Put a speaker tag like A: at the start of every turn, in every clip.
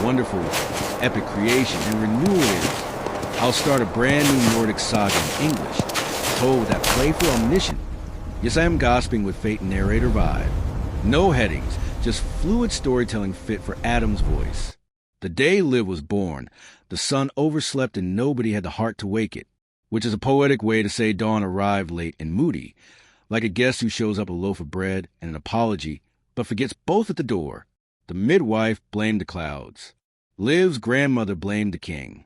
A: wonderful, epic creation, and renewal is. I'll start a brand new Nordic saga in English, told with that playful omniscient. Yes, I am gossiping with fate and narrator vibe. No headings, just fluid storytelling fit for Adam's voice. The day Liv was born, the sun overslept and nobody had the heart to wake it, which is a poetic way to say dawn arrived late and moody, like a guest who shows up a loaf of bread and an apology, but forgets both at the door. The midwife blamed the clouds. Liv's grandmother blamed the king.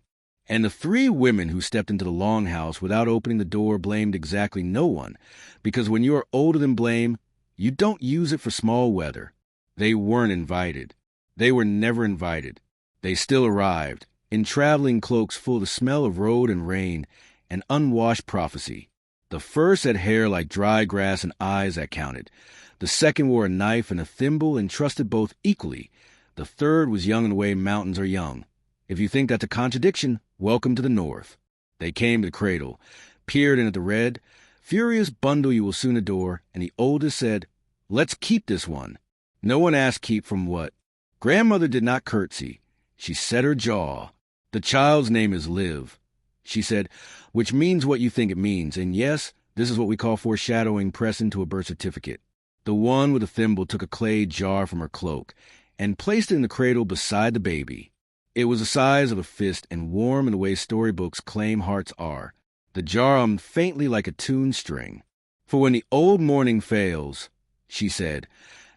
A: And the three women who stepped into the longhouse without opening the door blamed exactly no one, because when you are older than blame, you don't use it for small weather. They weren't invited. They were never invited. They still arrived, in traveling cloaks full of the smell of road and rain and unwashed prophecy. The first had hair like dry grass and eyes that counted. The second wore a knife and a thimble and trusted both equally. The third was young in the way mountains are young. If you think that's a contradiction, welcome to the north. They came to the cradle, peered in at the red, furious bundle you will soon adore, and the oldest said, "Let's keep this one." No one asked keep from what. Grandmother did not curtsy. She set her jaw. "The child's name is Liv," she said, "which means what you think it means, and yes, this is what we call foreshadowing press into a birth certificate." The one with the thimble took a clay jar from her cloak and placed it in the cradle beside the baby. It was the size of a fist and warm in the way storybooks claim hearts are. The jar hummed faintly like a tuned string. "For when the old morning fails," she said,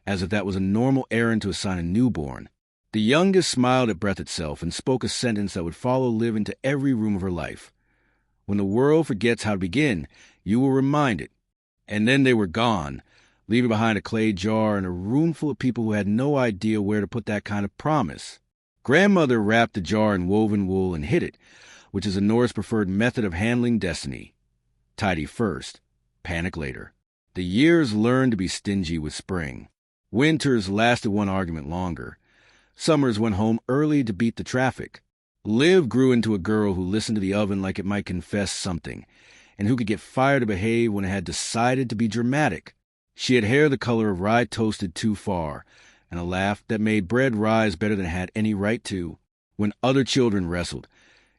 A: as if that was a normal errand to assign a newborn. The youngest smiled at breath itself and spoke a sentence that would follow Liv into every room of her life. "When the world forgets how to begin, you will remind it." And then they were gone, leaving behind a clay jar and a room full of people who had no idea where to put that kind of promise. Grandmother wrapped the jar in woven wool and hid it, which is a Norse preferred method of handling destiny. Tidy first, panic later. The years learned to be stingy with spring. Winters lasted one argument longer. Summers went home early to beat the traffic. Liv grew into a girl who listened to the oven like it might confess something, and who could get fire to behave when it had decided to be dramatic. She had hair the color of rye toasted too far, and a laugh that made bread rise better than it had any right to. When other children wrestled,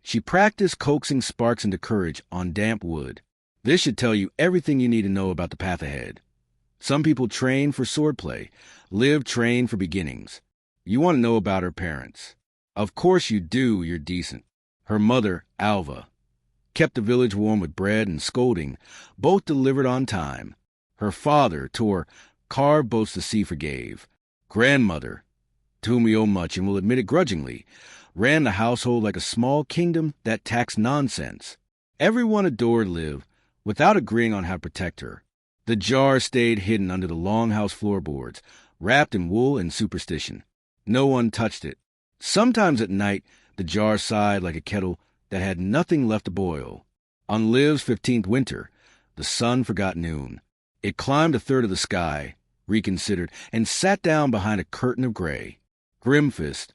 A: she practiced coaxing sparks into courage on damp wood. This should tell you everything you need to know about the path ahead. Some people train for swordplay. Liv trained for beginnings. You want to know about her parents. Of course you do, you're decent. Her mother, Alva, kept the village warm with bread and scolding, both delivered on time. Her father, Tor, carved boats the sea forgave. Grandmother, to whom we owe much and will admit it grudgingly, ran the household like a small kingdom that taxed nonsense. Everyone adored Liv, without agreeing on how to protect her. The jar stayed hidden under the longhouse floorboards, wrapped in wool and superstition. No one touched it. Sometimes at night, the jar sighed like a kettle that had nothing left to boil. On Liv's 15th winter, the sun forgot noon. It climbed a third of the sky, reconsidered, and sat down behind a curtain of gray. "Grimfist,"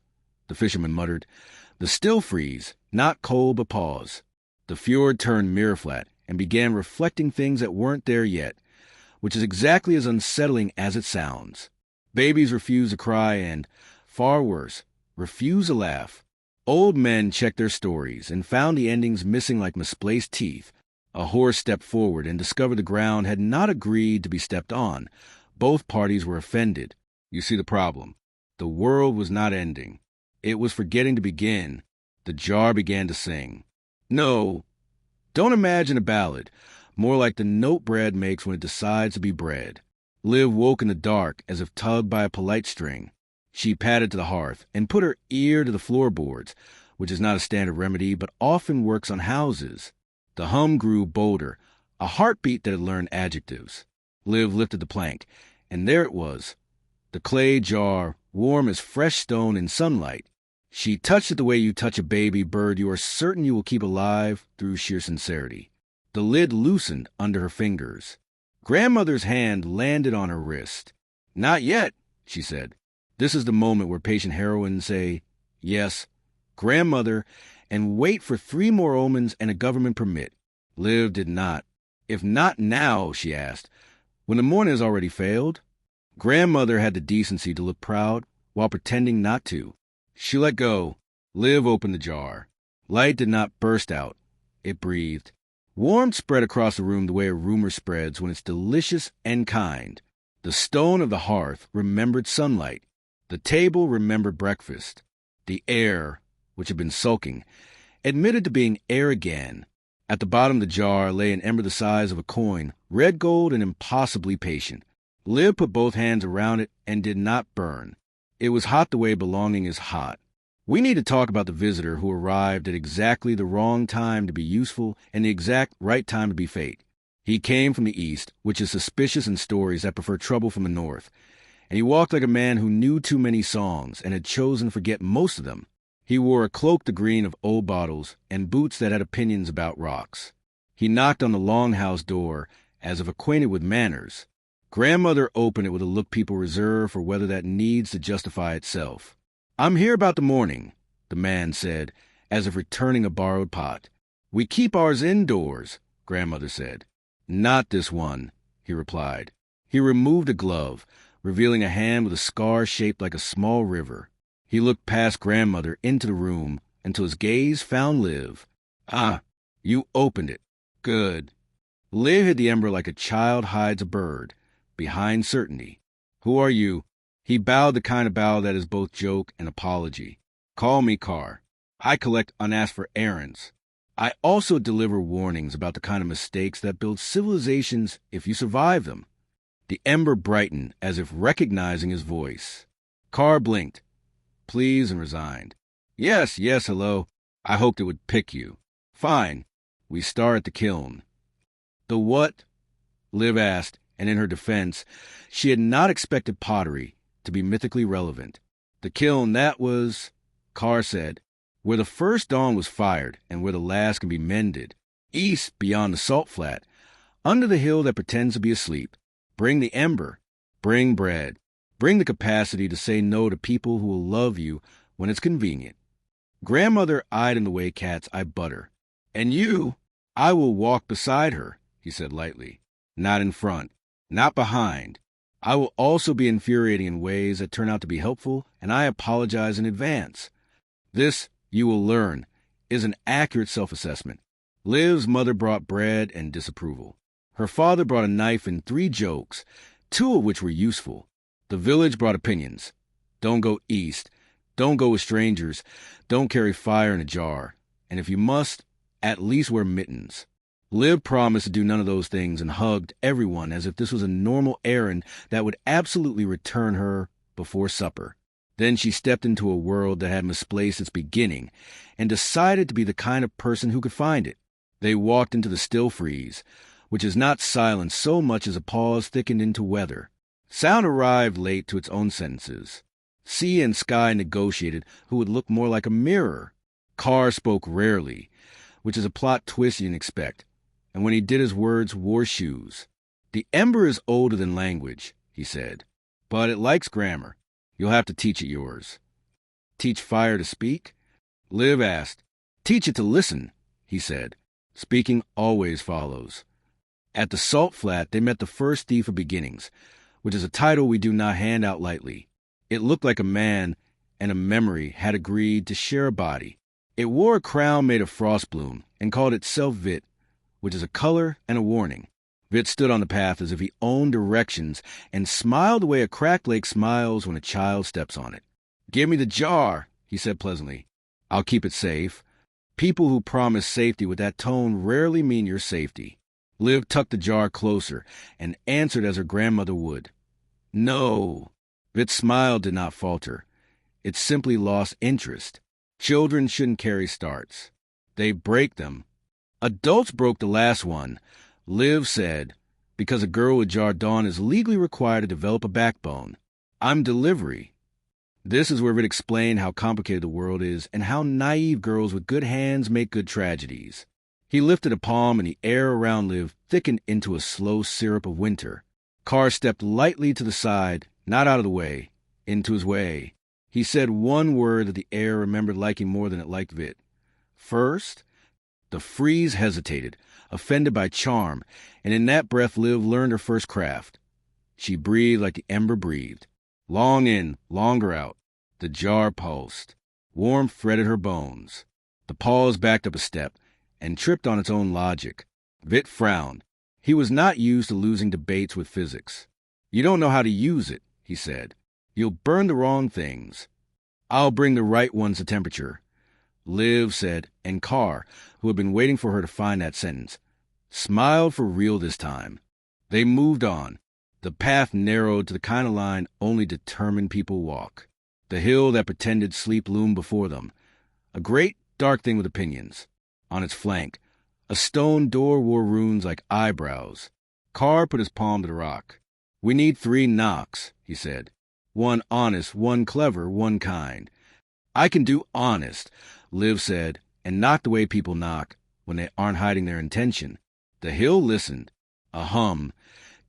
A: the fisherman muttered. "The still freeze, not cold but pause." The fjord turned mirror flat and began reflecting things that weren't there yet, which is exactly as unsettling as it sounds. Babies refuse to cry and, far worse, refuse to laugh. Old men checked their stories and found the endings missing like misplaced teeth. A horse stepped forward and discovered the ground had not agreed to be stepped on. Both parties were offended. You see the problem. The world was not ending. It was forgetting to begin. The jar began to sing. No, don't imagine a ballad, more like the note bread makes when it decides to be bread. Liv woke in the dark as if tugged by a polite string. She padded to the hearth and put her ear to the floorboards, which is not a standard remedy but often works on houses. The hum grew bolder, a heartbeat that had learned adjectives. Liv lifted the plank, and there it was, the clay jar, warm as fresh stone in sunlight. She touched it the way you touch a baby bird you are certain you will keep alive through sheer sincerity. The lid loosened under her fingers. Grandmother's hand landed on her wrist. "Not yet," she said. This is the moment where patient heroines say, "Yes, grandmother," and wait for 3 more omens and a government permit. Liv did not. "If not now," she asked, "when the morning has already failed?" Grandmother had the decency to look proud while pretending not to. She let go. Liv opened the jar. Light did not burst out. It breathed. Warmth spread across the room the way a rumor spreads when it's delicious and kind. The stone of the hearth remembered sunlight. The table remembered breakfast. The air, which had been sulking, admitted to being air again. At the bottom of the jar lay an ember the size of a coin, red gold and impossibly patient. Liv put both hands around it and did not burn. It was hot the way belonging is hot. We need to talk about the visitor who arrived at exactly the wrong time to be useful and the exact right time to be fate. He came from the east, which is suspicious in stories that prefer trouble from the north, and he walked like a man who knew too many songs and had chosen to forget most of them. He wore a cloak the green of old bottles and boots that had opinions about rocks. He knocked on the longhouse door as if acquainted with manners. Grandmother opened it with a look people reserve for weather that needs to justify itself. "I'm here about the morning," the man said, as if returning a borrowed pot. "We keep ours indoors," Grandmother said. "Not this one," he replied. He removed a glove, revealing a hand with a scar shaped like a small river. He looked past Grandmother into the room until his gaze found Liv. "Ah, you opened it. Good." Liv hid the ember like a child hides a bird, behind certainty. "Who are you?" He bowed the kind of bow that is both joke and apology. "Call me Carr. I collect unasked for errands. I also deliver warnings about the kind of mistakes that build civilizations if you survive them." The ember brightened as if recognizing his voice. Carr blinked, pleased and resigned. Yes, hello. I hoped it would pick you. Fine. We start at the kiln." "The what?" Liv asked, and in her defense, she had not expected pottery to be mythically relevant. "The kiln, that was," Carr said, "where the first dawn was fired and where the last can be mended. East, beyond the salt flat, under the hill that pretends to be asleep. Bring the ember. Bring bread. Bring the capacity to say no to people who will love you when it's convenient." Grandmother eyed him the way cats eye butter. "And you?" "I will walk beside her," he said lightly. "Not in front. Not behind. I will also be infuriating in ways that turn out to be helpful, and I apologize in advance. This, you will learn, is an accurate self-assessment." Liv's mother brought bread and disapproval. Her father brought a knife and 3 jokes, 2 of which were useful. The village brought opinions. Don't go east. Don't go with strangers. Don't carry fire in a jar. And if you must, at least wear mittens. Liv promised to do none of those things and hugged everyone as if this was a normal errand that would absolutely return her before supper. Then she stepped into a world that had misplaced its beginning and decided to be the kind of person who could find it. They walked into the still freeze, which is not silence so much as a pause thickened into weather. Sound arrived late to its own sentences. Sea and sky negotiated who would look more like a mirror. Carr spoke rarely, which is a plot twist you didn't expect, and when he did his words wore shoes. "The ember is older than language," he said, "but it likes grammar. You'll have to teach it yours." "Teach fire to speak?" Liv asked. "Teach it to listen," he said. "Speaking always follows." At the salt flat, they met the first thief of beginnings, which is a title we do not hand out lightly. It looked like a man and a memory had agreed to share a body. It wore a crown made of frost bloom and called itself Vit, which is a color and a warning. Vit stood on the path as if he owned directions and smiled the way a cracked lake smiles when a child steps on it. "Give me the jar," he said pleasantly. "I'll keep it safe." People who promise safety with that tone rarely mean your safety. Liv tucked the jar closer and answered as her grandmother would. "No." Vit's smile did not falter. It simply lost interest. Children shouldn't carry starts. They break them. Adults broke the last one, Liv said, because a girl with Jardin is legally required to develop a backbone. "I'm delivery." This is where Vit explained how complicated the world is and how naive girls with good hands make good tragedies. He lifted a palm and the air around Liv thickened into a slow syrup of winter. Carr stepped lightly to the side, not out of the way, into his way. He said one word that the air remembered liking more than it liked Vit. "First?" The freeze hesitated, offended by charm, and in that breath Liv learned her first craft. She breathed like the ember breathed. Long in, longer out. The jar pulsed. Warmth threaded her bones. The pause backed up a step and tripped on its own logic. Vit frowned. He was not used to losing debates with physics. You don't know how to use it, he said. You'll burn the wrong things. I'll bring the right ones to temperature. Liv said, and Carr, who had been waiting for her to find that sentence, smiled for real this time. They moved on. The path narrowed to the kind of line only determined people walk. The hill that pretended sleep loomed before them, a great dark thing with opinions. On its flank, a stone door wore runes like eyebrows. Carr put his palm to the rock. We need 3 knocks, he said. 1 honest, 1 clever, 1 kind. I can do honest, Liv said, and knock the way people knock when they aren't hiding their intention. The hill listened. A hum,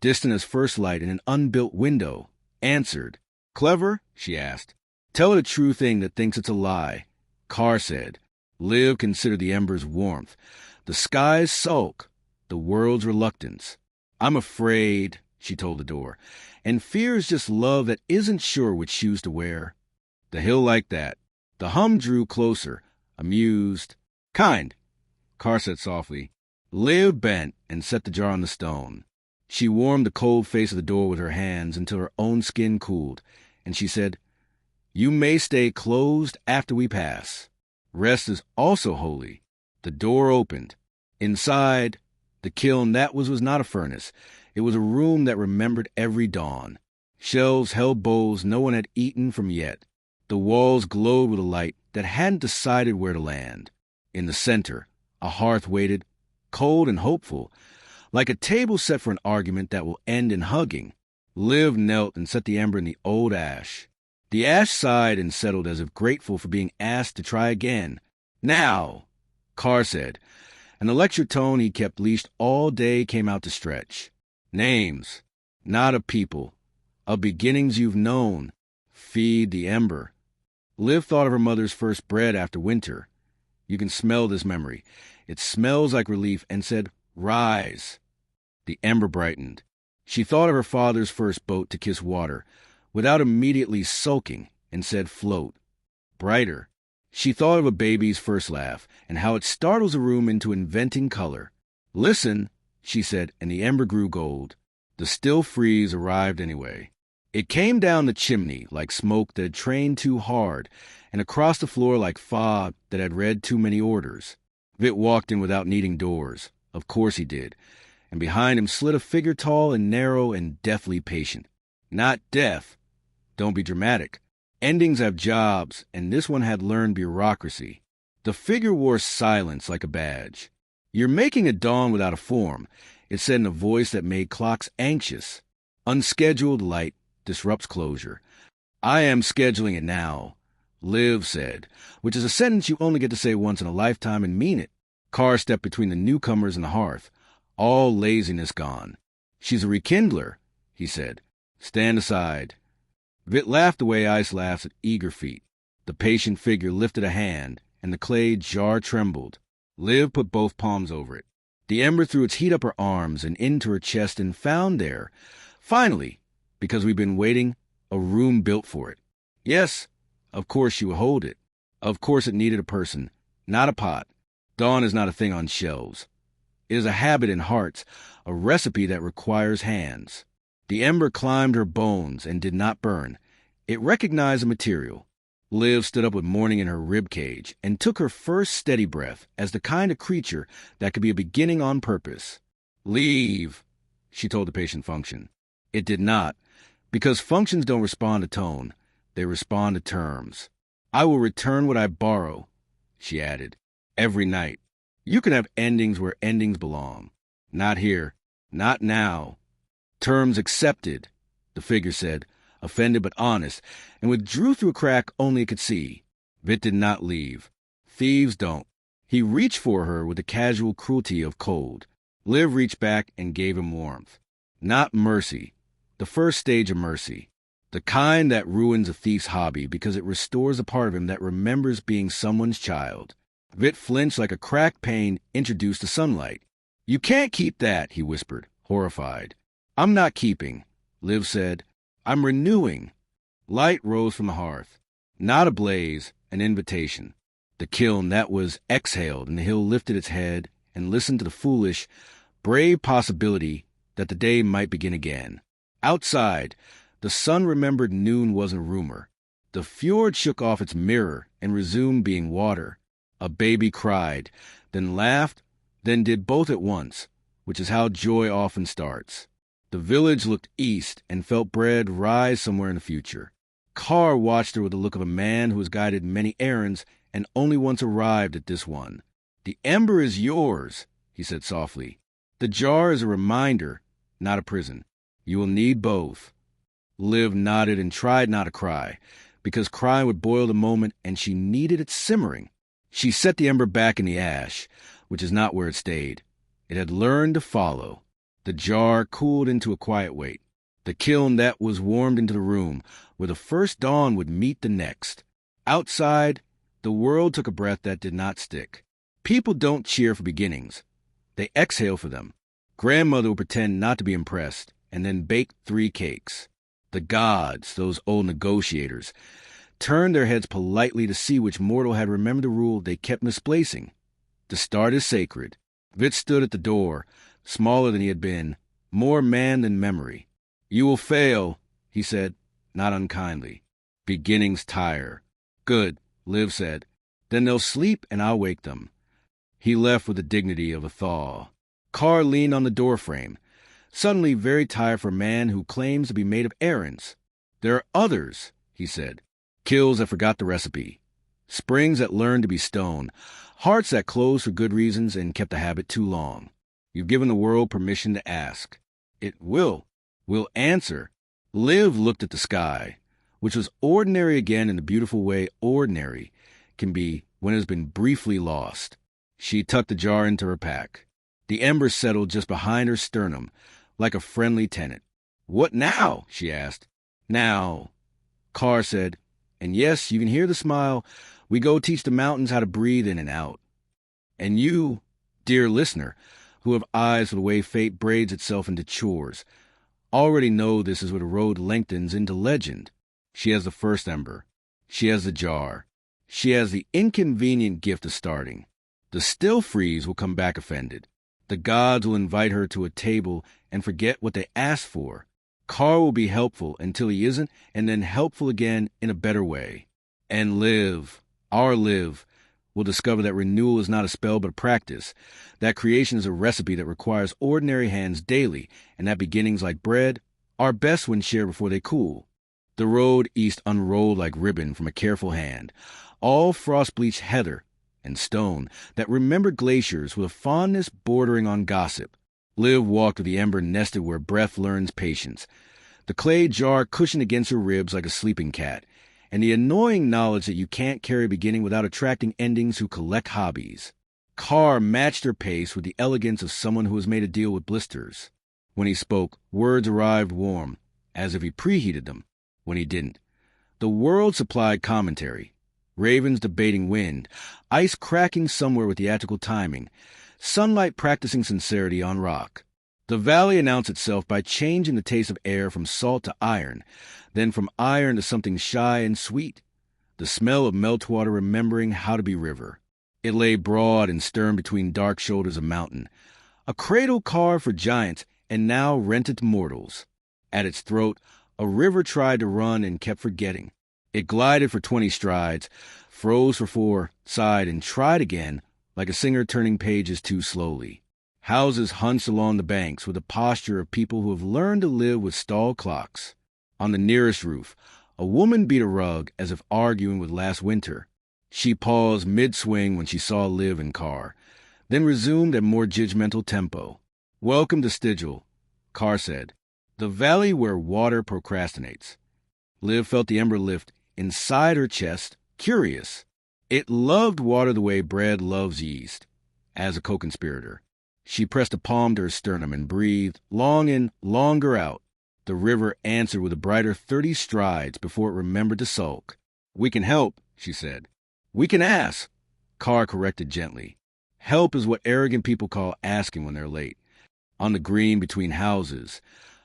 A: distant as first light in an unbuilt window, answered. Clever? She asked. Tell it a true thing that thinks it's a lie. Carr said. Liv considered the ember's warmth, the sky's sulk, the world's reluctance. I'm afraid, she told the door, and fear is just love that isn't sure which shoes to wear. The hill liked that. The hum drew closer, amused. Kind, Carr said softly. Liv bent and set the jar on the stone. She warmed the cold face of the door with her hands until her own skin cooled, and she said, You may stay closed after we pass. Rest is also holy. The door opened. Inside, the kiln that was not a furnace. It was a room that remembered every dawn. Shelves held bowls no one had eaten from yet. The walls glowed with a light that hadn't decided where to land. In the center, a hearth waited, cold and hopeful, like a table set for an argument that will end in hugging. Liv knelt and set the ember in the old ash. The ash sighed and settled as if grateful for being asked to try again. Now, Carr said, and the lecture tone he kept leashed all day came out to stretch. Names, not of people, of beginnings you've known. Feed the ember. Liv thought of her mother's first bread after winter. You can smell this memory. It smells like relief, and said, Rise. The ember brightened. She thought of her father's first boat to kiss water, without immediately sulking, and said, Float. Brighter. She thought of a baby's first laugh, and how it startles a room into inventing color. Listen, she said, and the ember grew gold. The still freeze arrived anyway. It came down the chimney like smoke that had trained too hard, and across the floor like fog that had read too many orders. Vit walked in without needing doors. Of course he did. And behind him slid a figure tall and narrow and deathly patient. Not death. Don't be dramatic. Endings have jobs, and this one had learned bureaucracy. The figure wore silence like a badge. You're making a dawn without a form, it said in a voice that made clocks anxious. Unscheduled light disrupts closure. I am scheduling it now, Liv said, which is a sentence you only get to say once in a lifetime and mean it. Carr stepped between the newcomers and the hearth, all laziness gone. She's a rekindler, he said. Stand aside. Vit laughed the way ice laughs at eager feet. The patient figure lifted a hand, and the clay jar trembled. Liv put both palms over it. The ember threw its heat up her arms and into her chest and found there, finally, because we've been waiting, a room built for it. Yes, of course she would hold it. Of course it needed a person, not a pot. Dawn is not a thing on shelves. It is a habit in hearts, a recipe that requires hands. The ember climbed her bones and did not burn. It recognized the material. Liv stood up with morning in her rib cage and took her first steady breath as the kind of creature that could be a beginning on purpose. Leave, she told the patient function. It did not, because functions don't respond to tone. They respond to terms. I will return what I borrow, she added, every night. You can have endings where endings belong. Not here. Not now. Terms accepted, the figure said, offended but honest, and withdrew through a crack only it could see. Vit did not leave. Thieves don't. He reached for her with the casual cruelty of cold. Liv reached back and gave him warmth. Not mercy. The first stage of mercy. The kind that ruins a thief's hobby because it restores a part of him that remembers being someone's child. Vit flinched like a cracked pane introduced to sunlight. You can't keep that, he whispered, horrified. I'm not keeping, Liv said. I'm renewing. Light rose from the hearth. Not a blaze, an invitation. The kiln that was exhaled, and the hill lifted its head and listened to the foolish, brave possibility that the day might begin again. Outside, the sun remembered noon wasn't a rumor. The fjord shook off its mirror and resumed being water. A baby cried, then laughed, then did both at once, which is how joy often starts. The village looked east and felt bread rise somewhere in the future. Carr watched her with the look of a man who has guided many errands and only once arrived at this one. "The ember is yours," he said softly. "The jar is a reminder, not a prison. You will need both." Liv nodded and tried not to cry, because crying would boil the moment, and she needed it simmering. She set the ember back in the ash, which is not where it stayed. It had learned to follow. The jar cooled into a quiet weight. The kiln that was warmed into the room, where the first dawn would meet the next. Outside, the world took a breath that did not stick. People don't cheer for beginnings. They exhale for them. Grandmother would pretend not to be impressed, and then bake 3 cakes. The gods, those old negotiators, turned their heads politely to see which mortal had remembered the rule they kept misplacing. The start is sacred. Vit stood at the door, smaller than he had been, more man than memory. "You will fail," he said, not unkindly. "Beginnings tire." "Good," Liv said. "Then they'll sleep and I'll wake them." He left with the dignity of a thaw. Carr leaned on the doorframe, suddenly very tired for a man who claims to be made of errands. "There are others," he said. "Kills that forgot the recipe. Springs that learned to be stone. Hearts that closed for good reasons and kept the habit too long. You've given the world permission to ask. It will answer." Liv looked at the sky, which was ordinary again in the beautiful way ordinary can be when it has been briefly lost. She tucked the jar into her pack. The ember settled just behind her sternum, like a friendly tenant. "What now?" she asked. "Now," Carr said, and yes, you can hear the smile, "we go teach the mountains how to breathe in and out." And you, dear listener, who have eyes for the way fate braids itself into chores, already know this is where the road lengthens into legend. She has the first ember. She has the jar. She has the inconvenient gift of starting. The still freeze will come back offended. The gods will invite her to a table and forget what they asked for. Carr will be helpful until he isn't, and then helpful again in a better way. And Liv, our Liv, will discover that renewal is not a spell but a practice, that creation is a recipe that requires ordinary hands daily, and that beginnings like bread are best when shared before they cool. The road east unrolled like ribbon from a careful hand, all frost-bleached heather and stone that remembered glaciers with a fondness bordering on gossip. Liv walked with the ember nested where breath learns patience, the clay jar cushioned against her ribs like a sleeping cat, and the annoying knowledge that you can't carry a beginning without attracting endings who collect hobbies. Carr matched her pace with the elegance of someone who has made a deal with blisters. When he spoke, words arrived warm, as if he preheated them. When he didn't, the world supplied commentary. Ravens debating wind, ice cracking somewhere with theatrical timing, sunlight practicing sincerity on rock. The valley announced itself by changing the taste of air from salt to iron, then from iron to something shy and sweet, the smell of meltwater remembering how to be river. It lay broad and stern between dark shoulders of mountain, a cradle carved for giants and now rented to mortals. At its throat, a river tried to run and kept forgetting. It glided for 20 strides, froze for 4, sighed, and tried again, like a singer turning pages too slowly. Houses hunched along the banks with the posture of people who have learned to live with stall clocks. On the nearest roof, a woman beat a rug as if arguing with last winter. She paused mid-swing when she saw Liv and Carr, then resumed at more judgmental tempo. "Welcome to Stigil," Carr said, "the valley where water procrastinates." Liv felt the ember lift inside her chest, curious. It loved water the way bread loves yeast. As a co-conspirator, she pressed a palm to her sternum and breathed, long in, longer out. The river answered with a brighter 30 strides before it remembered to sulk. "We can help," she said. "We can ask," Carr corrected gently. Help is what arrogant people call asking when they're late. On the green between houses,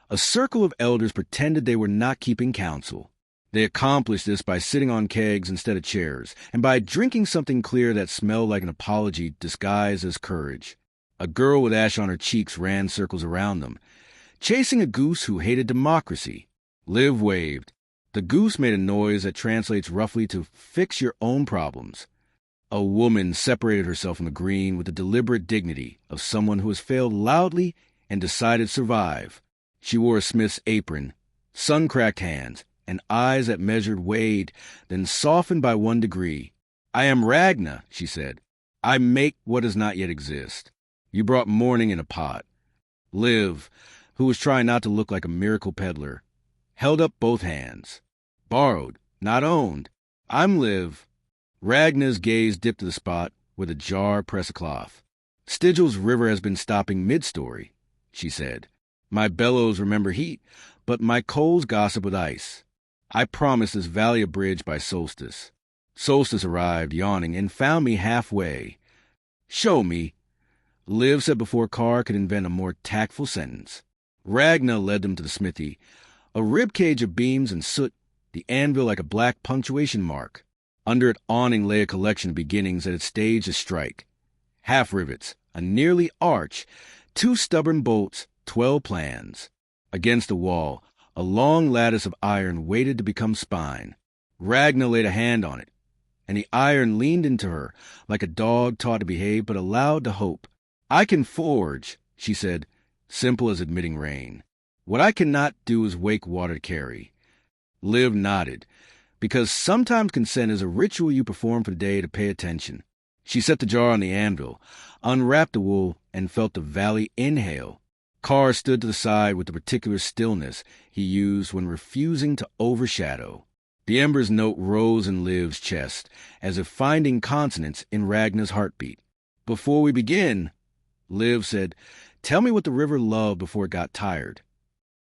A: a circle of elders pretended they were not keeping counsel. They accomplished this by sitting on kegs instead of chairs, and by drinking something clear that smelled like an apology disguised as courage. A girl with ash on her cheeks ran circles around them, chasing a goose who hated democracy. Liv waved. The goose made a noise that translates roughly to "fix your own problems." A woman separated herself from the green with the deliberate dignity of someone who has failed loudly and decided to survive. She wore a smith's apron, sun-cracked hands, and eyes that measured, weighed, then softened by 1 degree. "I am Ragna," she said. "I make what does not yet exist. You brought morning in a pot." Liv, who was trying not to look like a miracle peddler, held up both hands. "Borrowed, not owned. I'm Liv." Ragna's gaze dipped to the spot where the jar pressed a cloth. "Stygiel's river has been stopping mid-story," she said. "My bellows remember heat, but my coals gossip with ice. I promised this valley a bridge by solstice." Solstice arrived, yawning, and found me halfway. "Show me," Liv said before Carr could invent a more tactful sentence. Ragna led them to the smithy, a rib cage of beams and soot, the anvil like a black punctuation mark. Under it awning lay a collection of beginnings that had staged a strike. Half rivets, a nearly arch, 2 stubborn bolts, 12 plans. Against the wall, a long lattice of iron waited to become spine. Ragna laid a hand on it, and the iron leaned into her like a dog taught to behave but allowed to hope. "I can forge," she said, simple as admitting rain. "What I cannot do is wake water to carry." Liv nodded, because sometimes consent is a ritual you perform for the day to pay attention. She set the jar on the anvil, unwrapped the wool, and felt the valley inhale. Carr stood to the side with the particular stillness he used when refusing to overshadow. The Ember's note rose in Liv's chest, as if finding consonance in Ragna's heartbeat. "Before we begin," Liv said, "tell me what the river loved before it got tired."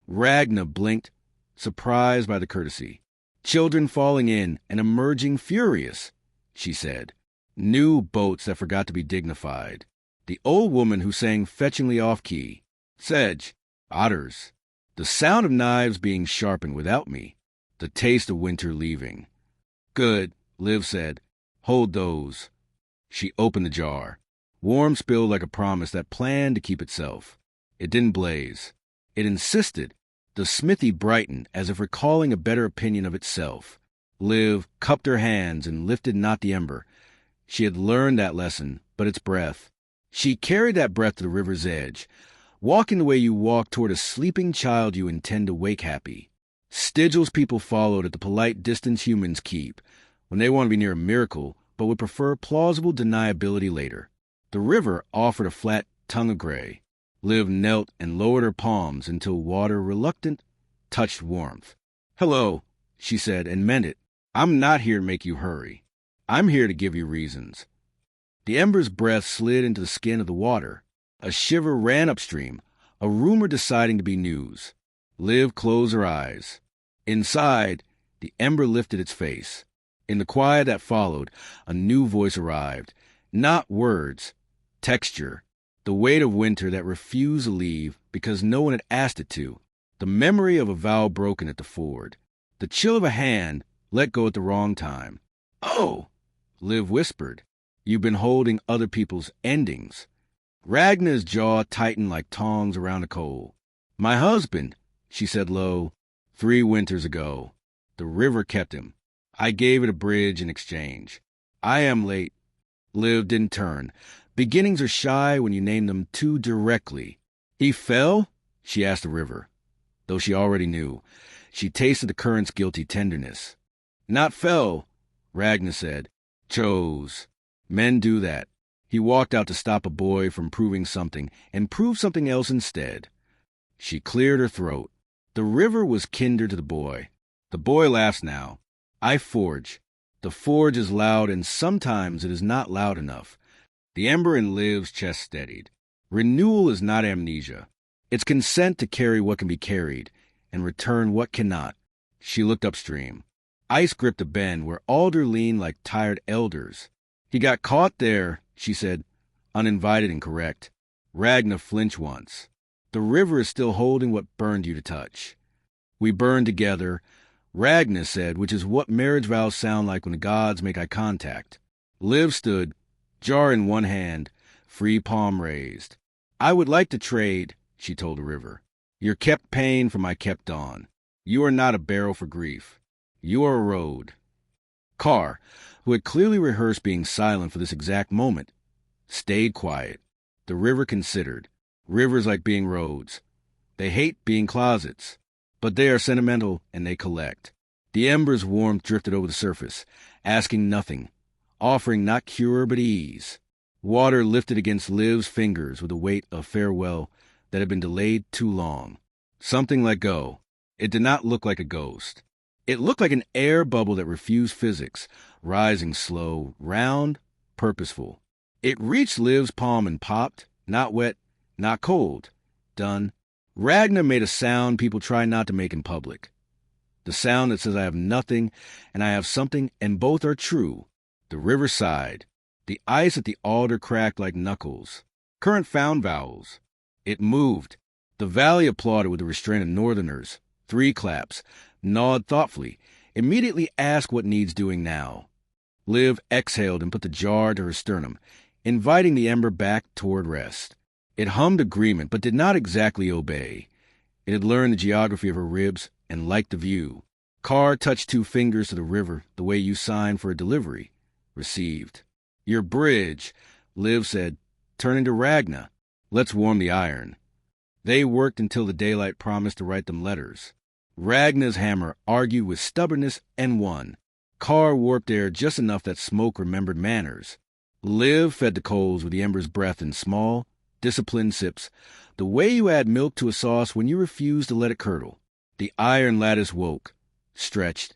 A: Ragna blinked, surprised by the courtesy. "Children falling in and emerging furious," she said. "New boats that forgot to be dignified. The old woman who sang fetchingly off-key. Sedge. Otters. The sound of knives being sharpened without me. The taste of winter leaving." "Good," Liv said. "Hold those." She opened the jar. Warm spilled like a promise that planned to keep itself. It didn't blaze. It insisted. The smithy brightened, as if recalling a better opinion of itself. Liv cupped her hands and lifted not the ember. She had learned that lesson, but its breath. She carried that breath to the river's edge, walking the way you walk toward a sleeping child you intend to wake happy. Stygiel's people followed at the polite distance humans keep, when they want to be near a miracle, but would prefer plausible deniability later. The river offered a flat tongue of gray. Liv knelt and lowered her palms until water, reluctant, touched warmth. "Hello," she said, and meant it. "I'm not here to make you hurry. I'm here to give you reasons." The ember's breath slid into the skin of the water. A shiver ran upstream, a rumor deciding to be news. Liv closed her eyes. Inside, the ember lifted its face. In the quiet that followed, a new voice arrived. Not words, texture. The weight of winter that refused to leave because no one had asked it to. The memory of a vow broken at the ford. The chill of a hand let go at the wrong time. "Oh," Liv whispered. "You've been holding other people's endings." Ragna's jaw tightened like tongs around a coal. "My husband," she said low, 3 winters ago. The river kept him. I gave it a bridge in exchange. I am late. Liv didn't turn. Beginnings are shy when you name them too directly. "He fell?" she asked the river, though she already knew. She tasted the current's guilty tenderness. "Not fell," Ragna said. "Chose. Men do that." He walked out to stop a boy from proving something, and proved something else instead. She cleared her throat. The river was kinder to the boy. The boy laughs now. "I forge. The forge is loud, and sometimes it is not loud enough." The ember in Liv's chest steadied. Renewal is not amnesia. It's consent to carry what can be carried, and return what cannot. She looked upstream. Ice gripped a bend where alder leaned like tired elders. "He got caught there," she said, uninvited and correct. Ragna flinched once. "The river is still holding what burned you to touch. We burned together, Ragnar said, which is what marriage vows sound like when the gods make eye contact. Liv stood, jar in one hand, free palm raised. I would like to trade, she told the river. Your kept pain for my kept dawn. You are not a barrel for grief. You are a road. Carr, who had clearly rehearsed being silent for this exact moment, stayed quiet. The river considered. Rivers like being roads. They hate being closets, but they are sentimental and they collect. The ember's warmth drifted over the surface, asking nothing, offering not cure but ease. Water lifted against Liv's fingers with the weight of farewell that had been delayed too long. Something let go. It did not look like a ghost. It looked like an air bubble that refused physics, rising slow, round, purposeful. It reached Liv's palm and popped, not wet, not cold. Done. Ragnar made a sound people try not to make in public. The sound that says I have nothing and I have something, and both are true. The river sighed. The ice at the alder cracked like knuckles. Current found vowels. It moved. The valley applauded with the restraint of northerners. 3 claps. Gnawed thoughtfully. Immediately asked what needs doing now. Liv exhaled and put the jar to her sternum, inviting the ember back toward rest. It hummed agreement, but did not exactly obey. It had learned the geography of her ribs and liked the view. Carr touched 2 fingers to the river, the way you sign for a delivery. Received. Your bridge, Liv said, turning to Ragnar. Let's warm the iron. They worked until the daylight promised to write them letters. Ragnar's hammer argued with stubbornness and won. Carr warped air just enough that smoke remembered manners. Liv fed the coals with the ember's breath in small, disciplined sips, the way you add milk to a sauce when you refuse to let it curdle. The iron lattice woke, stretched,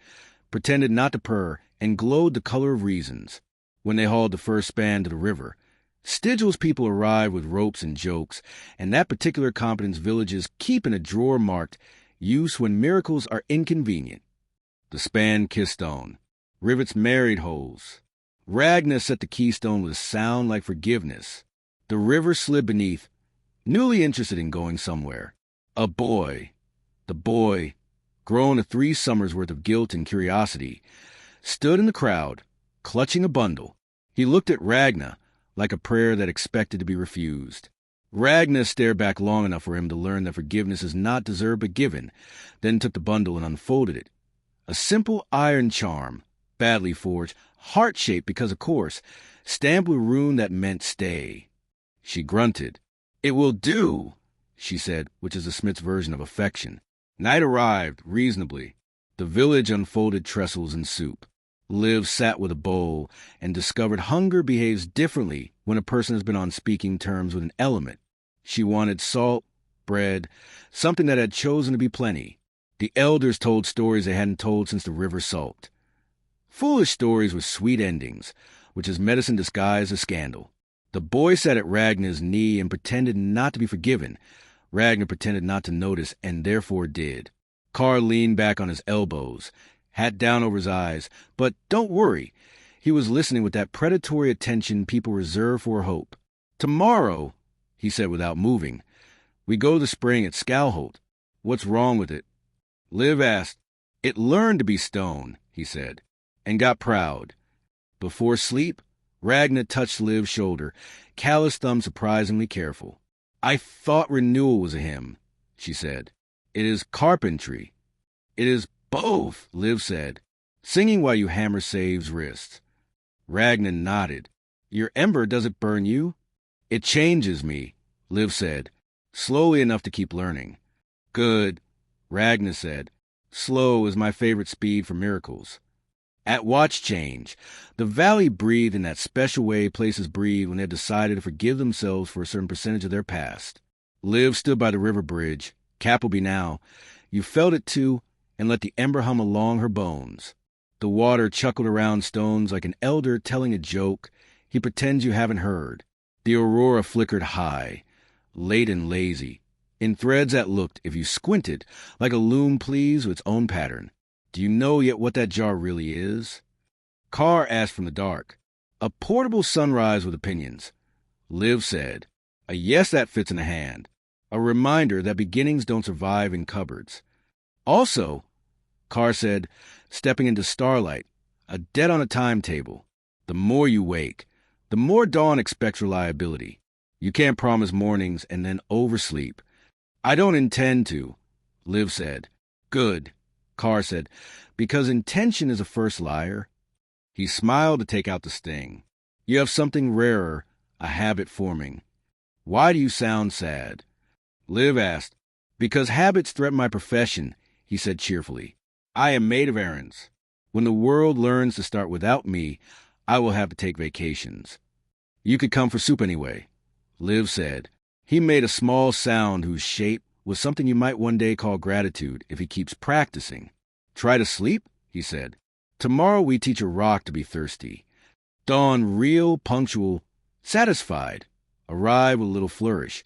A: pretended not to purr, and glowed the color of reasons. When they hauled the first span to the river, Stigill's people arrived with ropes and jokes, and that particular competence villages keep in a drawer marked use when miracles are inconvenient. The span kissed on. Rivets married holes. Ragnar set the keystone with a sound like forgiveness. The river slid beneath, newly interested in going somewhere. A boy. The boy, grown to 3 summers' worth of guilt and curiosity, stood in the crowd, clutching a bundle. He looked at Ragnar like a prayer that expected to be refused. Ragnar stared back long enough for him to learn that forgiveness is not deserved but given, then took the bundle and unfolded it. A simple iron charm, badly forged, heart-shaped because of course, stamped with rune that meant stay. She grunted. It will do, she said, which is the smith's version of affection. Night arrived, reasonably. The village unfolded trestles and soup. Liv sat with a bowl and discovered hunger behaves differently when a person has been on speaking terms with an element. She wanted salt, bread, something that had chosen to be plenty. The elders told stories they hadn't told since the river sulked. Foolish stories with sweet endings, which is medicine disguised as scandal. The boy sat at Ragnar's knee and pretended not to be forgiven. Ragnar pretended not to notice and therefore did. Carr leaned back on his elbows, hat down over his eyes, but don't worry. He was listening with that predatory attention people reserve for hope. Tomorrow, he said without moving, we go to the spring at Skalholt. What's wrong with it? Liv asked. It learned to be stone, he said, and got proud. Before sleep, Ragnar touched Liv's shoulder, callous thumb surprisingly careful. I thought renewal was a hymn, she said. It is carpentry. It is both, Liv said. Singing while you hammer saves wrists. Ragnar nodded. Your ember, does it burn you? It changes me, Liv said, slowly enough to keep learning. Good, Ragnar said. Slow is my favorite speed for miracles. At watch change, the valley breathed in that special way places breathe when they've decided to forgive themselves for a certain percentage of their past. Liv stood by the river bridge, Capelby now. You felt it too, and let the ember hum along her bones. The water chuckled around stones like an elder telling a joke he pretends you haven't heard. The aurora flickered high, late and lazy, in threads that looked, if you squinted, like a loom pleased with its own pattern. Do you know yet what that jar really is? Carr asked from the dark. A portable sunrise with opinions. Liv said, a yes that fits in a hand. A reminder that beginnings don't survive in cupboards. Also, Carr said, stepping into starlight, a debt on a timetable. The more you wake, the more dawn expects reliability. You can't promise mornings and then oversleep. I don't intend to, Liv said. Good, Carr said, because intention is a first liar. He smiled to take out the sting. You have something rarer, a habit forming. Why do you sound sad? Liv asked. Because habits threaten my profession, he said cheerfully. I am made of errands. When the world learns to start without me, I will have to take vacations. You could come for soup anyway, Liv said. He made a small sound whose shape was something you might one day call gratitude if he keeps practicing. Try to sleep, he said. Tomorrow we teach a rock to be thirsty. Dawn real, punctual, satisfied. Arrive with a little flourish,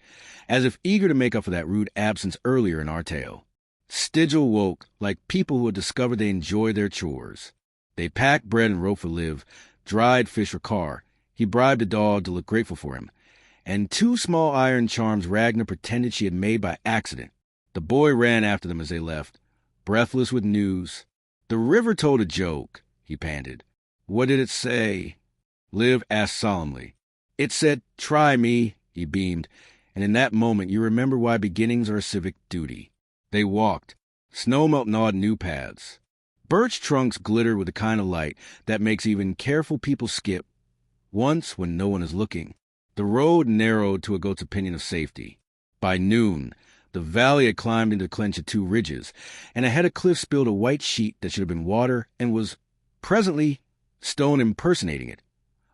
A: as if eager to make up for that rude absence earlier in our tale. Stigil woke like people who had discovered they enjoy their chores. They packed bread and wrote for Liv, dried fish for Carr. He bribed a dog to look grateful for him. And 2 small iron charms Ragnar pretended she had made by accident. The boy ran after them as they left, breathless with news. The river told a joke, he panted. What did it say? Liv asked solemnly. It said, try me, he beamed, and in that moment you remember why beginnings are a civic duty. They walked. Snowmelt gnawed new paths. Birch trunks glittered with the kind of light that makes even careful people skip. Once, when no one is looking, the road narrowed to a goat's opinion of safety. By noon, the valley had climbed into the clench of 2 ridges, and ahead of cliff spilled a white sheet that should have been water and was, presently, stone impersonating it.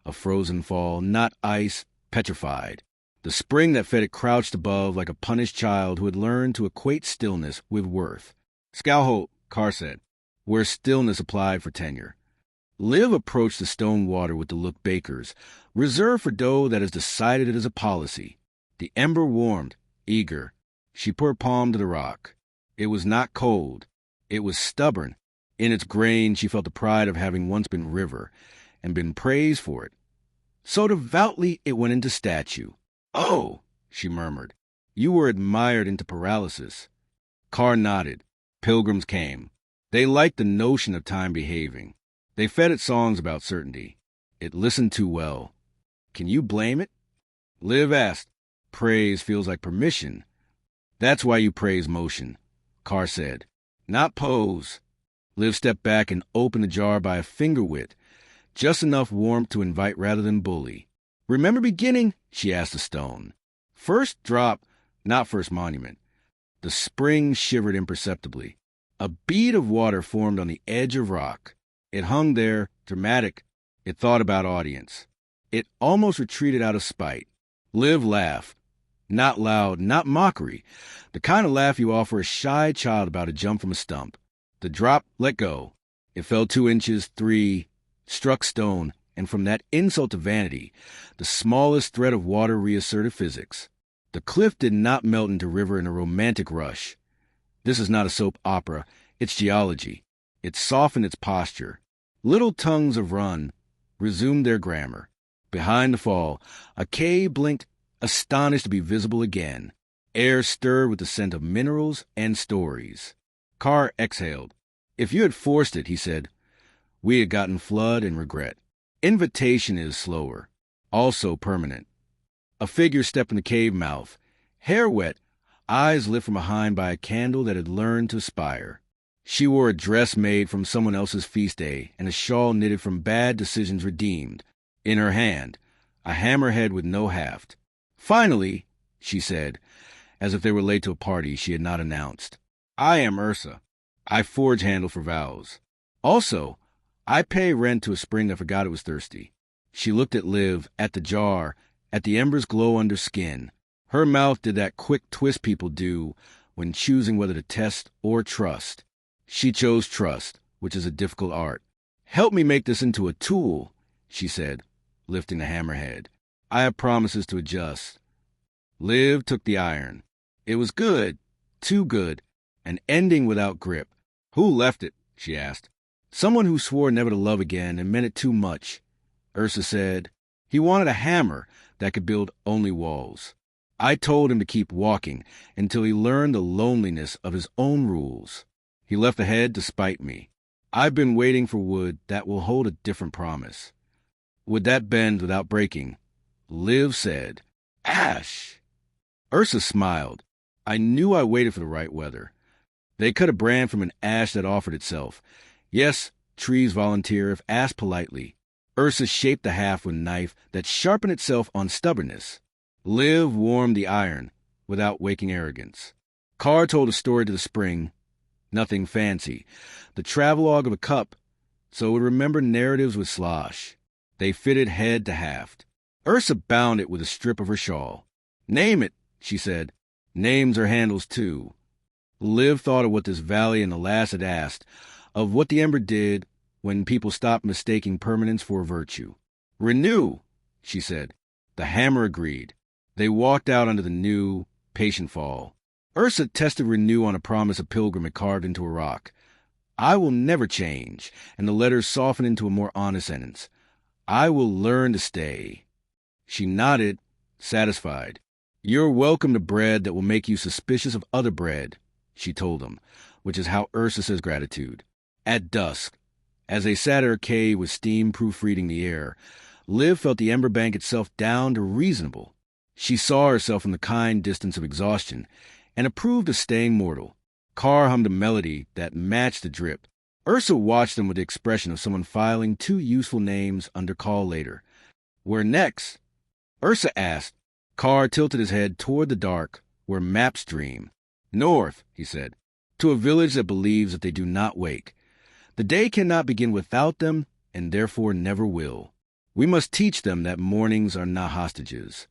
A: A frozen fall, not ice, petrified. The spring that fed it crouched above like a punished child who had learned to equate stillness with worth. Scowholt, Carr said, where stillness applied for tenure. Liv approached the stone water with the look bakers, reserved for dough that has decided it as a policy. The ember warmed, eager. She put her palm to the rock. It was not cold. It was stubborn. In its grain she felt the pride of having once been river, and been praised for it. So devoutly it went into statue. Oh, she murmured, you were admired into paralysis. Carr nodded. Pilgrims came. They liked the notion of time behaving. They fed it songs about certainty. It listened too well. Can you blame it? Liv asked. Praise feels like permission. That's why you praise motion, Carr said. Not pose. Liv stepped back and opened the jar by a finger width, just enough warmth to invite rather than bully. Remember beginning? She asked the stone. First drop, not first monument. The spring shivered imperceptibly. A bead of water formed on the edge of rock. It hung there, dramatic. It thought about audience. It almost retreated out of spite. Liv laughed. Not loud, not mockery. The kind of laugh you offer a shy child about to jump from a stump. The drop let go. It fell 2 inches, 3, struck stone, and from that insult to vanity, the smallest thread of water reasserted physics. The cliff did not melt into river in a romantic rush. This is not a soap opera. It's geology. It softened its posture. Little tongues of run resumed their grammar. Behind the fall, a cave blinked, astonished to be visible again. Air stirred with the scent of minerals and stories. Carr exhaled. If you had forced it, he said, we had gotten flood and regret. Invitation is slower, also permanent. A figure stepped in the cave mouth, hair wet, eyes lit from behind by a candle that had learned to aspire. She wore a dress made from someone else's feast day and a shawl knitted from bad decisions redeemed. In her hand, a hammerhead with no haft. Finally, she said, as if they were late to a party she had not announced, I am Ursa. I forge handle for vows. Also, I pay rent to a spring that forgot it was thirsty. She looked at Liv, at the jar, at the ember's glow under skin. Her mouth did that quick twist people do when choosing whether to test or trust. She chose trust, which is a difficult art. Help me make this into a tool, she said, lifting the hammerhead. I have promises to adjust. Liv took the iron. It was good, too good, an ending without grip. Who left it? She asked. Someone who swore never to love again and meant it too much. Ursa said, he wanted a hammer that could build only walls. I told him to keep walking until he learned the loneliness of his own rules. He left ahead to spite me. I've been waiting for wood that will hold a different promise. Would that bend without breaking? Liv said, Ash! Ursa smiled. I knew I waited for the right weather. They cut a brand from an ash that offered itself. Yes, trees volunteer if asked politely. Ursa shaped the half with a knife that sharpened itself on stubbornness. Liv warmed the iron without waking arrogance. Carr told a story to the spring. Nothing fancy. The travelogue of a cup, so it would remember narratives with slosh. They fitted head to haft. Ursa bound it with a strip of her shawl. Name it, she said. Names are handles, too. Liv thought of what this valley and the lass had asked, of what the Ember did when people stopped mistaking permanence for virtue. Renew, she said. The hammer agreed. They walked out under the new, patient fall. Ursa tested Renew on a promise a pilgrim had carved into a rock. I will never change, and the letters softened into a more honest sentence. I will learn to stay. She nodded, satisfied. You're welcome to bread that will make you suspicious of other bread, she told him, which is how Ursa says gratitude. At dusk, as they sat at her cave with steam proofreading the air, Liv felt the Ember Bank itself down to reasonable. She saw herself from the kind distance of exhaustion, and approved of staying mortal. Carr hummed a melody that matched the drip. Ursa watched them with the expression of someone filing 2 useful names under call later. Where next? Ursa asked. Carr tilted his head toward the dark, where maps dream. North, he said, to a village that believes that they do not wake. The day cannot begin without them, and therefore never will. We must teach them that mornings are not hostages.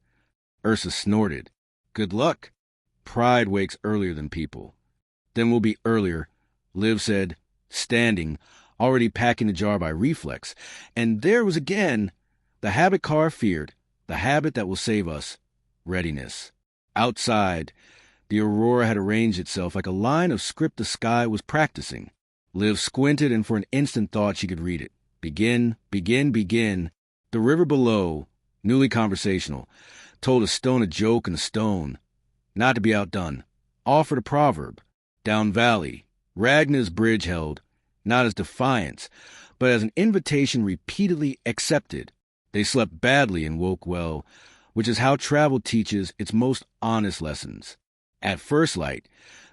A: Ursa snorted. Good luck. Pride wakes earlier than people. Then we'll be earlier, Liv said, standing, already packing the jar by reflex. And there was again the habit Carr feared, the habit that will save us. Readiness. Outside, the aurora had arranged itself like a line of script the sky was practicing. Liv squinted and for an instant thought she could read it. Begin, begin, begin. The river below, newly conversational, told a stone a joke and a stone, not to be outdone, offered a proverb. Down valley, Ragnar's bridge held, not as defiance, but as an invitation repeatedly accepted. They slept badly and woke well, which is how travel teaches its most honest lessons. At first light,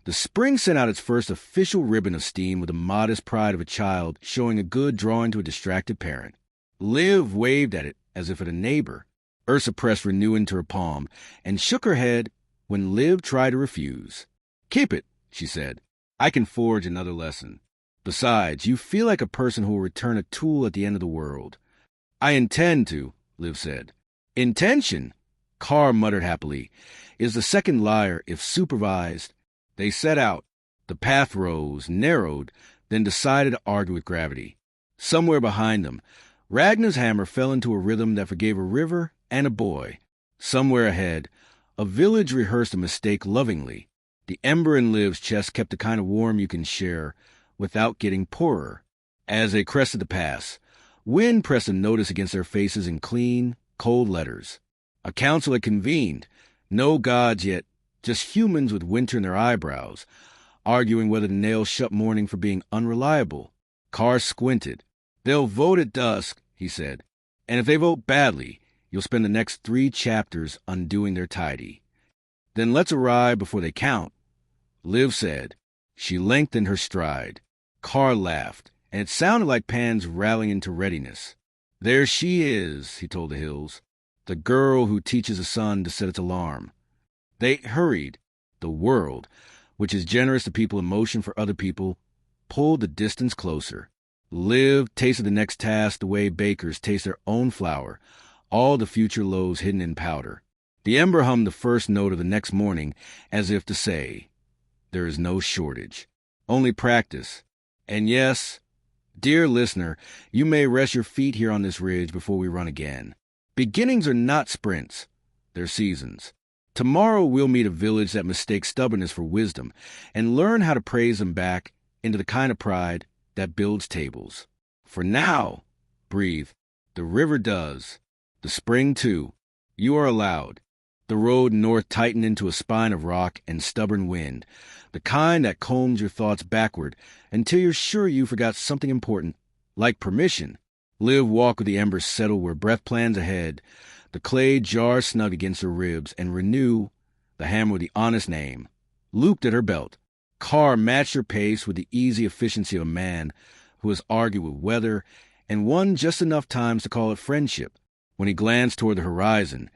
A: the spring sent out its first official ribbon of steam with the modest pride of a child showing a good drawing to a distracted parent. Liv waved at it as if at a neighbor. Ursa pressed Renew into her palm and shook her head when Liv tried to refuse. Keep it, she said. I can forge another lesson. Besides, you feel like a person who will return a tool at the end of the world. I intend to, Liv said. Intention, Carr muttered happily, is the second liar if supervised. They set out. The path rose, narrowed, then decided to argue with gravity. Somewhere behind them, Ragnar's hammer fell into a rhythm that forgave a river and a boy. Somewhere ahead, a village rehearsed a mistake lovingly. The Ember in Liv's chest kept the kind of warm you can share without getting poorer. As they crested the pass, wind pressed a notice against their faces in clean, cold letters. A council had convened. No gods yet, just humans with winter in their eyebrows, arguing whether to nail shut morning for being unreliable. Carr squinted. They'll vote at dusk, he said. And if they vote badly, you'll spend the next 3 chapters undoing their tidy. Then let's arrive before they count, Liv said. She lengthened her stride. Carr laughed, and it sounded like Pan's rallying into readiness. There she is, he told the hills, the girl who teaches the sun to set its alarm. They hurried. The world, which is generous to people in motion for other people, pulled the distance closer. Liv tasted the next task the way bakers taste their own flour, all the future loaves hidden in powder. The Ember hummed the first note of the next morning as if to say, there is no shortage, only practice. And yes, dear listener, you may rest your feet here on this ridge before we run again. Beginnings are not sprints, they're seasons. Tomorrow we'll meet a village that mistakes stubbornness for wisdom and learn how to praise them back into the kind of pride that builds tables. For now, breathe. The river does. The spring, too. You are allowed. The road north tightened into a spine of rock and stubborn wind, the kind that combs your thoughts backward until you're sure you forgot something important, like permission. Liv walked with the embers settled where breath plans ahead, the clay jar snug against her ribs, and Renew, the hammer with the honest name, looped at her belt. Carr matched her pace with the easy efficiency of a man who has argued with weather and won just enough times to call it friendship. When he glanced toward the horizon,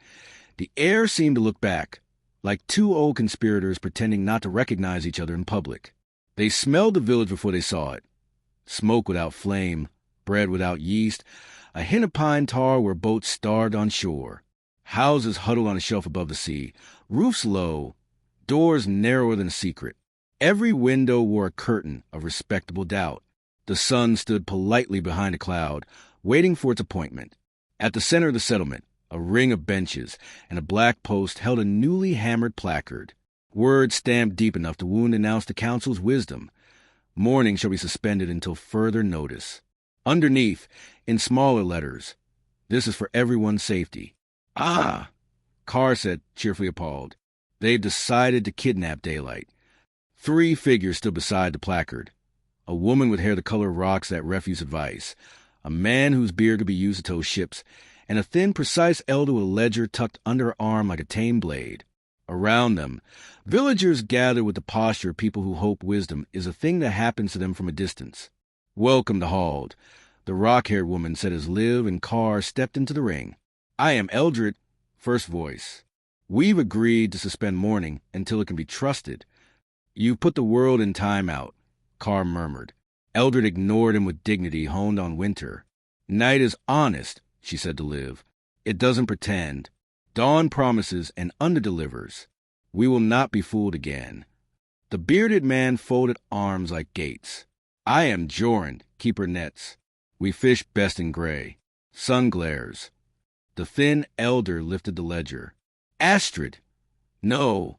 A: the air seemed to look back, like two old conspirators pretending not to recognize each other in public. They smelled the village before they saw it. Smoke without flame, bread without yeast, a hint of pine tar where boats starved on shore. Houses huddled on a shelf above the sea, roofs low, doors narrower than a secret. Every window wore a curtain of respectable doubt. The sun stood politely behind a cloud, waiting for its appointment. At the center of the settlement, a ring of benches and a black post held a newly hammered placard. Words stamped deep enough to wound announced the council's wisdom. Mourning shall be suspended until further notice. Underneath, in smaller letters, this is for everyone's safety. Ah, Carr said, cheerfully appalled. They've decided to kidnap Daylight. 3 figures stood beside the placard. A woman with hair the color of rocks that refuse advice, a man whose beard could be used to tow ships, and a thin, precise elder with a ledger tucked under her arm like a tame blade. Around them, villagers gathered with the posture of people who hope wisdom is a thing that happens to them from a distance. Welcome to Hald, the rock-haired woman said as Liv and Carr stepped into the ring. I am Eldred, first voice. We've agreed to suspend mourning until it can be trusted. You put the world in time out, Carr murmured. Eldred ignored him with dignity honed on winter. Night is honest, she said to Liv. It doesn't pretend. Dawn promises and underdelivers. We will not be fooled again. The bearded man folded arms like gates. I am Joran, keeper nets. We fish best in gray. Sun glares. The thin elder lifted the ledger. Astrid! No,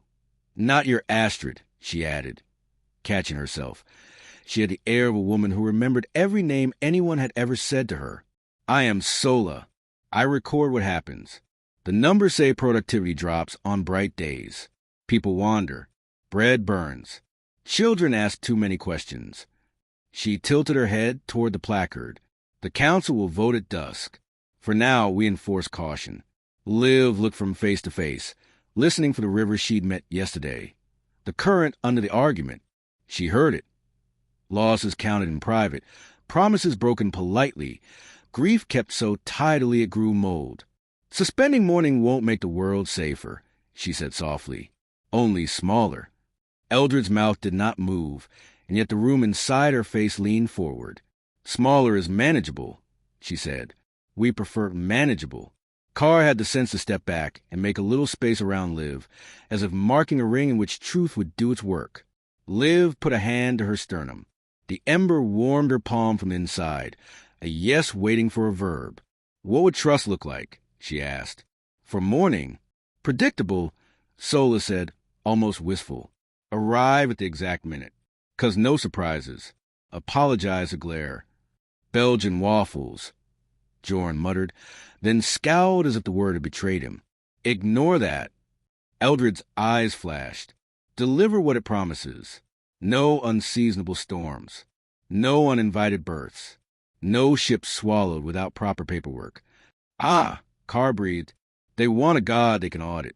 A: not your Astrid, she added, catching herself. She had the air of a woman who remembered every name anyone had ever said to her. I am Sola. I record what happens. The numbers say productivity drops on bright days. People wander. Bread burns. Children ask too many questions. She tilted her head toward the placard. The council will vote at dusk. For now, we enforce caution. Liv looked from face to face, listening for the river she'd met yesterday. The current under the argument. She heard it. Losses counted in private. Promises broken politely. Grief kept so tidily it grew mold. Suspending mourning won't make the world safer, she said softly. Only smaller. Eldred's mouth did not move, and yet the room inside her face leaned forward. Smaller is manageable, she said. We prefer manageable. Carr had the sense to step back and make a little space around Liv, as if marking a ring in which truth would do its work. Liv put a hand to her sternum. The ember warmed her palm from inside, a yes waiting for a verb. What would trust look like? She asked. For mourning. Predictable, Sola said, almost wistful. Arrive at the exact minute. 'Cause no surprises. Apologize a glare. Belgian waffles, Joran muttered, then scowled as if the word had betrayed him. Ignore that. Eldred's eyes flashed. Deliver what it promises. No unseasonable storms. No uninvited births. No ships swallowed without proper paperwork. Ah, Carr breathed. They want a god they can audit.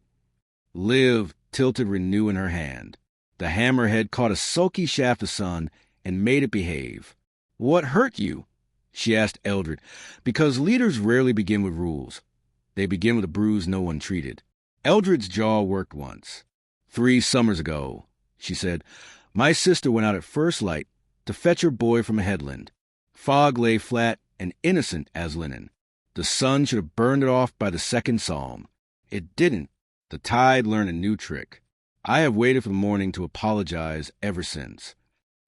A: Liv tilted Renew in her hand. The hammerhead caught a sulky shaft of sun and made it behave. What hurt you? She asked Eldred, because leaders rarely begin with rules. They begin with a bruise no one treated. Eldred's jaw worked once. 3 summers ago, she said, my sister went out at first light to fetch her boy from a headland. Fog lay flat and innocent as linen. The sun should have burned it off by the second psalm. It didn't. The tide learned a new trick. I have waited for the morning to apologize ever since.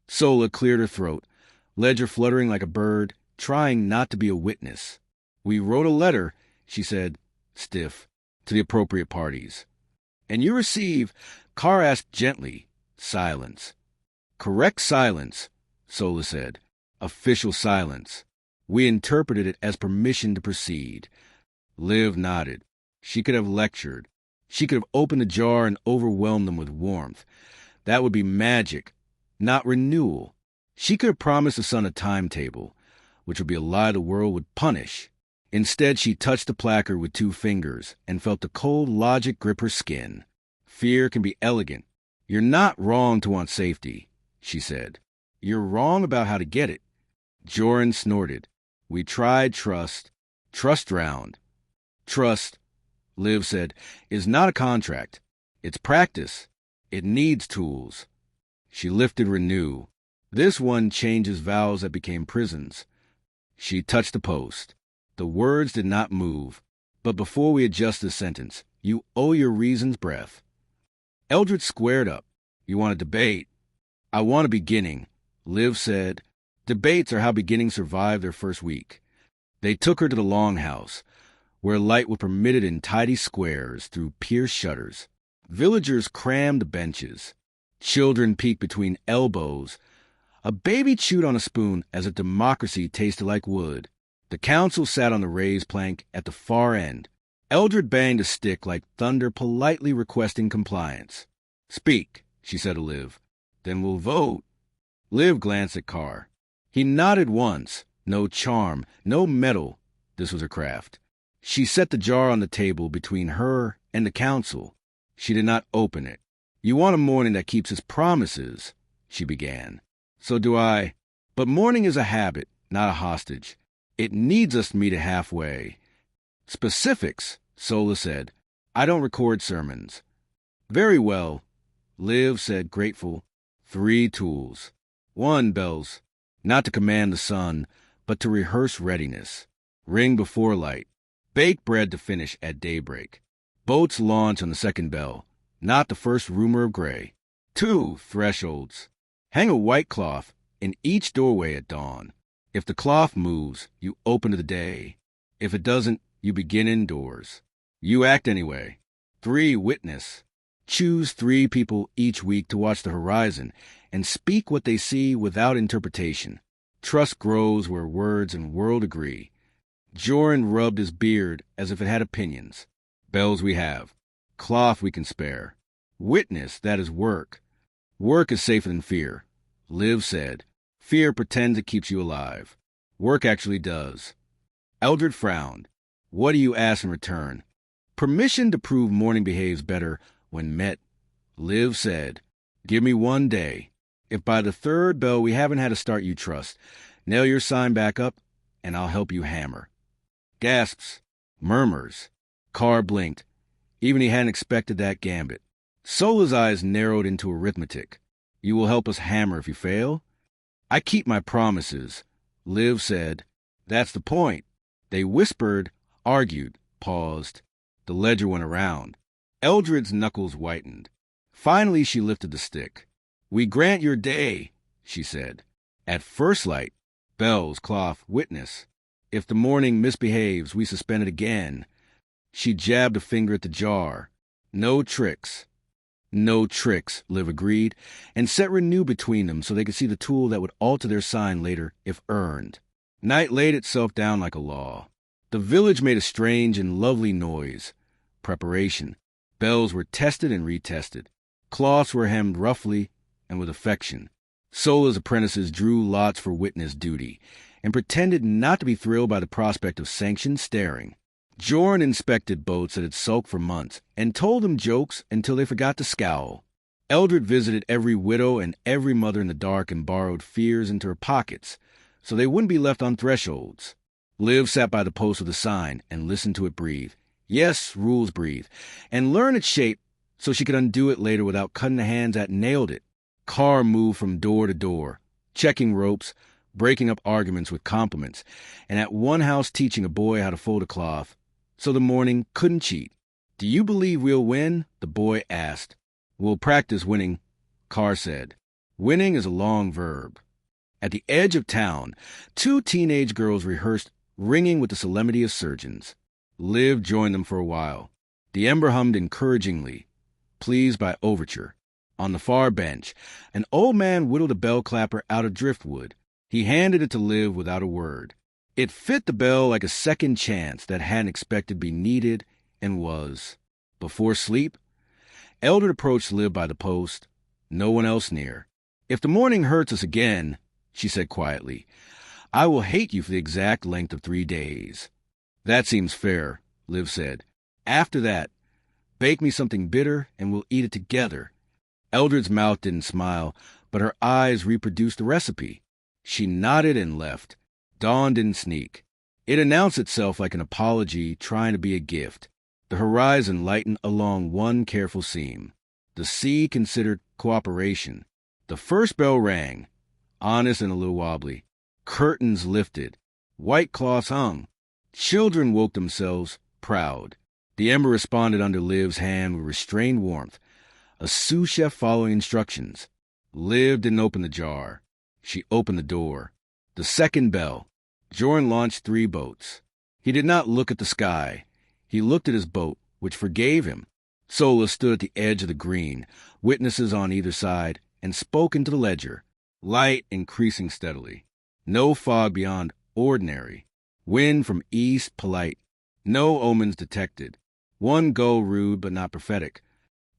A: Sola cleared her throat, ledger fluttering like a bird, trying not to be a witness. We wrote a letter, she said, stiff, to the appropriate parties. And you receive, Carr asked gently, silence. Correct silence, Sola said. Official silence. We interpreted it as permission to proceed. Liv nodded. She could have lectured. She could have opened the jar and overwhelmed them with warmth. That would be magic, not renewal. She could have promised the sun a timetable, which would be a lie the world would punish. Instead, she touched the placard with 2 fingers and felt the cold logic grip her skin. Fear can be elegant. You're not wrong to want safety, she said. You're wrong about how to get it. Joran snorted. We tried trust. Trust drowned. Trust, Liv said, is not a contract. It's practice. It needs tools. She lifted Renew. This one changes vows that became prisons. She touched the post. The words did not move. But before we adjust this sentence, you owe your reasons breath. Eldred squared up. You want a debate? I want a beginning, Liv said. Debates are how beginnings survive their first week. They took her to the longhouse, where light was permitted in tidy squares through pierced shutters. Villagers crammed the benches. Children peeked between elbows. A baby chewed on a spoon as if democracy tasted like wood. The council sat on the raised plank at the far end. Eldred banged a stick like thunder, politely requesting compliance. Speak, she said to Liv. Then we'll vote. Liv glanced at Carr. He nodded once. No charm, no metal. This was her craft. She set the jar on the table between her and the council. She did not open it. You want a morning that keeps its promises, she began. So do I. But mourning is a habit, not a hostage. It needs us to meet it halfway. Specifics, Sola said. I don't record sermons. Very well, Liv said, grateful. 3 tools. 1, bells. Not to command the sun, but to rehearse readiness. Ring before light. Bake bread to finish at daybreak. Boats launch on the 2nd bell, not the first rumor of gray. 2, thresholds. Hang a white cloth in each doorway at dawn. If the cloth moves, you open to the day. If it doesn't, you begin indoors. You act anyway. 3, witness. Choose 3 people each week to watch the horizon and speak what they see without interpretation. Trust grows where words and world agree. Joran rubbed his beard as if it had opinions. Bells we have. Cloth we can spare. Witness, that is work. Work is safer than fear. Liv said. Fear pretends it keeps you alive. Work actually does. Eldred frowned. What do you ask in return? Permission to prove morning behaves better when met. Liv said. Give me 1 day. If by the 3rd bell we haven't had a start you trust, nail your sign back up, and I'll help you hammer. Gasps. Murmurs. Carr blinked. Even he hadn't expected that gambit. Sola's eyes narrowed into arithmetic. You will help us hammer if you fail? I keep my promises, Liv said. That's the point. They whispered, argued, paused. The ledger went around. Eldred's knuckles whitened. Finally she lifted the stick. We grant your day, she said. At first light, bells, cloth, witness. If the morning misbehaves, we suspend it again. She jabbed a finger at the jar. No tricks. No tricks, Liv agreed, and set Renew between them so they could see the tool that would alter their sign later if earned. Night laid itself down like a law. The village made a strange and lovely noise. Preparation. Bells were tested and retested. Cloths were hemmed roughly and with affection. Sola's apprentices drew lots for witness duty and pretended not to be thrilled by the prospect of sanctioned staring. Joran inspected boats that had sulked for months and told them jokes until they forgot to scowl. Eldred visited every widow and every mother in the dark and borrowed fears into her pockets so they wouldn't be left on thresholds. Liv sat by the post with a sign and listened to it breathe. Yes, rules breathe. And learn its shape so she could undo it later without cutting the hands that nailed it. Carr moved from door to door, checking ropes, breaking up arguments with compliments, and at one house teaching a boy how to fold a cloth, so the morning couldn't cheat. Do you believe we'll win? The boy asked. We'll practice winning, Carr said. Winning is a long verb. At the edge of town, 2 teenage girls rehearsed ringing with the solemnity of surgeons. Liv joined them for a while. The Ember hummed encouragingly, pleased by overture. On the far bench, an old man whittled a bell clapper out of driftwood. He handed it to Liv without a word. It fit the bell like a second chance that hadn't expected to be needed and was. Before sleep, Eldred approached Liv by the post, no one else near. "If the morning hurts us again," she said quietly, "I will hate you for the exact length of 3 days." "That seems fair," Liv said. "After that, bake me something bitter and we'll eat it together." Eldred's mouth didn't smile, but her eyes reproduced the recipe. She nodded and left. Dawn didn't sneak. It announced itself like an apology trying to be a gift. The horizon lightened along one careful seam. The sea considered cooperation. The first bell rang, honest and a little wobbly. Curtains lifted. White cloths hung. Children woke themselves, proud. The Ember responded under Liv's hand with restrained warmth, a sous chef following instructions. Liv didn't open the jar. She opened the door. The second bell. Jorn launched 3 boats. He did not look at the sky. He looked at his boat, which forgave him. Sola stood at the edge of the green, witnesses on either side, and spoke into the ledger. Light increasing steadily. No fog beyond ordinary. Wind from east polite. No omens detected. One gull rude but not prophetic.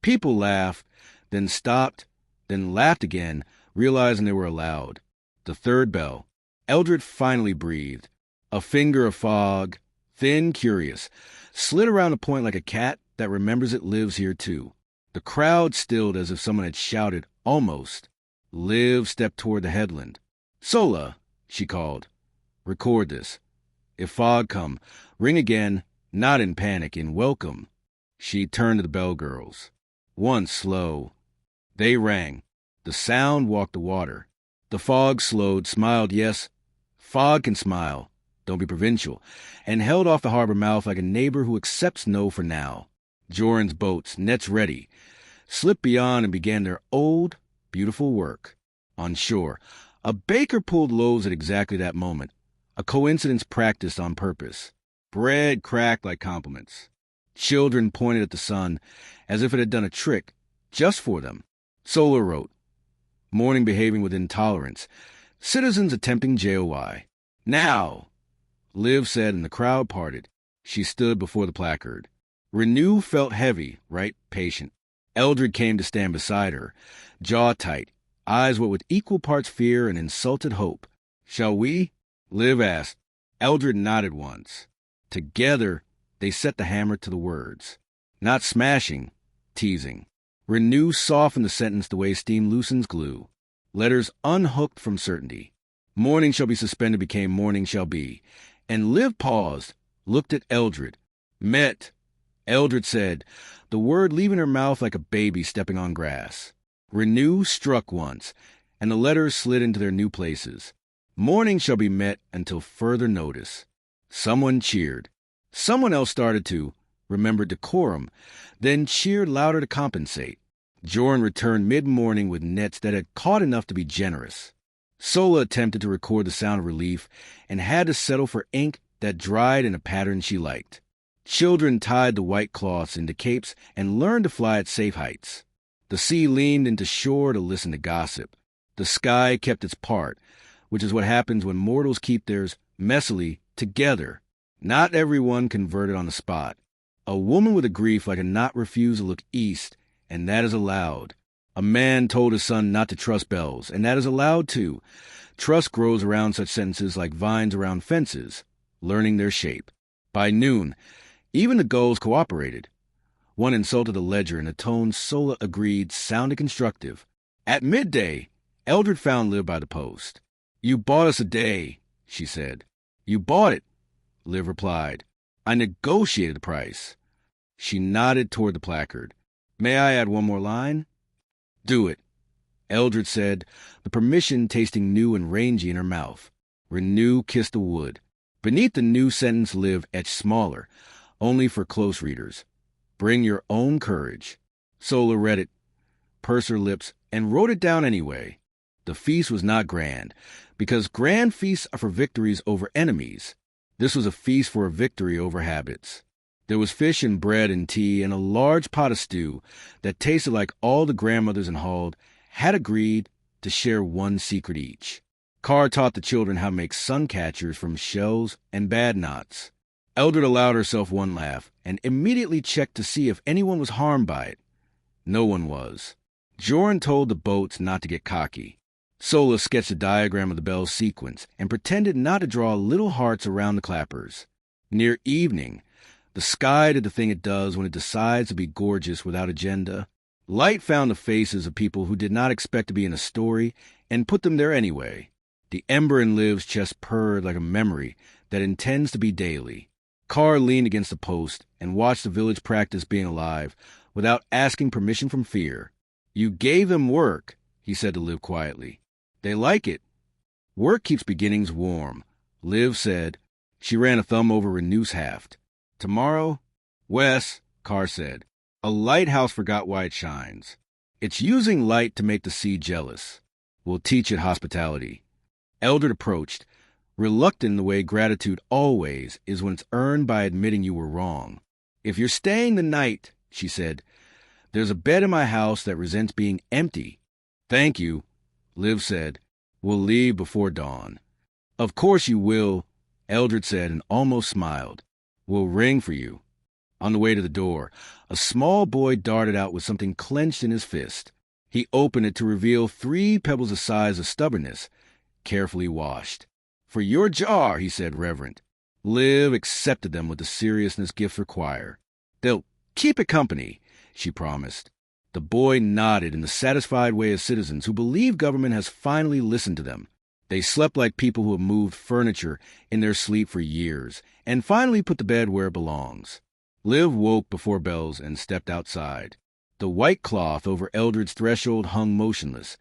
A: People laughed, then stopped, then laughed again, realizing they were allowed. The third bell. Eldred finally breathed. A finger of fog, thin, curious, slid around the point like a cat that remembers it lives here too. The crowd stilled as if someone had shouted, almost. Liv stepped toward the headland. "Sola," she called. "Record this. If fog come, ring again, not in panic, in welcome." She turned to the bell girls. One slow. They rang. The sound walked the water. The fog slowed, smiled, yes. Fog can smile, don't be provincial, and held off the harbor mouth like a neighbor who accepts no for now. Jorn's boats, nets ready, slipped beyond and began their old, beautiful work. On shore, a baker pulled loaves at exactly that moment, a coincidence practiced on purpose. Bread cracked like compliments. Children pointed at the sun as if it had done a trick just for them. Sola wrote, "Morning behaving with intolerance. Citizens attempting JOI. Now," Liv said, and the crowd parted. She stood before the placard. Renew felt heavy, right, patient. Eldred came to stand beside her, jaw tight, eyes wet with equal parts fear and insulted hope. "Shall we?" Liv asked. Eldred nodded once. Together, they set the hammer to the words. Not smashing, teasing. Renew softened the sentence the way steam loosens glue. Letters unhooked from certainty. Morning shall be suspended became morning shall be. And Liv paused, looked at Eldred. Met. Eldred said, the word leaving her mouth like a baby stepping on grass. Renew struck once, and the letters slid into their new places. Morning shall be met until further notice. Someone cheered. Someone else started to, remembered decorum, then cheered louder to compensate. Jorn returned mid-morning with nets that had caught enough to be generous. Sola attempted to record the sound of relief and had to settle for ink that dried in a pattern she liked. Children tied the white cloths into capes and learned to fly at safe heights. The sea leaned into shore to listen to gossip. The sky kept its part, which is what happens when mortals keep theirs messily together. Not everyone converted on the spot. A woman with a grief like a knot refused to look east, and that is allowed. A man told his son not to trust bells, and that is allowed too. Trust grows around such sentences like vines around fences, learning their shape. By noon, even the gulls cooperated. One insulted a ledger in a tone Sola agreed sounded constructive. At midday, Eldred found Liv by the post. You bought us a day, she said. You bought it, Liv replied. I negotiated the price. She nodded toward the placard. May I add one more line? Do it, Eldred said, the permission tasting new and rangy in her mouth. Renew kissed the wood. Beneath the new sentence Liv etched smaller, only for close readers. Bring your own courage. Sola read it, pursed her lips, and wrote it down anyway. The feast was not grand, because grand feasts are for victories over enemies. This was a feast for a victory over habits. There was fish and bread and tea and a large pot of stew that tasted like all the grandmothers in Hald had agreed to share one secret each. Carr taught the children how to make sun catchers from shells and bad knots. Eldred allowed herself one laugh and immediately checked to see if anyone was harmed by it. No one was. Joran told the boats not to get cocky. Sola sketched a diagram of the bell's sequence and pretended not to draw little hearts around the clappers. Near evening, the sky did the thing it does when it decides to be gorgeous without agenda. Light found the faces of people who did not expect to be in a story and put them there anyway. The Ember in Liv's chest purred like a memory that intends to be daily. Carr leaned against the post and watched the village practice being alive without asking permission from Fear. "You gave them work," he said to Liv quietly. "They like it." "Work keeps beginnings warm," Liv said. She ran a thumb over Renew's haft. "Tomorrow?" "Wes," Carr said, "a lighthouse forgot why it shines. It's using light to make the sea jealous. We'll teach it hospitality." Eldred approached, reluctant in the way gratitude always is when it's earned by admitting you were wrong. "If you're staying the night," she said, "there's a bed in my house that resents being empty." "Thank you," Liv said. "We'll leave before dawn." "Of course you will," Eldred said and almost smiled. "We'll ring for you." On the way to the door, a small boy darted out with something clenched in his fist. He opened it to reveal 3 pebbles the size of stubbornness, carefully washed. "For your jar," he said, reverent. Liv accepted them with the seriousness gifts require. "They'll keep it company," she promised. The boy nodded in the satisfied way of citizens who believe government has finally listened to them. They slept like people who have moved furniture in their sleep for years and finally put the bed where it belongs. Liv woke before bells and stepped outside. The white cloth over Eldred's threshold hung motionless,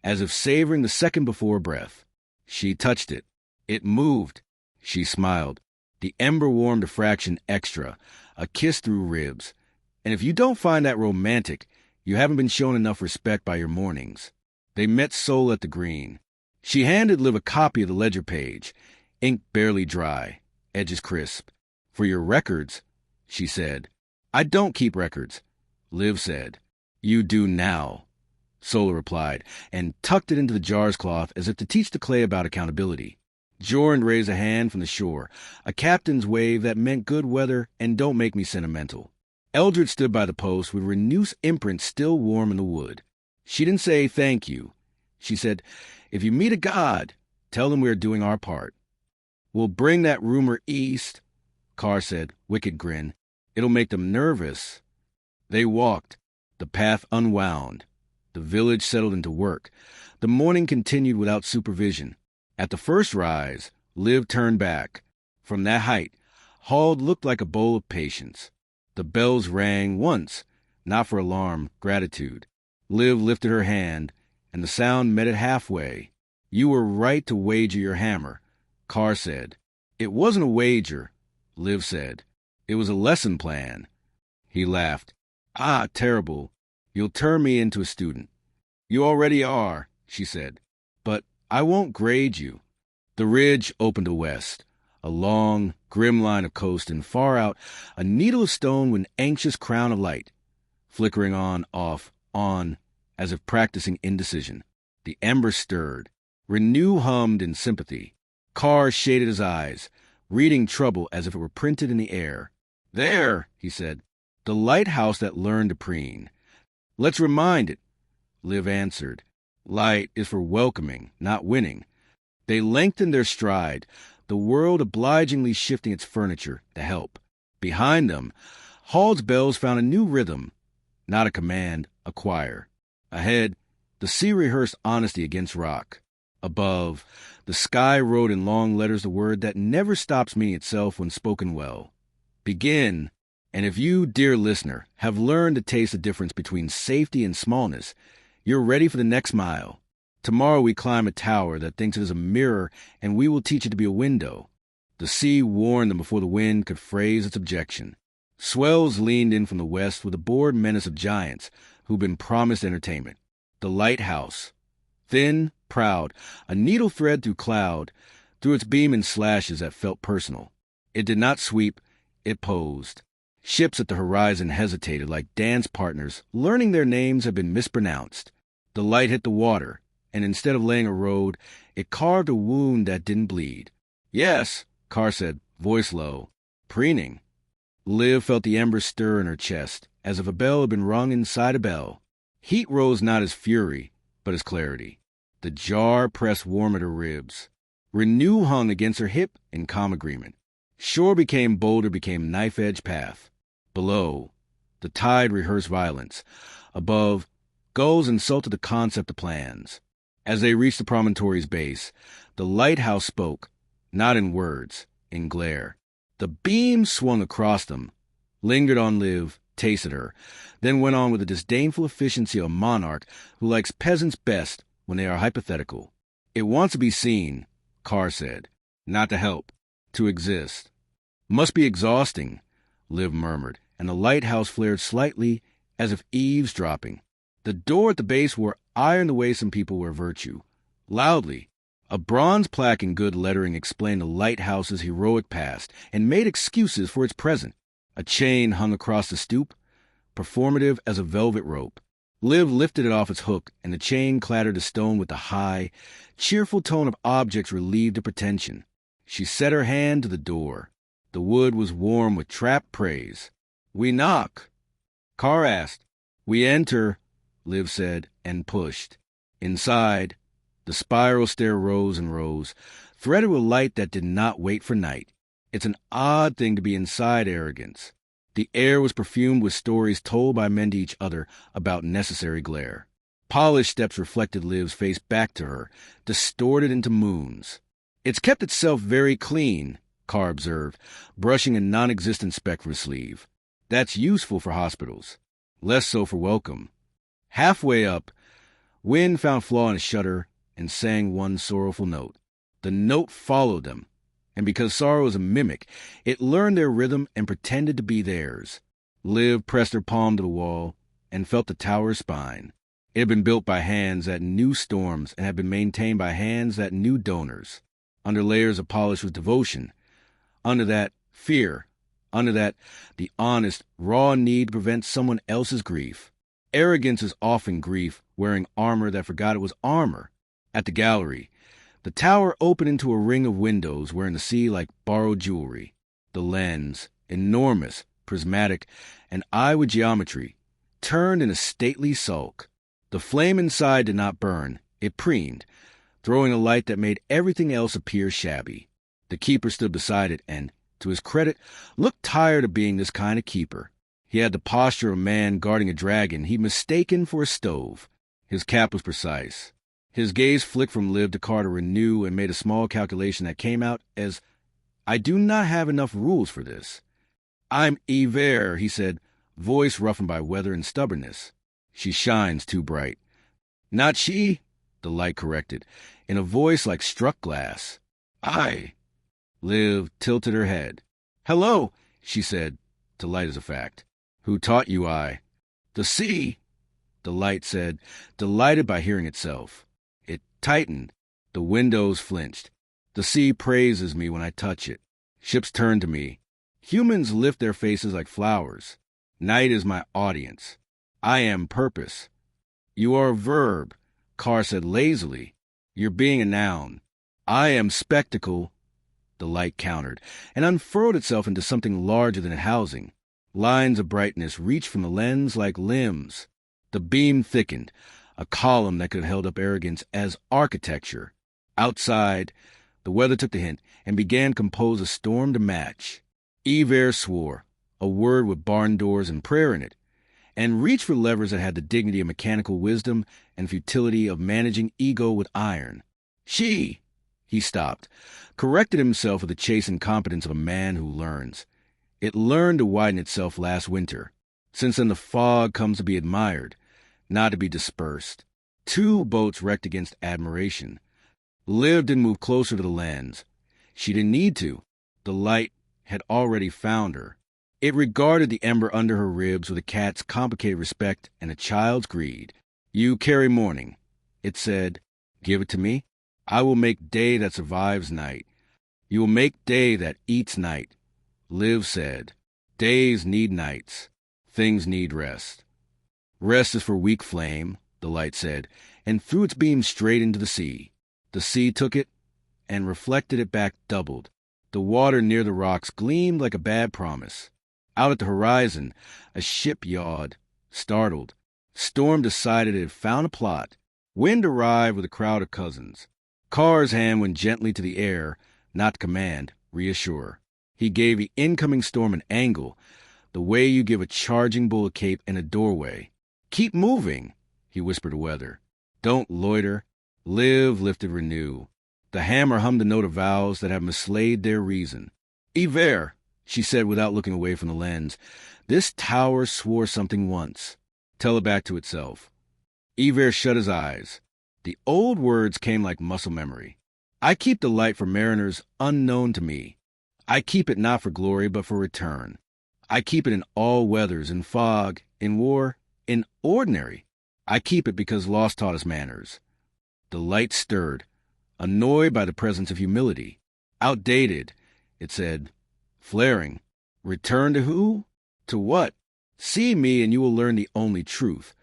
A: as if savoring the second before breath. She touched it. It moved. She smiled. The ember warmed a fraction extra, a kiss through ribs. And if you don't find that romantic, you haven't been shown enough respect by your mornings. They met Soul at the green. She handed Liv a copy of the ledger page, ink barely dry, edges crisp. "For your records," she said. "I don't keep records," Liv said. "You do now," Sola replied, and tucked it into the jar's cloth as if to teach the clay about accountability. Joran raised a hand from the shore, a captain's wave that meant good weather and don't make me sentimental. Eldred stood by the post with Renew's imprint still warm in the wood. She didn't say thank you. She said, "If you meet a god, tell them we are doing our part." "We'll bring that rumor east," Carr said, wicked grin. "It'll make them nervous." They walked. The path unwound. The village settled into work. The morning continued without supervision. At the first rise, Liv turned back. From that height, Hald looked like a bowl of patience. The bells rang once, not for alarm, gratitude. Liv lifted her hand, and the sound met it halfway. "You were right to wager your hammer," Carr said. "It wasn't a wager," Liv said. "It was a lesson plan." He laughed. "Ah, terrible. You'll turn me into a student." "You already are," she said. "But I won't grade you." The ridge opened to west, a long, grim line of coast, and far out, a needle of stone with an anxious crown of light, flickering on, off, on, as if practicing indecision. The ember stirred. Renew hummed in sympathy. Carr shaded his eyes, reading trouble as if it were printed in the air. "There," he said, "the lighthouse that learned to preen. Let's remind it," Liv answered. "Light is for welcoming, not winning." They lengthened their stride, the world obligingly shifting its furniture to help. Behind them, Hald's bells found a new rhythm, not a command, a choir. Ahead, the sea rehearsed honesty against rock. Above, the sky wrote in long letters the word that never stops meaning itself when spoken well. Begin. And if you, dear listener, have learned to taste the difference between safety and smallness, you're ready for the next mile. Tomorrow we climb a tower that thinks it is a mirror, and we will teach it to be a window. The sea warned them before the wind could phrase its objection. Swells leaned in from the west with a bored menace of giants who'd been promised entertainment. The lighthouse. Thin, proud, a needle thread through cloud, threw its beam in slashes that felt personal. It did not sweep, it posed. Ships at the horizon hesitated like dance partners, learning their names had been mispronounced. The light hit the water, and instead of laying a road, it carved a wound that didn't bleed. "Yes," Carr said, voice low. Preening. Liv felt the embers stir in her chest, as if a bell had been rung inside a bell. Heat rose not as fury, but as clarity. The jar pressed warm at her ribs. Renew hung against her hip in calm agreement. Shore became boulder, became knife-edge path. Below, the tide rehearsed violence. Above, gulls insulted the concept of plans. As they reached the promontory's base, the lighthouse spoke, not in words, in glare. The beam swung across them, lingered on Liv, tasted her, then went on with the disdainful efficiency of a monarch who likes peasants best when they are hypothetical. It wants to be seen, Carr said, not to help, to exist. Must be exhausting, Liv murmured, and the lighthouse flared slightly as if eavesdropping. The door at the base wore iron the way some people wear virtue. Loudly, a bronze plaque in good lettering explained the lighthouse's heroic past and made excuses for its present. A chain hung across the stoop, performative as a velvet rope. Liv lifted it off its hook, and the chain clattered to stone with the high, cheerful tone of objects relieved of pretension. She set her hand to the door. The wood was warm with trapped praise. "We knock," Carr asked. "We enter," Liv said, and pushed. Inside, the spiral stair rose and rose, threaded with light that did not wait for night. It's an odd thing to be inside arrogance. The air was perfumed with stories told by men to each other about necessary glare. Polished steps reflected Liv's face back to her, distorted into moons. "It's kept itself very clean," Carr observed, brushing a non-existent speck from his sleeve. "That's useful for hospitals. Less so for welcome." Halfway up, wind found flaw in a shutter and sang one sorrowful note. The note followed them, and because sorrow is a mimic, it learned their rhythm and pretended to be theirs. Liv pressed her palm to the wall and felt the tower's spine. It had been built by hands that knew storms and had been maintained by hands that knew donors. Under layers of polish was devotion. Under that, fear. Under that, the honest, raw need to prevent someone else's grief. Arrogance is often grief, wearing armor that forgot it was armor. At the gallery, the tower opened into a ring of windows wherein the sea like borrowed jewelry. The lens, enormous, prismatic, an eye with geometry, turned in a stately sulk. The flame inside did not burn. It preened, throwing a light that made everything else appear shabby. The keeper stood beside it and, to his credit, looked tired of being this kind of keeper. He had the posture of a man guarding a dragon he'd mistaken for a stove. His cap was precise. His gaze flicked from Liv to Carr to renew and made a small calculation that came out as, "I do not have enough rules for this." "I'm Ember," he said, voice roughened by weather and stubbornness. "She shines too bright." "Not she," the light corrected, in a voice like struck glass. "I." Liv tilted her head. "Hello," she said, to light as a fact. "Who taught you I?" "The sea," the light said, delighted by hearing itself. It tightened. The windows flinched. "The sea praises me when I touch it. Ships turn to me. Humans lift their faces like flowers. Night is my audience. I am purpose." "You are a verb," Carr said lazily. "You're being a noun." "I am spectacle," the light countered, and unfurled itself into something larger than a housing. Lines of brightness reached from the lens like limbs. The beam thickened, a column that could have held up arrogance as architecture. Outside, the weather took the hint and began to compose a storm to match. Ember swore, a word with barn doors and prayer in it, and reached for levers that had the dignity of mechanical wisdom and futility of managing ego with iron. "She!" He stopped, corrected himself with the chastened competence of a man who learns. It learned to widen itself last winter. Since then the fog comes to be admired, not to be dispersed. Two boats wrecked against admiration. Liv didn't move closer to the lens. She didn't need to. The light had already found her. It regarded the ember under her ribs with a cat's complicated respect and a child's greed. "You carry morning," it said. "Give it to me. I will make day that survives night. You will make day that eats night." Liv said, "Days need nights. Things need rest." "Rest is for weak flame," the light said, and threw its beam straight into the sea. The sea took it and reflected it back doubled. The water near the rocks gleamed like a bad promise. Out at the horizon, a ship yawed. Startled, Storm decided it had found a plot. Wind arrived with a crowd of cousins. Carr's hand went gently to the air, not command, reassure. He gave the incoming storm an angle, the way you give a charging bull a cape in a doorway. Keep moving, he whispered to weather. Don't loiter. Live, lifted, renew. The hammer hummed a note of vows that have mislaid their reason. Ember, she said without looking away from the lens. This tower swore something once. Tell it back to itself. Ember shut his eyes. The old words came like muscle memory. I keep the light for mariners unknown to me. I keep it not for glory, but for return. I keep it in all weathers, in fog, in war, in ordinary. I keep it because loss taught us manners. The light stirred, annoyed by the presence of humility. Outdated, it said, flaring. Return to who? To what? See me and you will learn the only truth,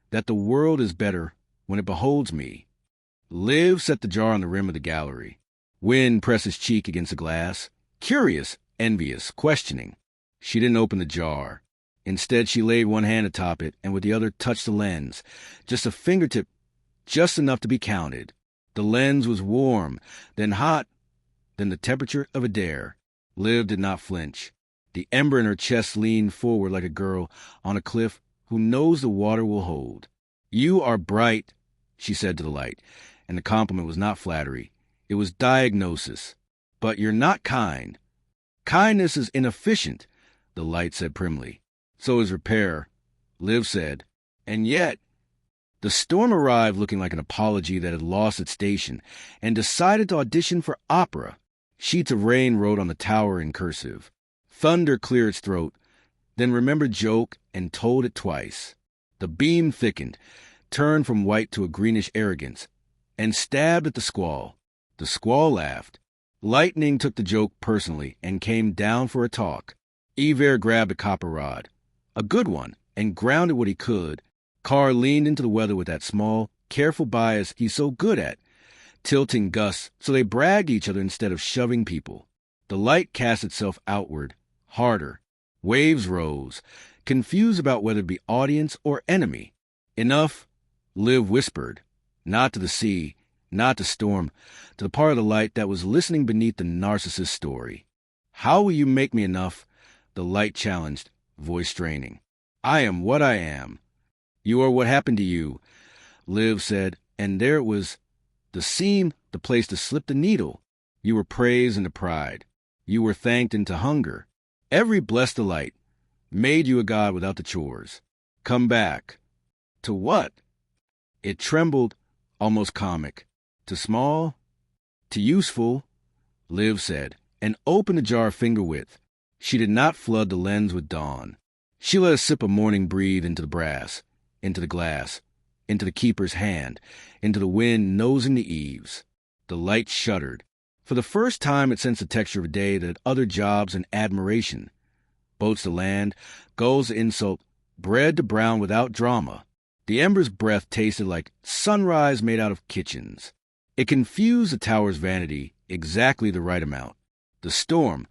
A: that the world is better when it beholds me. Liv set the jar on the rim of the gallery. Wind pressed his cheek against the glass, curious, envious, questioning. She didn't open the jar. Instead, she laid one hand atop it and with the other touched the lens, just a fingertip, just enough to be counted. The lens was warm, then hot, then the temperature of a dare. Liv did not flinch. The ember in her chest leaned forward like a girl on a cliff who knows the water will hold. You are bright, she said to the light, and the compliment was not flattery. It was diagnosis. But you're not kind. Kindness is inefficient, the light said primly. So is repair, Liv said. And yet, the storm arrived looking like an apology that had lost its station and decided to audition for opera. Sheets of rain wrote on the tower in cursive. Thunder cleared its throat, then remembered joke and told it twice. The beam thickened, turned from white to a greenish arrogance, and stabbed at the squall. The squall laughed. Lightning took the joke personally and came down for a talk. Ember grabbed a copper rod, a good one, and grounded what he could. Carr leaned into the weather with that small, careful bias he's so good at, tilting gusts so they bragged each other instead of shoving people. The light cast itself outward, harder. Waves rose, confused about whether to be audience or enemy. Enough, Liv whispered, not to the sea, not to storm, to the part of the light that was listening beneath the narcissist's story. How will you make me enough? The light challenged, voice straining. I am what I am. You are what happened to you, Liv said, and there it was. The seam, the place to slip the needle. You were praised into pride. You were thanked into hunger. Every blessed delight made you a god without the chores. Come back. To what? It trembled, almost comic. To small? To useful, Liv said, and opened the jar finger width. She did not flood the lens with dawn. She let a sip of morning breathe into the brass, into the glass, into the keeper's hand, into the wind nosing the eaves. The light shuddered. For the first time it sensed the texture of a day that had other jobs and admiration. Boats to land, gulls to insult, bread to brown without drama. The ember's breath tasted like sunrise made out of kitchens. It confused the tower's vanity, exactly the right amount. The storm,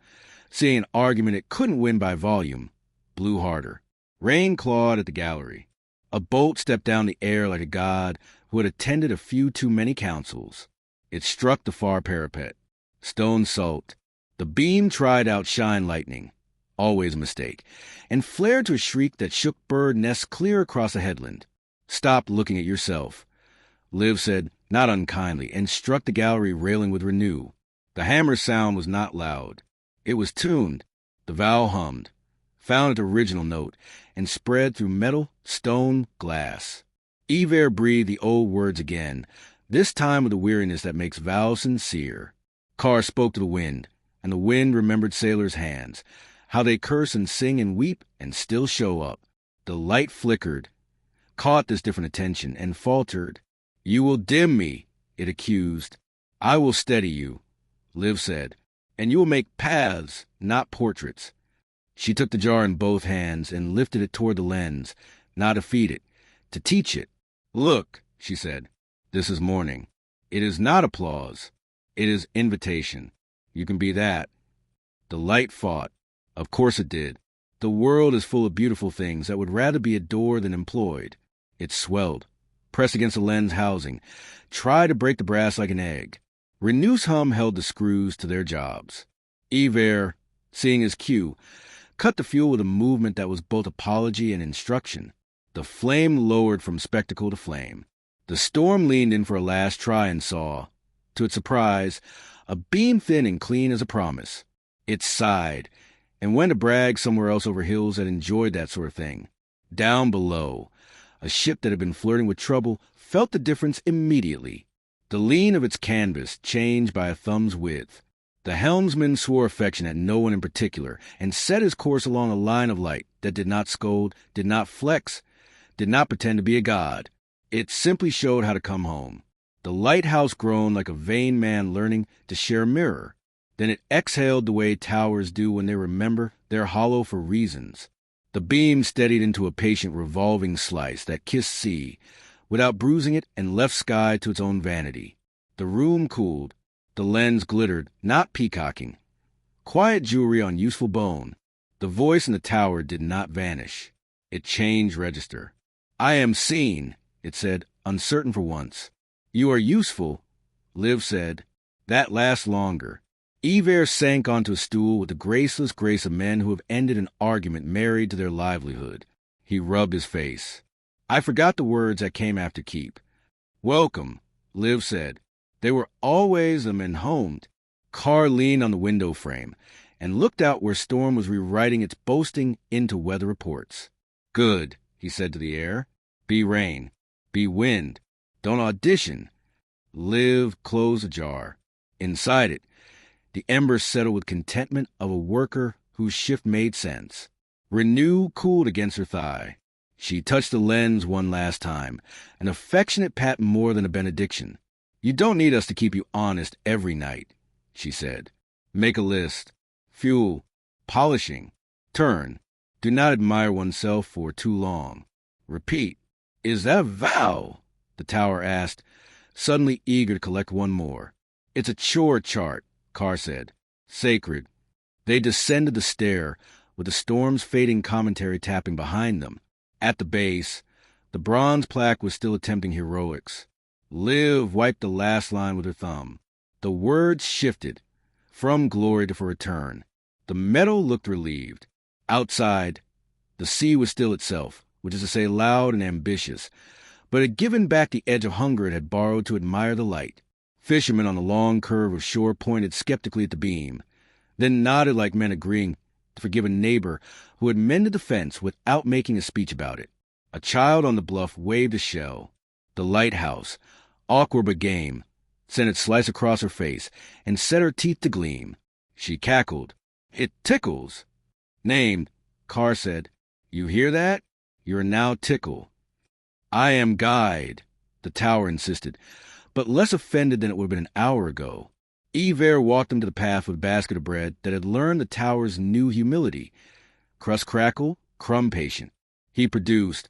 A: seeing an argument it couldn't win by volume, blew harder. Rain clawed at the gallery. A bolt stepped down the air like a god who had attended a few too many councils. It struck the far parapet. Stone sulked. The beam tried to outshine lightning, always a mistake, and flared to a shriek that shook bird nests clear across a headland. Stop looking at yourself, Liv said, not unkindly, and struck the gallery railing with renew. The hammer's sound was not loud. It was tuned. The vowel hummed, found its original note, and spread through metal, stone, glass. Ember breathed the old words again, this time with the weariness that makes vows sincere. Carr spoke to the wind, and the wind remembered sailors' hands, how they curse and sing and weep and still show up. The light flickered, caught this different attention, and faltered. You will dim me, it accused. I will steady you, Liv said, and you will make paths, not portraits. She took the jar in both hands and lifted it toward the lens, not to feed it, to teach it. Look, she said, this is morning. It is not applause. It is invitation. You can be that. The light fought. Of course it did. The world is full of beautiful things that would rather be adored than employed. It swelled, pressed against the lens housing, tried to break the brass like an egg. Renew's hum held the screws to their jobs. Ember, seeing his cue, cut the fuel with a movement that was both apology and instruction. The flame lowered from spectacle to flame. The storm leaned in for a last try and saw, to its surprise, a beam thin and clean as a promise. It sighed, and went to brag somewhere else over hills that enjoyed that sort of thing. Down below, a ship that had been flirting with trouble felt the difference immediately. The lean of its canvas changed by a thumb's width. The helmsman swore affection at no one in particular and set his course along a line of light that did not scold, did not flex, did not pretend to be a god. It simply showed how to come home. The lighthouse groaned like a vain man learning to share a mirror. Then it exhaled the way towers do when they remember they're hollow for reasons. The beam steadied into a patient revolving slice that kissed sea without bruising it and left sky to its own vanity. The room cooled. The lens glittered, not peacocking. Quiet jewelry on useful bone. The voice in the tower did not vanish. It changed register. "I am seen," it said, uncertain for once. "You are useful," Liv said. "That lasts longer." Ember sank onto a stool with the graceless grace of men who have ended an argument married to their livelihood. He rubbed his face. "I forgot the words that came after keep." "Welcome," Liv said. "They were always them and homed." Carr leaned on the window frame and looked out where storm was rewriting its boasting into weather reports. "Good," he said to the air. "Be rain. Be wind. Don't audition." Liv closed the jar. Inside it, the embers settled with contentment of a worker whose shift made sense. Renew cooled against her thigh. She touched the lens one last time, an affectionate pat more than a benediction. "You don't need us to keep you honest every night," she said. "Make a list. Fuel. Polishing. Turn. Do not admire oneself for too long. Repeat." "Is that a vow?" the tower asked, suddenly eager to collect one more. "It's a chore chart," Carr said. "Sacred." They descended the stair, with the storm's fading commentary tapping behind them. At the base, the bronze plaque was still attempting heroics. Liv wiped the last line with her thumb. The words shifted, from glory to for return. The metal looked relieved. Outside, the sea was still itself, which is to say loud and ambitious, but had given back the edge of hunger it had borrowed to admire the light. Fishermen on the long curve of shore pointed skeptically at the beam, then nodded like men agreeing to forgive a neighbor who had mended the fence without making a speech about it. A child on the bluff waved a shell. The lighthouse, awkward but game, sent its slice across her face and set her teeth to gleam. She cackled. "It tickles." "Named," Carr said. "You hear that? You're now tickle." "I am guide," the tower insisted, but less offended than it would have been an hour ago. Ember walked him to the path with a basket of bread that had learned the tower's new humility. Crust crackle, crumb patient. He produced,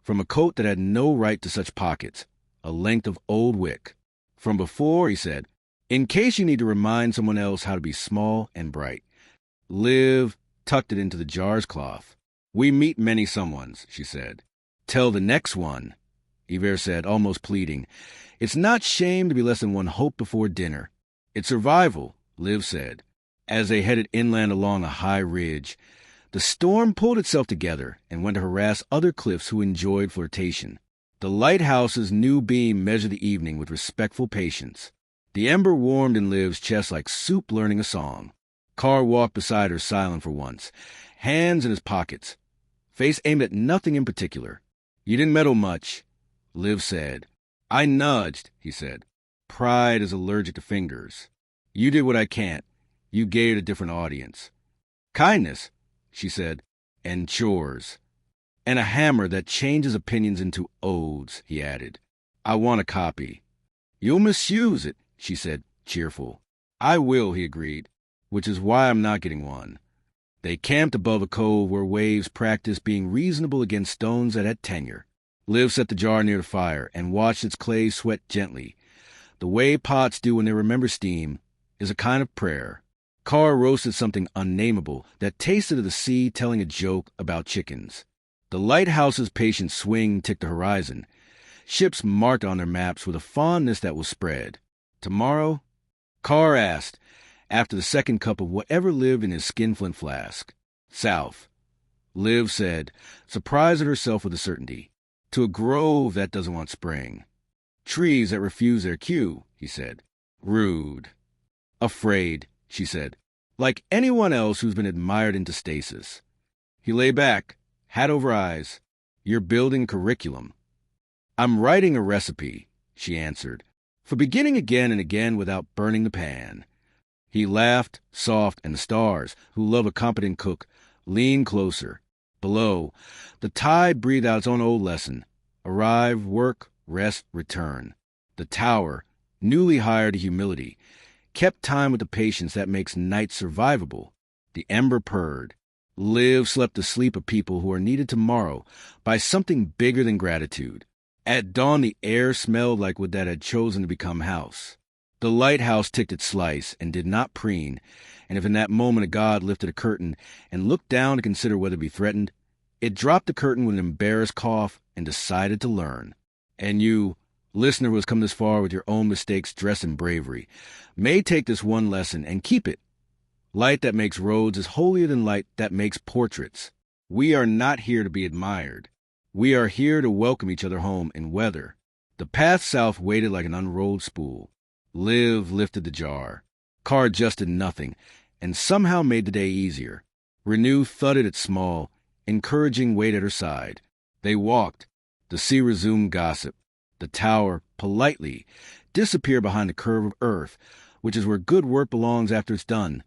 A: from a coat that had no right to such pockets, a length of old wick. "From before," he said, "in case you need to remind someone else how to be small and bright." Liv tucked it into the jar's cloth. "We meet many someones," she said. "Tell the next one," Ember said, almost pleading. "It's not shame to be less than one hope before dinner." "It's survival," Liv said. As they headed inland along a high ridge, the storm pulled itself together and went to harass other cliffs who enjoyed flirtation. The lighthouse's new beam measured the evening with respectful patience. The ember warmed in Liv's chest like soup learning a song. Carr walked beside her silent for once, hands in his pockets, face aimed at nothing in particular. "You didn't meddle much," Liv said. "I nudged," he said. "Pride is allergic to fingers. You did what I can't. You gave it a different audience." "Kindness," she said, "and chores. And a hammer that changes opinions into odes," he added. "I want a copy." "You'll misuse it," she said, cheerful. "I will," he agreed, "which is why I'm not getting one." They camped above a cove where waves practiced being reasonable against stones that had tenure. Liv set the jar near the fire and watched its clay sweat gently. The way pots do when they remember steam is a kind of prayer. Carr roasted something unnameable that tasted of the sea telling a joke about chickens. The lighthouse's patient swing ticked the horizon. Ships marked on their maps with a fondness that was spread. Tomorrow? Carr asked, after the second cup of whatever lived in his skinflint flask. South. Liv said, surprised at herself with a certainty. To a grove that doesn't want spring. Trees that refuse their cue, he said. Rude. Afraid, she said, like anyone else who's been admired into stasis. He lay back, hat over eyes. You're building curriculum. I'm writing a recipe, she answered, for beginning again and again without burning the pan. He laughed, soft, and the stars, who love a competent cook, leaned closer. Below, the tide breathed out its own old lesson. Arrive, work, rest, return. The tower, newly hired to humility, kept time with the patience that makes night survivable. The Ember purred. Liv slept the sleep of people who are needed tomorrow by something bigger than gratitude. At dawn, the air smelled like wood that had chosen to become house. The lighthouse ticked its slice and did not preen, and if in that moment a god lifted a curtain and looked down to consider whether to be threatened, it dropped the curtain with an embarrassed cough and decided to learn. And you, listener who has come this far with your own mistakes dressed in bravery, may take this one lesson and keep it. Light that makes roads is holier than light that makes portraits. We are not here to be admired. We are here to welcome each other home in weather. The path south waited like an unrolled spool. Liv lifted the jar. Carr adjusted nothing, and somehow made the day easier. Renew thudded its small, encouraging weight at her side. They walked. The sea resumed gossip. The tower, politely, disappeared behind the curve of earth, which is where good work belongs after it's done.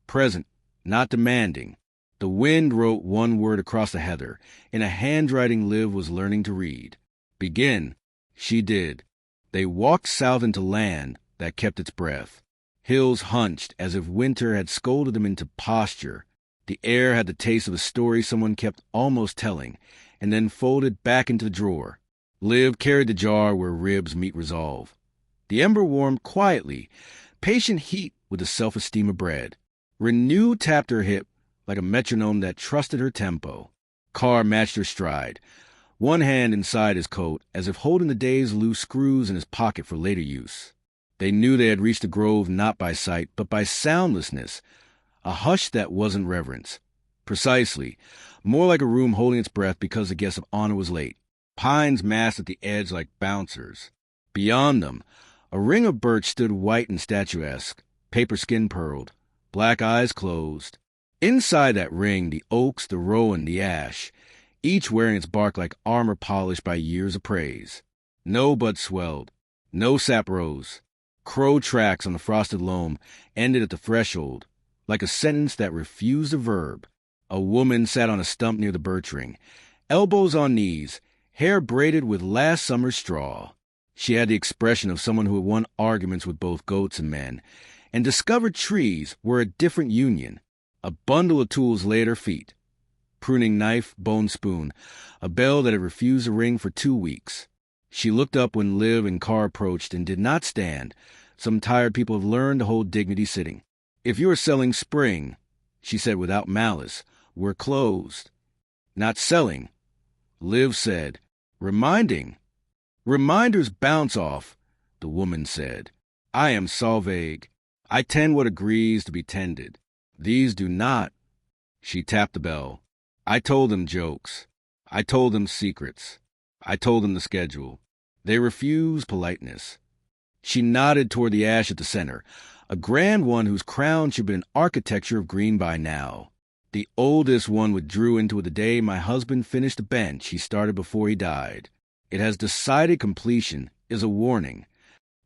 A: Present, not demanding. The wind wrote one word across the heather, in a handwriting Liv was learning to read. Begin. She did. They walked south into land that kept its breath. Hills hunched as if winter had scolded them into posture. The air had the taste of a story someone kept almost telling, and then folded back into the drawer. Liv carried the jar where ribs meet resolve. The ember warmed quietly, patient heat with the self-esteem of bread. Renew tapped her hip like a metronome that trusted her tempo. Carr matched her stride, one hand inside his coat, as if holding the day's loose screws in his pocket for later use. They knew they had reached the grove not by sight, but by soundlessness, a hush that wasn't reverence. Precisely, more like a room holding its breath because the guest of honor was late. Pines massed at the edge like bouncers. Beyond them, a ring of birch stood white and statuesque, paper skin pearled, black eyes closed. Inside that ring, the oaks, the rowan, the ash, each wearing its bark like armor polished by years of praise. No bud swelled, no sap rose. Crow tracks on the frosted loam ended at the threshold, like a sentence that refused a verb. A woman sat on a stump near the birch ring, elbows on knees, hair braided with last summer's straw. She had the expression of someone who had won arguments with both goats and men, and discovered trees were a different union. A bundle of tools lay at her feet. Pruning knife, bone spoon, a bell that had refused to ring for 2 weeks. She looked up when Liv and Carr approached and did not stand. Some tired people have learned to hold dignity sitting. If you are selling spring, she said without malice, we're closed. Not selling, Liv said. Reminding. Reminders bounce off, the woman said. I am Salvague. I tend what agrees to be tended. These do not. She tapped the bell. I told them jokes. I told them secrets. I told them the schedule. They refused politeness. She nodded toward the ash at the center, a grand one whose crown should be an architecture of green by now. The oldest one withdrew into it the day my husband finished the bench he started before he died. It has decided completion is a warning.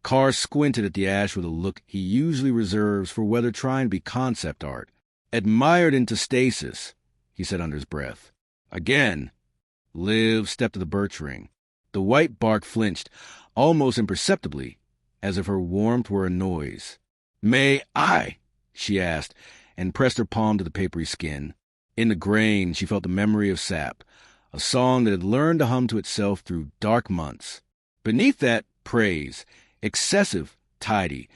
A: Carr squinted at the ash with a look he usually reserves for whether trying to be concept art. Admired into stasis, he said under his breath. Again. Liv stepped to the birch ring. The white bark flinched, almost imperceptibly, as if her warmth were a noise. May I? She asked, and pressed her palm to the papery skin. In the grain she felt the memory of sap, a song that had learned to hum to itself through dark months. Beneath that, praise, excessive, tidy,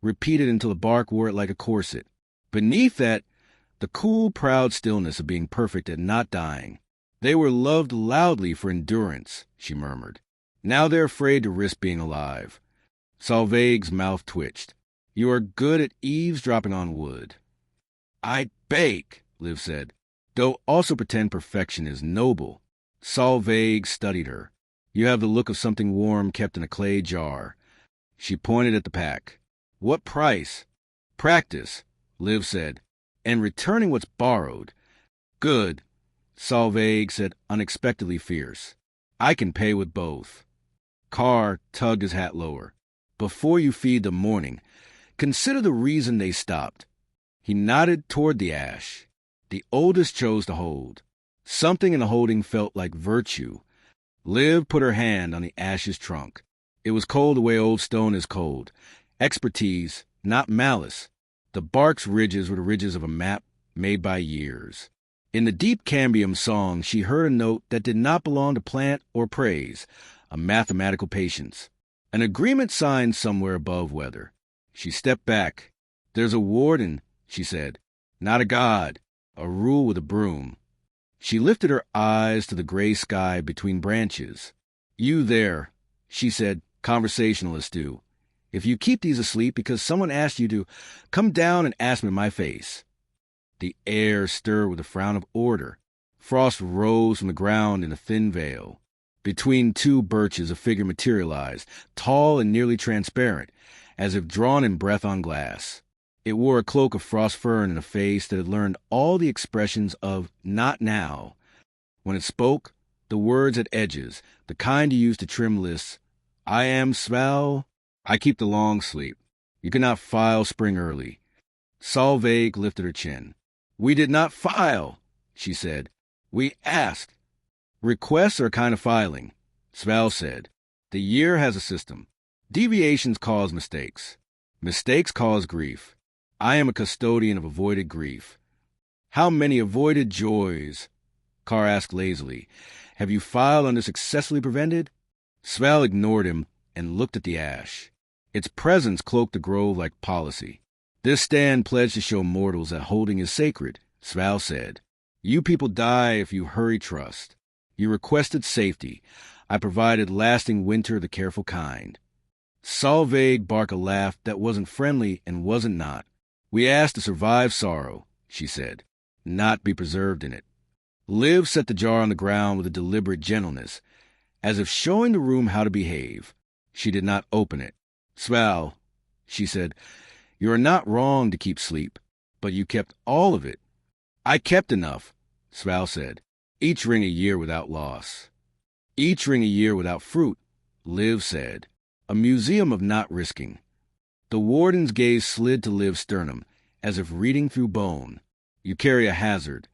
A: repeated until the bark wore it like a corset. Beneath that, the cool, proud stillness of being perfect and not dying. They were loved loudly for endurance, she murmured. Now they're afraid to risk being alive. Solveig's mouth twitched. You are good at eavesdropping on wood. I bake, Liv said, though also pretend perfection is noble. Solveig studied her. You have the look of something warm kept in a clay jar. She pointed at the pack. What price? Practice, Liv said, and returning what's borrowed. Good, Solveig said, unexpectedly fierce. I can pay with both. Carr tugged his hat lower. Before you feed the morning, consider the reason they stopped. He nodded toward the ash. The oldest chose to hold. Something in the holding felt like virtue. Liv put her hand on the ash's trunk. It was cold the way old stone is cold. Expertise, not malice. The bark's ridges were the ridges of a map made by years. In the deep cambium song, she heard a note that did not belong to plant or praise, a mathematical patience. An agreement signed somewhere above weather. She stepped back. There's a warden, she said. Not a god. A rule with a broom. She lifted her eyes to the gray sky between branches. You there, she said, conversationalists do. If you keep these asleep because someone asked you to, come down and ask me in my face. The air stirred with a frown of order. Frost rose from the ground in a thin veil. Between two birches a figure materialized, tall and nearly transparent, as if drawn in breath on glass. It wore a cloak of frost fern and a face that had learned all the expressions of not now. When it spoke, the words had edges, the kind you use to trim lists. I am Sval. I keep the long sleep. You cannot file spring early. Solveig lifted her chin. We did not file, she said. We asked. Requests are a kind of filing, Sval said. The year has a system. Deviations cause mistakes. Mistakes cause grief. I am a custodian of avoided grief. How many avoided joys? Carr asked lazily. Have you filed under successfully prevented? Sval ignored him and looked at the ash. Its presence cloaked the grove like policy. This stand pledged to show mortals that holding is sacred, Sval said. You people die if you hurry trust. You requested safety. I provided lasting winter the careful kind. Solveig barked a laugh that wasn't friendly and wasn't not. We asked to survive sorrow, she said, not be preserved in it. Liv set the jar on the ground with a deliberate gentleness, as if showing the room how to behave. She did not open it. Sval, she said, you are not wrong to keep sleep, but you kept all of it. I kept enough, Sval said. Each ring a year without loss. Each ring a year without fruit, Liv said. A museum of not risking. The warden's gaze slid to Liv's sternum, as if reading through bone. You carry a hazard.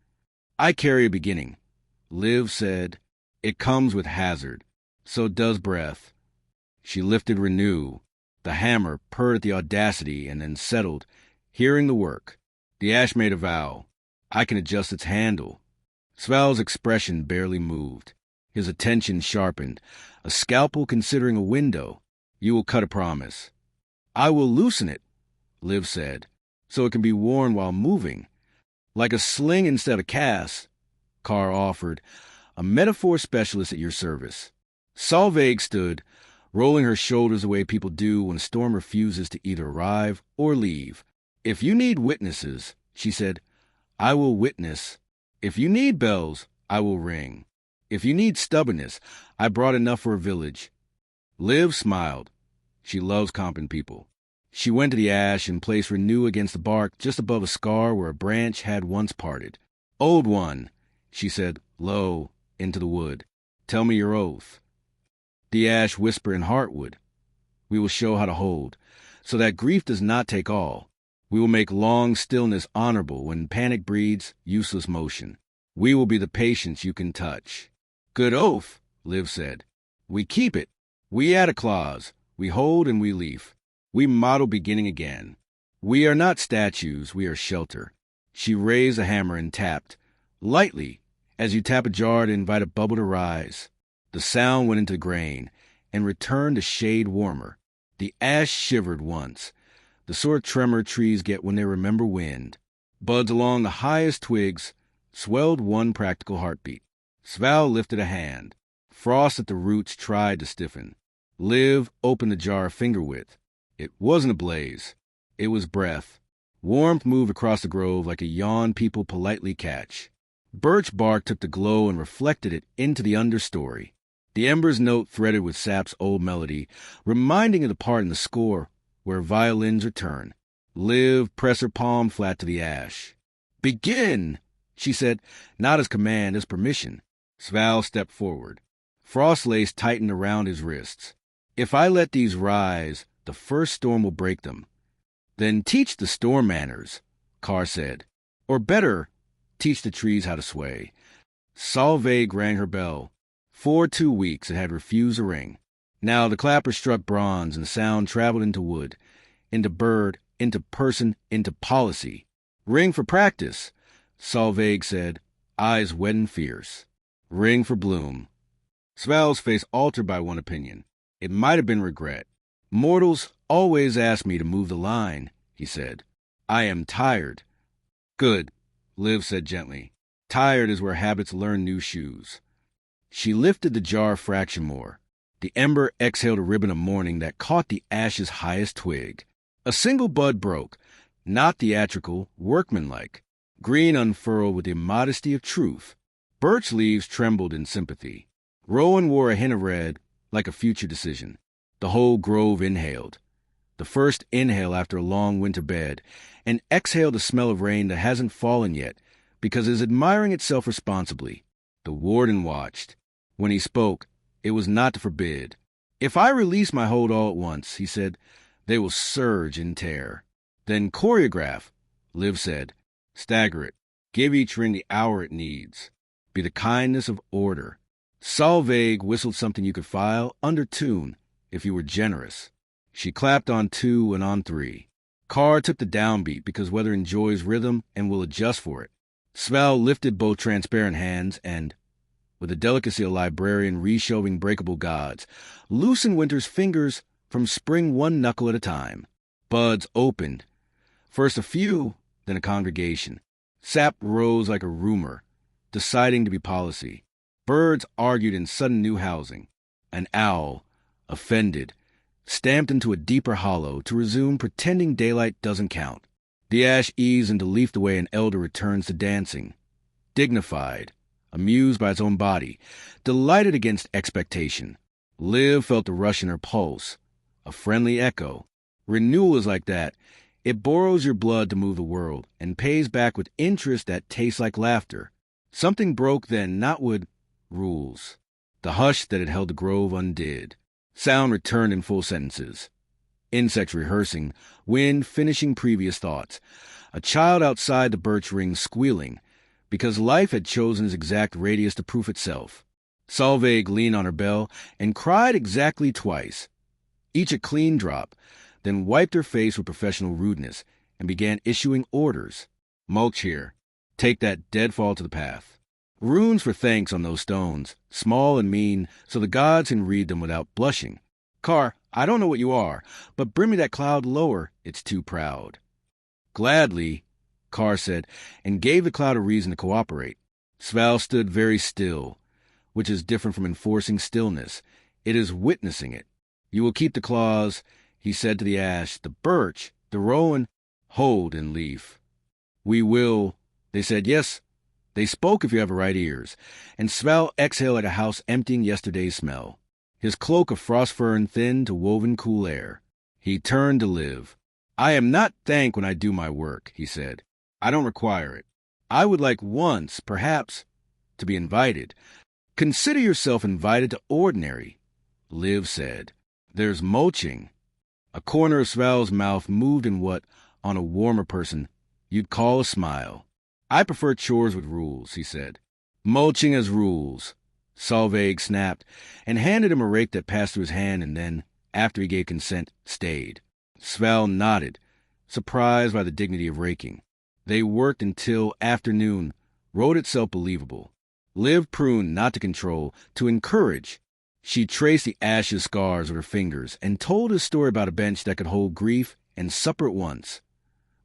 A: I carry a beginning. Liv said, it comes with hazard. So does breath. She lifted Renew. The hammer purred at the audacity and then settled, hearing the work. The ash made a vow. I can adjust its handle. Sval's expression barely moved. His attention sharpened. A scalpel considering a window. You will cut a promise. I will loosen it, Liv said, so it can be worn while moving. Like a sling instead of cast, Carr offered, a metaphor specialist at your service. Solveig stood, rolling her shoulders the way people do when a storm refuses to either arrive or leave. If you need witnesses, she said, I will witness. If you need bells, I will ring. If you need stubbornness, I brought enough for a village. Liv smiled. She loves comping people. She went to the ash and placed Renew against the bark just above a scar where a branch had once parted. Old one, she said, low, into the wood. Tell me your oath. The ash whispered in heartwood. We will show how to hold, so that grief does not take all. We will make long stillness honorable when panic breeds useless motion. We will be the patience you can touch. Good oath, Liv said. We keep it. We add a clause. We hold and we leaf. We model beginning again. We are not statues, we are shelter. She raised a hammer and tapped, lightly, as you tap a jar to invite a bubble to rise. The sound went into the grain and returned a shade warmer. The ash shivered once, the sort of tremor trees get when they remember wind. Buds along the highest twigs swelled one practical heartbeat. Sval lifted a hand. Frost at the roots tried to stiffen. Liv opened the jar finger-width. It wasn't a blaze. It was breath. Warmth moved across the grove like a yawn people politely catch. Birch bark took the glow and reflected it into the understory. The ember's note threaded with sap's old melody, reminding of the part in the score where violins return. Liv pressed her palm flat to the ash. "Begin!" she said, not as command, as permission. Sval stepped forward. Frost lace tightened around his wrists. "If I let these rise, the first storm will break them." "Then teach the storm manners," Carr said. "Or better, teach the trees how to sway." Solveig rang her bell. For 2 weeks it had refused to ring. Now the clapper struck bronze, and sound traveled into wood, into bird, into person, into policy. "Ring for practice," Solveig said, eyes wet and fierce. "Ring for bloom." Sval's face altered by one opinion. It might have been regret. "Mortals always ask me to move the line," he said. "I am tired." "Good," Liv said gently. "Tired is where habits learn new shoes." She lifted the jar a fraction more. The ember exhaled a ribbon of morning that caught the ash's highest twig. A single bud broke, not theatrical, workmanlike. Green unfurled with the immodesty of truth. Birch leaves trembled in sympathy. Rowan wore a hint of red, like a future decision. The whole grove inhaled. The first inhale after a long winter bed, and exhaled the smell of rain that hasn't fallen yet, because it is admiring itself responsibly. The warden watched. When he spoke, it was not to forbid. "If I release my hold all at once," he said, "they will surge and tear." "Then choreograph," Liv said. "Stagger it. Give each ring the hour it needs. Be the kindness of order." Solveig whistled something you could file under tune if you were generous. She clapped on 2 and on 3. Carr took the downbeat because weather enjoys rhythm and will adjust for it. Sval lifted both transparent hands and, with the delicacy of a librarian reshelving breakable gods, loosened Winter's fingers from spring one knuckle at a time. Buds opened. First a few, then a congregation. Sap rose like a rumor, deciding to be policy. Birds argued in sudden new housing. An owl, offended, stamped into a deeper hollow to resume pretending daylight doesn't count. The ash eased into leaf the way an elder returns to dancing. Dignified, amused by its own body, delighted against expectation. Liv felt the rush in her pulse, a friendly echo. Renewal is like that. It borrows your blood to move the world, and pays back with interest that tastes like laughter. Something broke then, not with rules. The hush that had held the grove undid. Sound returned in full sentences. Insects rehearsing, wind finishing previous thoughts. A child outside the birch ring squealing, because life had chosen its exact radius to proof itself. Solveig leaned on her bell and cried exactly twice, each a clean drop, then wiped her face with professional rudeness and began issuing orders. "Mulch here. Take that deadfall to the path." Runes for thanks on those stones, small and mean, so the gods can read them without blushing. "Carr, I don't know what you are, but bring me that cloud lower. It's too proud." "Gladly," Carr said, and gave the cloud a reason to cooperate. Sval stood very still, which is different from enforcing stillness. It is witnessing it. "You will keep the claws," he said to the ash, "the birch, the rowan, hold in leaf." "We will," they said. Yes, they spoke if you have right ears, and Sval exhaled like a house emptying yesterday's smell. His cloak of frost fern thinned to woven cool air. He turned to Liv. "I am not thanked when I do my work," he said. "I don't require it. I would like once, perhaps, to be invited." "Consider yourself invited to ordinary," Liv said. "There's mulching." A corner of Sval's mouth moved in what, on a warmer person, you'd call a smile. "I prefer chores with rules," he said. "Mulching as rules," Solveig snapped, and handed him a rake that passed through his hand and then, after he gave consent, stayed. Sval nodded, surprised by the dignity of raking. They worked until afternoon wrote itself believable. Liv pruned not to control, to encourage. She traced the ashes scars with her fingers and told a story about a bench that could hold grief and supper at once.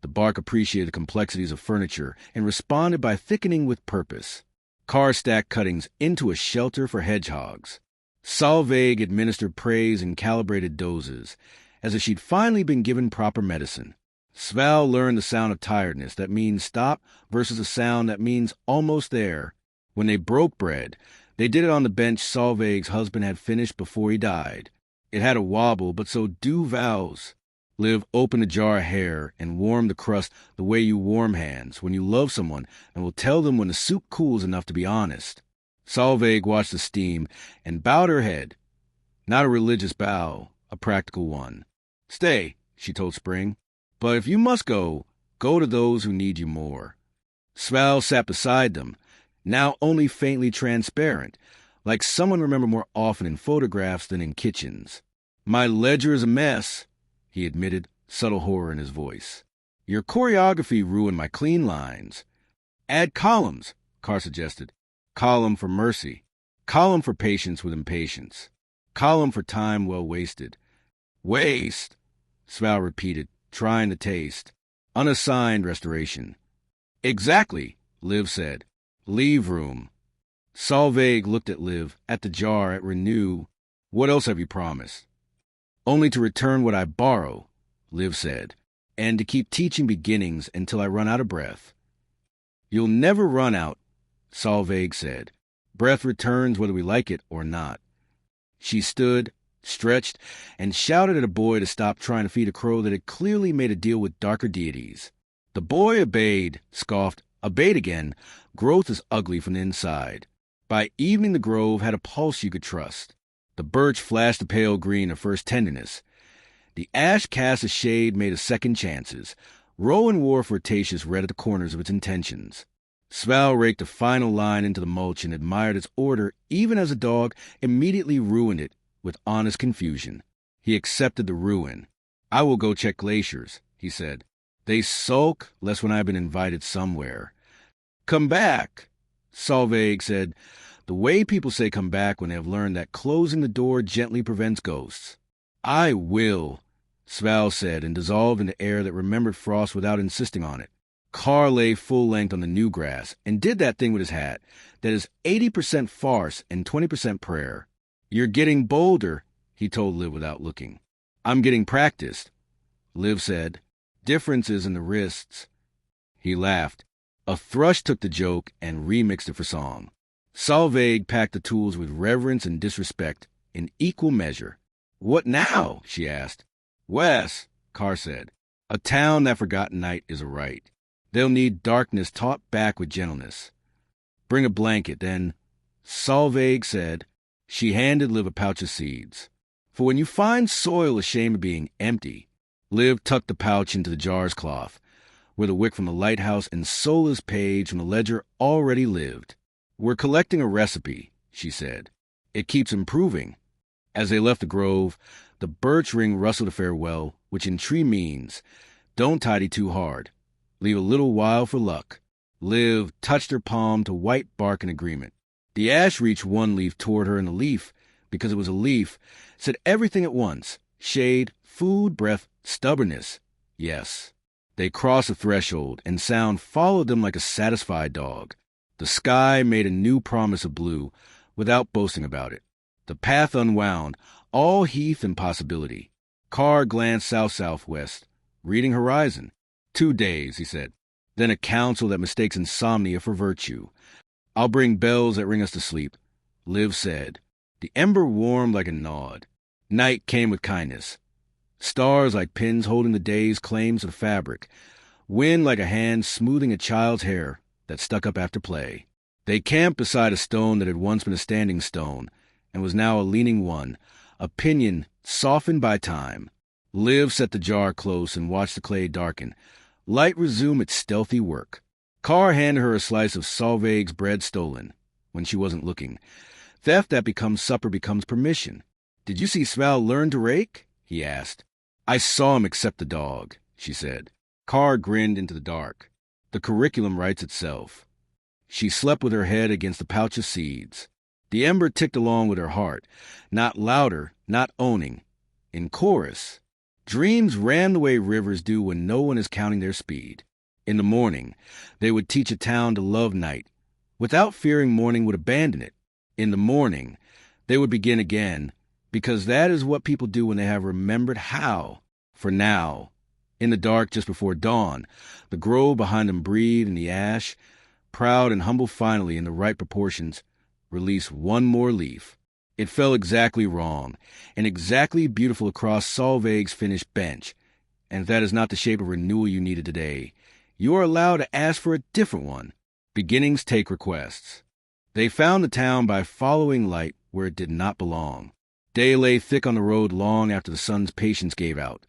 A: The bark appreciated the complexities of furniture and responded by thickening with purpose. Carr stacked cuttings into a shelter for hedgehogs. Solveig administered praise and calibrated doses, as if she'd finally been given proper medicine. Sval learned the sound of tiredness that means stop versus a sound that means almost there. When they broke bread, they did it on the bench Solveig's husband had finished before he died. It had a wobble, but so do vows. Liv opened a jar of hair and warmed the crust the way you warm hands when you love someone and will tell them when the soup cools enough to be honest. Solveig watched the steam and bowed her head. Not a religious bow, a practical one. Stay, she told Spring. But if you must go, go to those who need you more. Sval sat beside them, now only faintly transparent, like someone remembered more often in photographs than in kitchens. My ledger is a mess, he admitted, subtle horror in his voice. Your choreography ruined my clean lines. Add columns, Carr suggested. Column for mercy. Column for patience with impatience. Column for time well wasted. Waste, Sval repeated, trying the taste. Unassigned restoration. Exactly, Liv said. Leave room. Solveig looked at Liv, at the jar, at Renew. What else have you promised? Only to return what I borrow, Liv said, and to keep teaching beginnings until I run out of breath. You'll never run out, Solveig said. Breath returns whether we like it or not. She stood, stretched, and shouted at a boy to stop trying to feed a crow that had clearly made a deal with darker deities. The boy obeyed, scoffed, obeyed again. Growth is ugly from the inside. By evening the grove had a pulse you could trust. The birch flashed a pale green of first tenderness. The ash cast a shade made of second chances. Rowan wore flirtatious red at the corners of its intentions. Sval raked a final line into the mulch and admired its order even as a dog immediately ruined it with honest confusion. He accepted the ruin. I will go check glaciers, he said. They sulk less when I have been invited somewhere. Come back, Solveig said, the way people say come back when they have learned that closing the door gently prevents ghosts. I will, Sval said, and dissolved into air that remembered frost without insisting on it. Carr lay full length on the new grass and did that thing with his hat that is 80% farce and 20% prayer. You're getting bolder, he told Liv without looking. I'm getting practiced, Liv said. Differences in the wrists. He laughed. A thrush took the joke and remixed it for song. Solveig packed the tools with reverence and disrespect in equal measure. What now? She asked. Wes, Carr said. A town that forgotten night is a right. They'll need darkness taught back with gentleness. Bring a blanket, then, Solveig said. She handed Liv a pouch of seeds. For when you find soil ashamed of being empty, Liv tucked the pouch into the jar's cloth, where the wick from the lighthouse and Sola's page from the ledger already lived. We're collecting a recipe, she said. It keeps improving. As they left the grove, the birch ring rustled a farewell, which in tree means, don't tidy too hard. Leave a little while for luck. Liv touched her palm to white bark in agreement. The ash reached one leaf toward her, and the leaf, because it was a leaf, said everything at once. Shade, food, breath, stubbornness. Yes. They crossed the threshold, and sound followed them like a satisfied dog. The sky made a new promise of blue, without boasting about it. The path unwound, all heath and possibility. Carr glanced south-southwest, reading horizon. 2 days, he said. Then a counsel that mistakes insomnia for virtue. I'll bring bells that ring us to sleep, Liv said. The ember warmed like a nod. Night came with kindness. Stars like pins holding the day's claims of the fabric. Wind like a hand smoothing a child's hair that stuck up after play. They camped beside a stone that had once been a standing stone and was now a leaning one, a pinion softened by time. Liv set the jar close and watched the clay darken. Light resumed its stealthy work. Carr handed her a slice of Solveig's bread stolen, when she wasn't looking. Theft that becomes supper becomes permission. Did you see Sval learn to rake? He asked. I saw him accept the dog, she said. Carr grinned into the dark. The curriculum writes itself. She slept with her head against the pouch of seeds. The ember ticked along with her heart, not louder, not owning. In chorus. Dreams ran the way rivers do when no one is counting their speed. In the morning, they would teach a town to love night, without fearing morning would abandon it. In the morning, they would begin again, because that is what people do when they have remembered how. For now, in the dark just before dawn, the grove behind them breathed in the ash, proud and humble finally in the right proportions, released one more leaf. It fell exactly wrong, and exactly beautiful across Solveig's finished bench. And if that is not the shape of renewal you needed today, you are allowed to ask for a different one. Beginnings take requests. They found the town by following light where it did not belong. Day lay thick on the road long after the sun's patience gave out.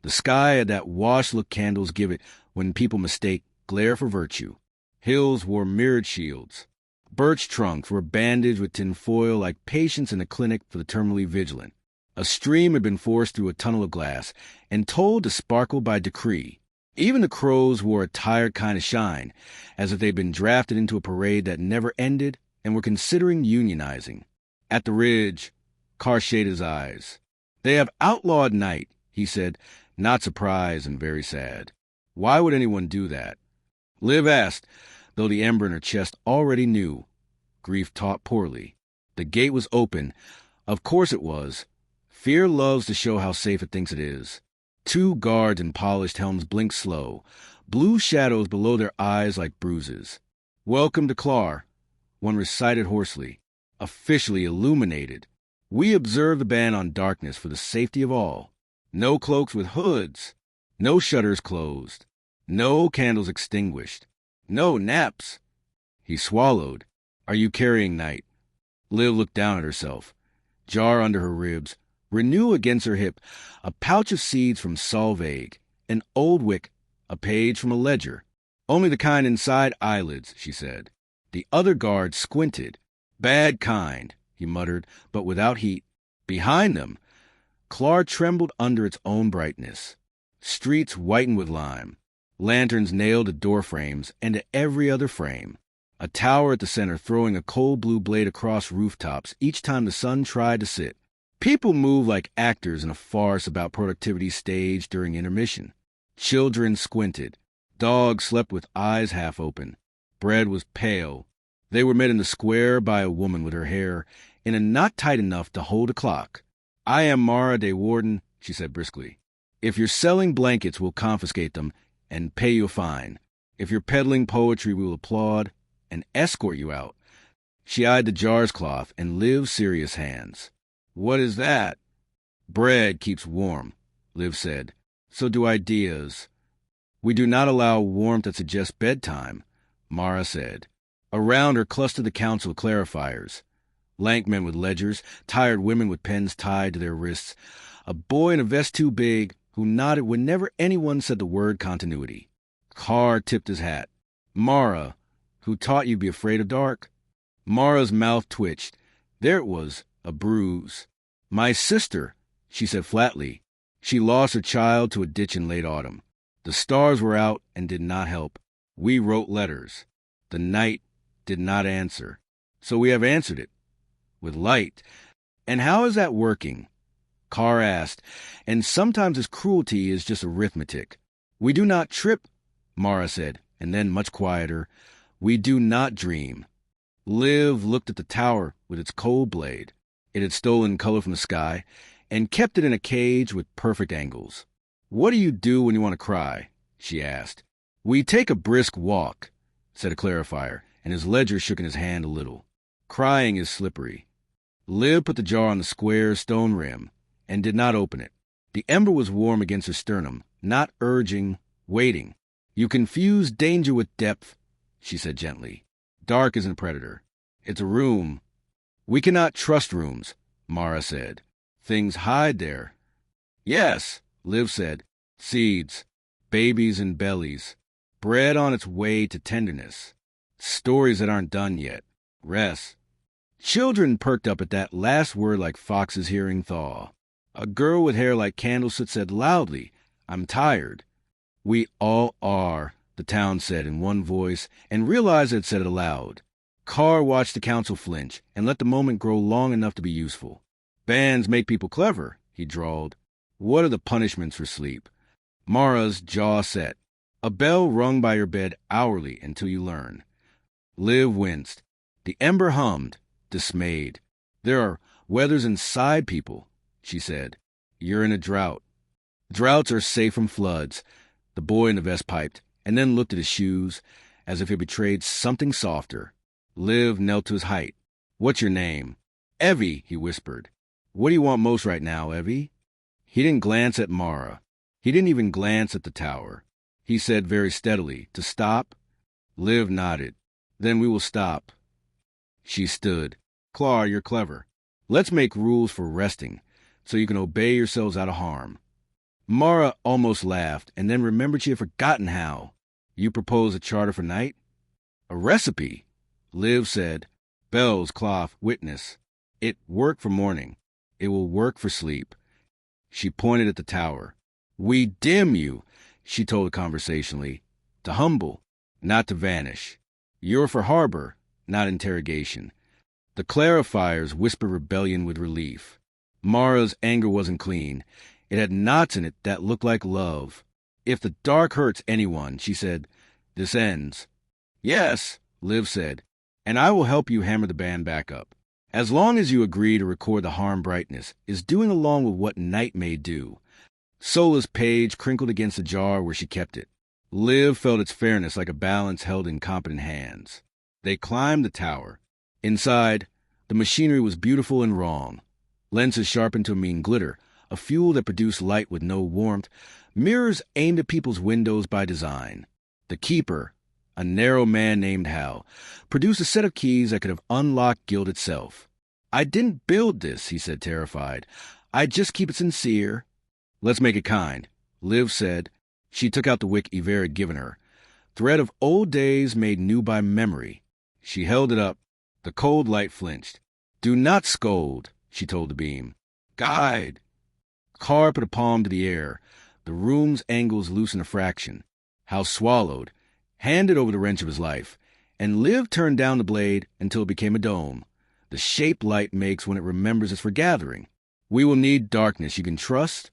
A: The sky had that washed look candles give it when people mistake glare for virtue. Hills wore mirrored shields. Birch trunks were bandaged with tinfoil like patients in a clinic for the terminally vigilant. A stream had been forced through a tunnel of glass and told to sparkle by decree. Even the crows wore a tired kind of shine, as if they'd been drafted into a parade that never ended and were considering unionizing. At the ridge, Carr shaded his eyes. "They have outlawed night," he said, not surprised and very sad. Why would anyone do that? Liv asked, though the ember in her chest already knew. Grief taught poorly. The gate was open. Of course it was. Fear loves to show how safe it thinks it is. 2 guards in polished helms blinked slow, blue shadows below their eyes like bruises. "Welcome to Clar," one recited hoarsely. "Officially illuminated. We observe the ban on darkness for the safety of all. No cloaks with hoods. No shutters closed. No candles extinguished. No naps." He swallowed. "Are you carrying night?" Liv looked down at herself. Jar under her ribs. Renew against her hip. A pouch of seeds from Solveig. An old wick. A page from a ledger. "Only the kind inside eyelids," she said. The other guard squinted. "Bad kind," he muttered, but without heat. Behind them, Clar trembled under its own brightness. Streets whitened with lime. Lanterns nailed to door frames and to every other frame. A tower at the center throwing a cold blue blade across rooftops each time the sun tried to sit. People moved like actors in a farce about productivity staged during intermission. Children squinted. Dogs slept with eyes half open. Bread was pale. They were met in the square by a woman with her hair in a knot tight enough to hold a clock. "I am Mara de Warden," she said briskly. "If you're selling blankets, we'll confiscate them and pay you a fine. If you're peddling poetry, we will applaud and escort you out." She eyed the jar's cloth and Liv's serious hands. "What is that?" "Bread keeps warm," Liv said. "So do ideas." "We do not allow warmth that suggests bedtime," Mara said. Around her clustered the council of clarifiers. Lank men with ledgers, tired women with pens tied to their wrists, a boy in a vest too big who nodded whenever anyone said the word continuity. Carr tipped his hat. "Mara, who taught you to be afraid of dark?" Mara's mouth twitched. There it was, a bruise. "My sister," she said flatly. She lost her child to a ditch in late autumn. The stars were out and did not help. We wrote letters. The night did not answer. So we have answered it. With light. And how is that working? Carr asked, and sometimes his cruelty is just arithmetic. "We do not trip," Mara said, and then much quieter, "We do not dream." Liv looked at the tower with its cold blade. It had stolen color from the sky and kept it in a cage with perfect angles. "What do you do when you want to cry?" she asked. "We take a brisk walk," said a clarifier, and his ledger shook in his hand a little. "Crying is slippery." Liv put the jar on the square stone rim and did not open it. The ember was warm against her sternum, not urging, waiting. "You confuse danger with depth," she said gently. "Dark isn't a predator. It's a room." "We cannot trust rooms," Mara said. "Things hide there." "Yes," Liv said. "Seeds, babies in bellies, bread on its way to tenderness, stories that aren't done yet, rest." Children perked up at that last word like foxes hearing thaw. A girl with hair like candlesoot said loudly, "I'm tired." "We all are," the town said in one voice, and realized it said it aloud. Carr watched the council flinch and let the moment grow long enough to be useful. "Bands make people clever," he drawled. What are the punishments for sleep? Mara's jaw set. A bell rung by your bed hourly until you learn. Liv winced. The Ember hummed, dismayed. There are weathers inside people, she said. You're in a drought. Droughts are safe from floods, the boy in the vest piped, and then looked at his shoes, as if he betrayed something softer. Liv knelt to his height. What's your name? Evie, he whispered. What do you want most right now, Evie? He didn't glance at Mara. He didn't even glance at the tower. He said very steadily, to stop? Liv nodded. Then we will stop. She stood. Claw, you're clever. Let's make rules for resting, so you can obey yourselves out of harm. Mara almost laughed, and then remembered she had forgotten how. You propose a charter for night? A recipe? Liv said. Bells, cloth, witness. It worked for morning. It will work for sleep. She pointed at the tower. We dim you, she told conversationally. To humble, not to vanish. You're for harbor, not interrogation. The clarifiers whispered rebellion with relief. Mara's anger wasn't clean. It had knots in it that looked like love. If the dark hurts anyone, she said, this ends. Yes, Liv said, and I will help you hammer the band back up. As long as you agree to record the harm brightness is doing along with what night may do. Sola's page crinkled against the jar where she kept it. Liv felt its fairness like a balance held in competent hands. They climbed the tower. Inside, the machinery was beautiful and wrong. Lenses sharpened to a mean glitter, a fuel that produced light with no warmth, mirrors aimed at people's windows by design. The keeper, a narrow man named Hal, produced a set of keys that could have unlocked guild itself. I didn't build this, he said, terrified. I just keep it sincere. Let's make it kind, Liv said. She took out the wick Iver had given her. Thread of old days made new by memory. She held it up. The cold light flinched. Do not scold, she told the beam. Guide. Carr put a palm to the air. The room's angles loosened a fraction. Hal swallowed, handed over the wrench of his life, and Liv turned down the blade until it became a dome. The shape light makes when it remembers it's for gathering. We will need darkness you can trust,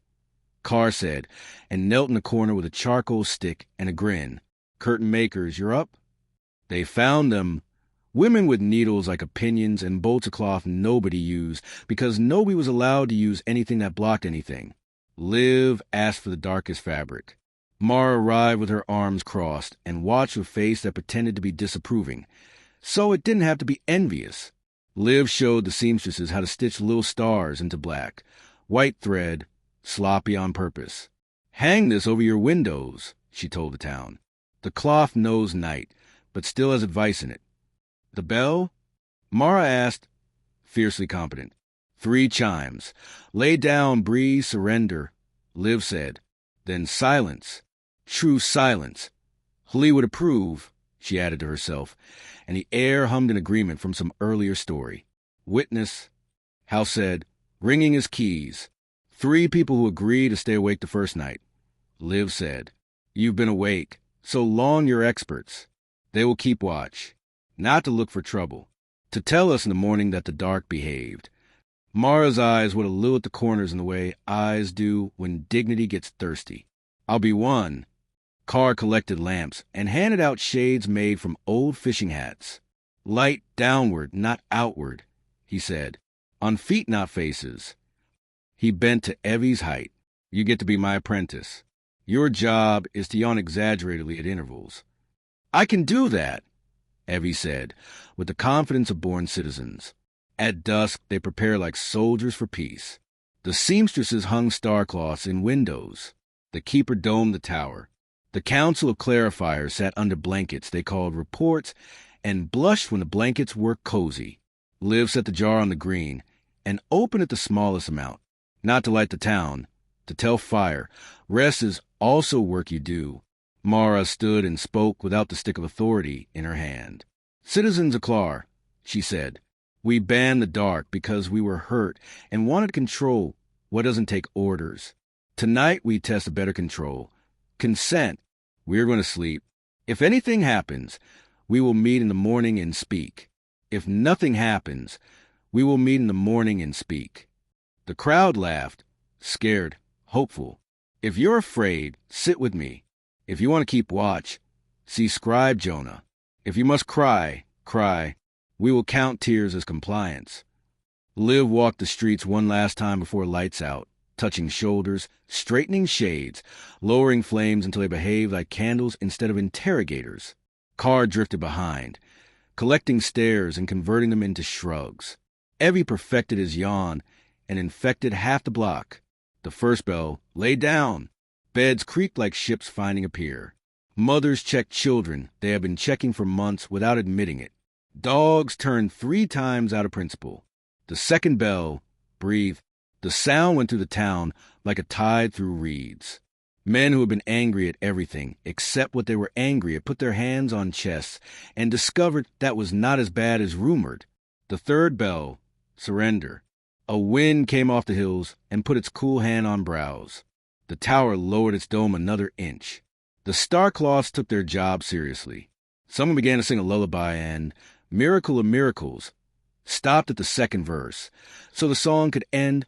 A: Carr said, and knelt in the corner with a charcoal stick and a grin. Curtain makers, you're up? They found them. Women with needles like opinions and bolts of cloth nobody used, because nobody was allowed to use anything that blocked anything. Liv asked for the darkest fabric. Mara arrived with her arms crossed and watched with a face that pretended to be disapproving. So it didn't have to be envious. Liv showed the seamstresses how to stitch little stars into black. White thread, sloppy on purpose. Hang this over your windows, she told the town. The cloth knows night, but still has advice in it. The bell? Mara asked, fiercely competent. 3 chimes. Lay down, breathe, surrender, Liv said. Then silence. True silence. Lee would approve, she added to herself, and the air hummed in agreement from some earlier story. Witness, Hal said, ringing his keys. 3 people who agree to stay awake the first night. Liv said, you've been awake, so long you're experts. They will keep watch. Not to look for trouble, to tell us in the morning that the dark behaved. Mara's eyes would allure at the corners in the way eyes do when dignity gets thirsty. I'll be one. Carr collected lamps and handed out shades made from old fishing hats. Light downward, not outward, he said. On feet, not faces. He bent to Evie's height. You get to be my apprentice. Your job is to yawn exaggeratedly at intervals. I can do that, Evie said, with the confidence of born citizens. At dusk, they prepare like soldiers for peace. The seamstresses hung star-cloths in windows. The keeper domed the tower. The council of clarifiers sat under blankets they called reports and blushed when the blankets were cozy. Liv set the jar on the green and opened it the smallest amount. Not to light the town, to tell fire. Rest is also work you do. Mara stood and spoke without the stick of authority in her hand. Citizens of Clar, she said, we banned the dark because we were hurt and wanted to control what doesn't take orders. Tonight we test a better control. Consent. We're going to sleep. If anything happens, we will meet in the morning and speak. If nothing happens, we will meet in the morning and speak. The crowd laughed, scared, hopeful. If you're afraid, sit with me. If you want to keep watch, see Scribe Jonah. If you must cry, cry. We will count tears as compliance. Liv walked the streets one last time before lights out, touching shoulders, straightening shades, lowering flames until they behaved like candles instead of interrogators. Carr drifted behind, collecting stares and converting them into shrugs. Evie perfected his yawn and infected half the block. The first bell, lay down. Beds creaked like ships finding a pier. Mothers checked children they had been checking for months without admitting it. Dogs turned 3 times out of principle. The second bell, breathe. The sound went through the town like a tide through reeds. Men who had been angry at everything except what they were angry at put their hands on chests and discovered that was not as bad as rumored. The third bell, surrender. A wind came off the hills and put its cool hand on brows. The tower lowered its dome another inch. The Starcloths took their job seriously. Someone began to sing a lullaby and, Miracle of Miracles, stopped at the second verse, so the song could end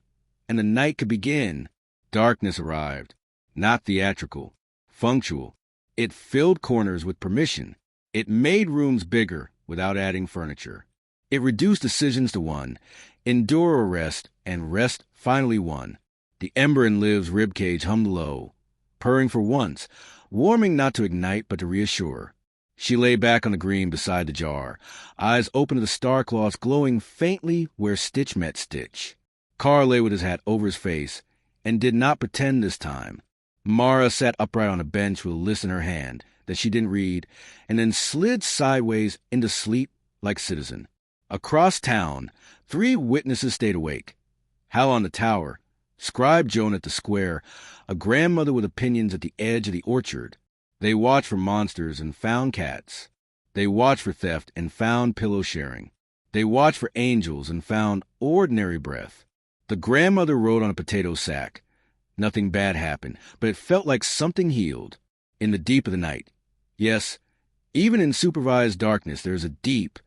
A: and the night could begin. Darkness arrived, not theatrical, functional. It filled corners with permission. It made rooms bigger without adding furniture. It reduced decisions to one, endure or rest, and rest finally won. The ember in Liv's ribcage hummed low, purring for once, warming not to ignite but to reassure. She lay back on the green beside the jar, eyes open to the Starcloths glowing faintly where stitch met stitch. Carr lay with his hat over his face, and did not pretend this time. Mara sat upright on a bench with a list in her hand that she didn't read, and then slid sideways into sleep like Citizen. Across town, 3 witnesses stayed awake. Hal on the tower, Scribe Joan at the square, a grandmother with opinions at the edge of the orchard. They watched for monsters and found cats. They watched for theft and found pillow sharing. They watched for angels and found ordinary breath. The grandmother rode on a potato sack. Nothing bad happened, but it felt like something healed. In the deep of the night. Yes, even in supervised darkness there is a deep.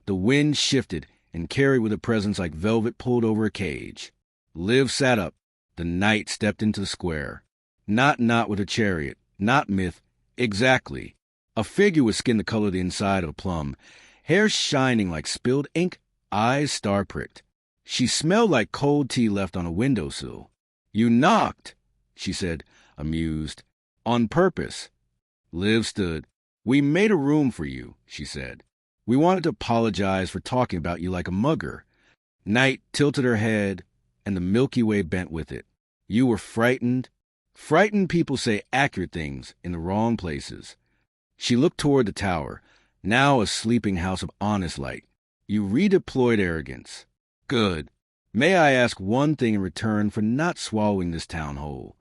A: The wind shifted and carried with a presence like velvet pulled over a cage. Liv sat up. The night stepped into the square. Not with a chariot, not myth, exactly. A figure with skin the color of the inside of a plum, hair shining like spilled ink, eyes star-pricked. She smelled like cold tea left on a windowsill. You knocked, she said, amused. On purpose. Liv stood. We made a room for you, she said. We wanted to apologize for talking about you like a mugger. Night tilted her head, and the Milky Way bent with it. You were frightened. Frightened people say accurate things in the wrong places. She looked toward the tower, now a sleeping house of honest light. You redeployed arrogance. Good. May I ask one thing in return for not swallowing this town whole?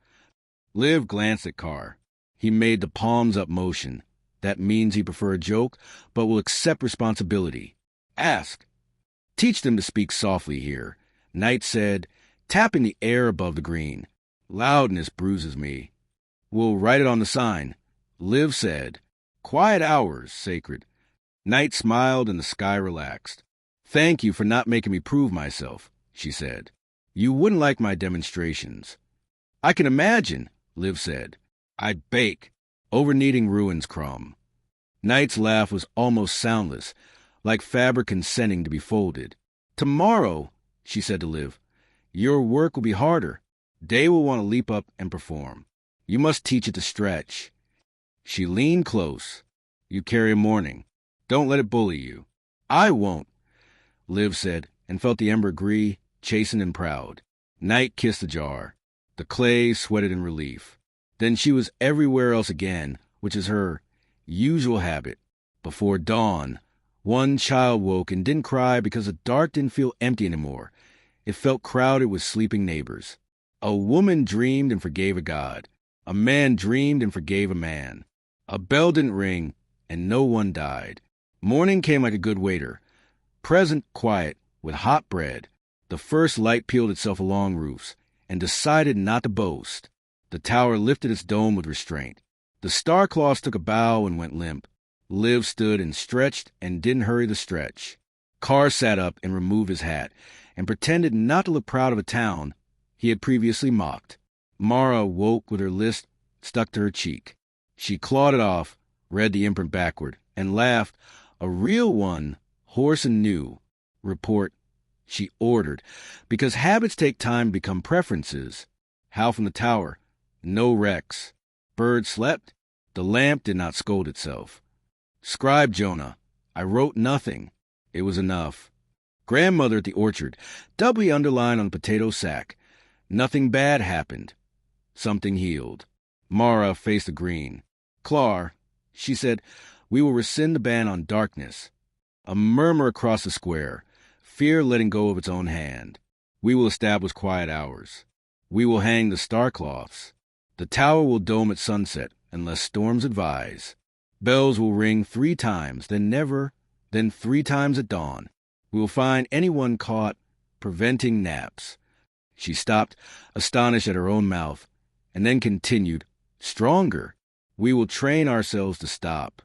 A: Liv glanced at Carr. He made the palms up motion. That means he prefer a joke, but will accept responsibility. Ask. Teach them to speak softly here. Knight said, tapping the air above the green. Loudness bruises me. We'll write it on the sign. Liv said, quiet hours, sacred. Knight smiled and the sky relaxed. Thank you for not making me prove myself, she said. You wouldn't like my demonstrations. I can imagine, Liv said. I bake. Over-kneading ruins crumb. Knight's laugh was almost soundless, like fabric consenting to be folded. Tomorrow, she said to Liv, your work will be harder. Day will want to leap up and perform. You must teach it to stretch. She leaned close. You carry a morning. Don't let it bully you. I won't, Liv said, and felt the ember agree, chastened and proud. Knight kissed the jar. The clay sweated in relief. Then she was everywhere else again, which is her usual habit. Before dawn, one child woke and didn't cry because the dark didn't feel empty anymore. It felt crowded with sleeping neighbors. A woman dreamed and forgave a god. A man dreamed and forgave a man. A bell didn't ring, and no one died. Morning came like a good waiter. Present, quiet, with hot bread. The first light peeled itself along roofs, and decided not to boast. The tower lifted its dome with restraint. The Starcloths took a bow and went limp. Liv stood and stretched and didn't hurry the stretch. Carr sat up and removed his hat, and pretended not to look proud of a town he had previously mocked. Mara woke with her list stuck to her cheek. She clawed it off, read the imprint backward, and laughed. A real one, horse and new. Report. She ordered, because habits take time to become preferences. Howl from the tower. No wrecks. Bird slept. The lamp did not scold itself. Scribe Jonah. I wrote nothing. It was enough. Grandmother at the orchard. Doubly underlined on the potato sack. Nothing bad happened. Something healed. Mara faced the green. Clar, she said, we will rescind the ban on darkness. A murmur across the square. Fear letting go of its own hand. We will establish quiet hours. We will hang the star-cloths. The tower will dome at sunset, unless storms advise. Bells will ring 3 times, then 3 times at dawn. We will find anyone caught preventing naps. She stopped, astonished at her own mouth, and then continued, stronger. We will train ourselves to stop.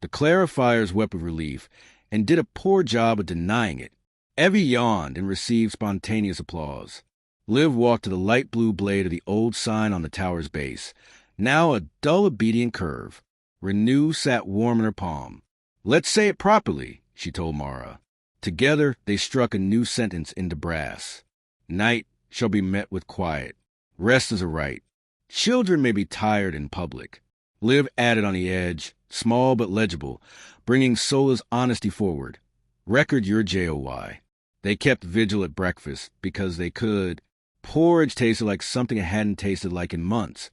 A: The clarifiers wept with relief, and did a poor job of denying it. Evie yawned and received spontaneous applause. Liv walked to the light blue blade of the old sign on the tower's base, now a dull obedient curve. Renew sat warm in her palm. Let's say it properly, she told Mara. Together they struck a new sentence into brass. Night shall be met with quiet. Rest is a right. Children may be tired in public. Liv added on the edge, small but legible, bringing Sola's honesty forward. Record your JOY. They kept vigil at breakfast because they could. Porridge tasted like something it hadn't tasted like in months.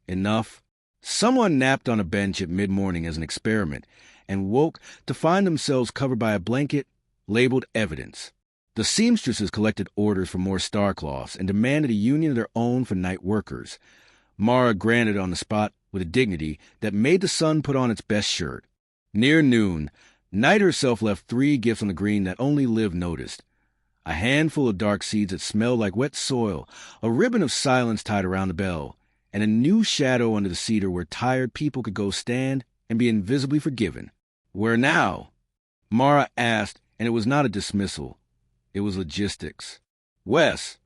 A: Enough. Someone napped on a bench at mid-morning as an experiment and woke to find themselves covered by a blanket labeled evidence. The seamstresses collected orders for more star-cloths and demanded a union of their own for night workers. Mara granted on the spot with a dignity that made the sun put on its best shirt. Near noon, Night herself left 3 gifts on the green that only Liv noticed. A handful of dark seeds that smelled like wet soil, a ribbon of silence tied around the bell, and a new shadow under the cedar where tired people could go stand and be invisibly forgiven. Where now? Mara asked, and it was not a dismissal. It was logistics. Wes,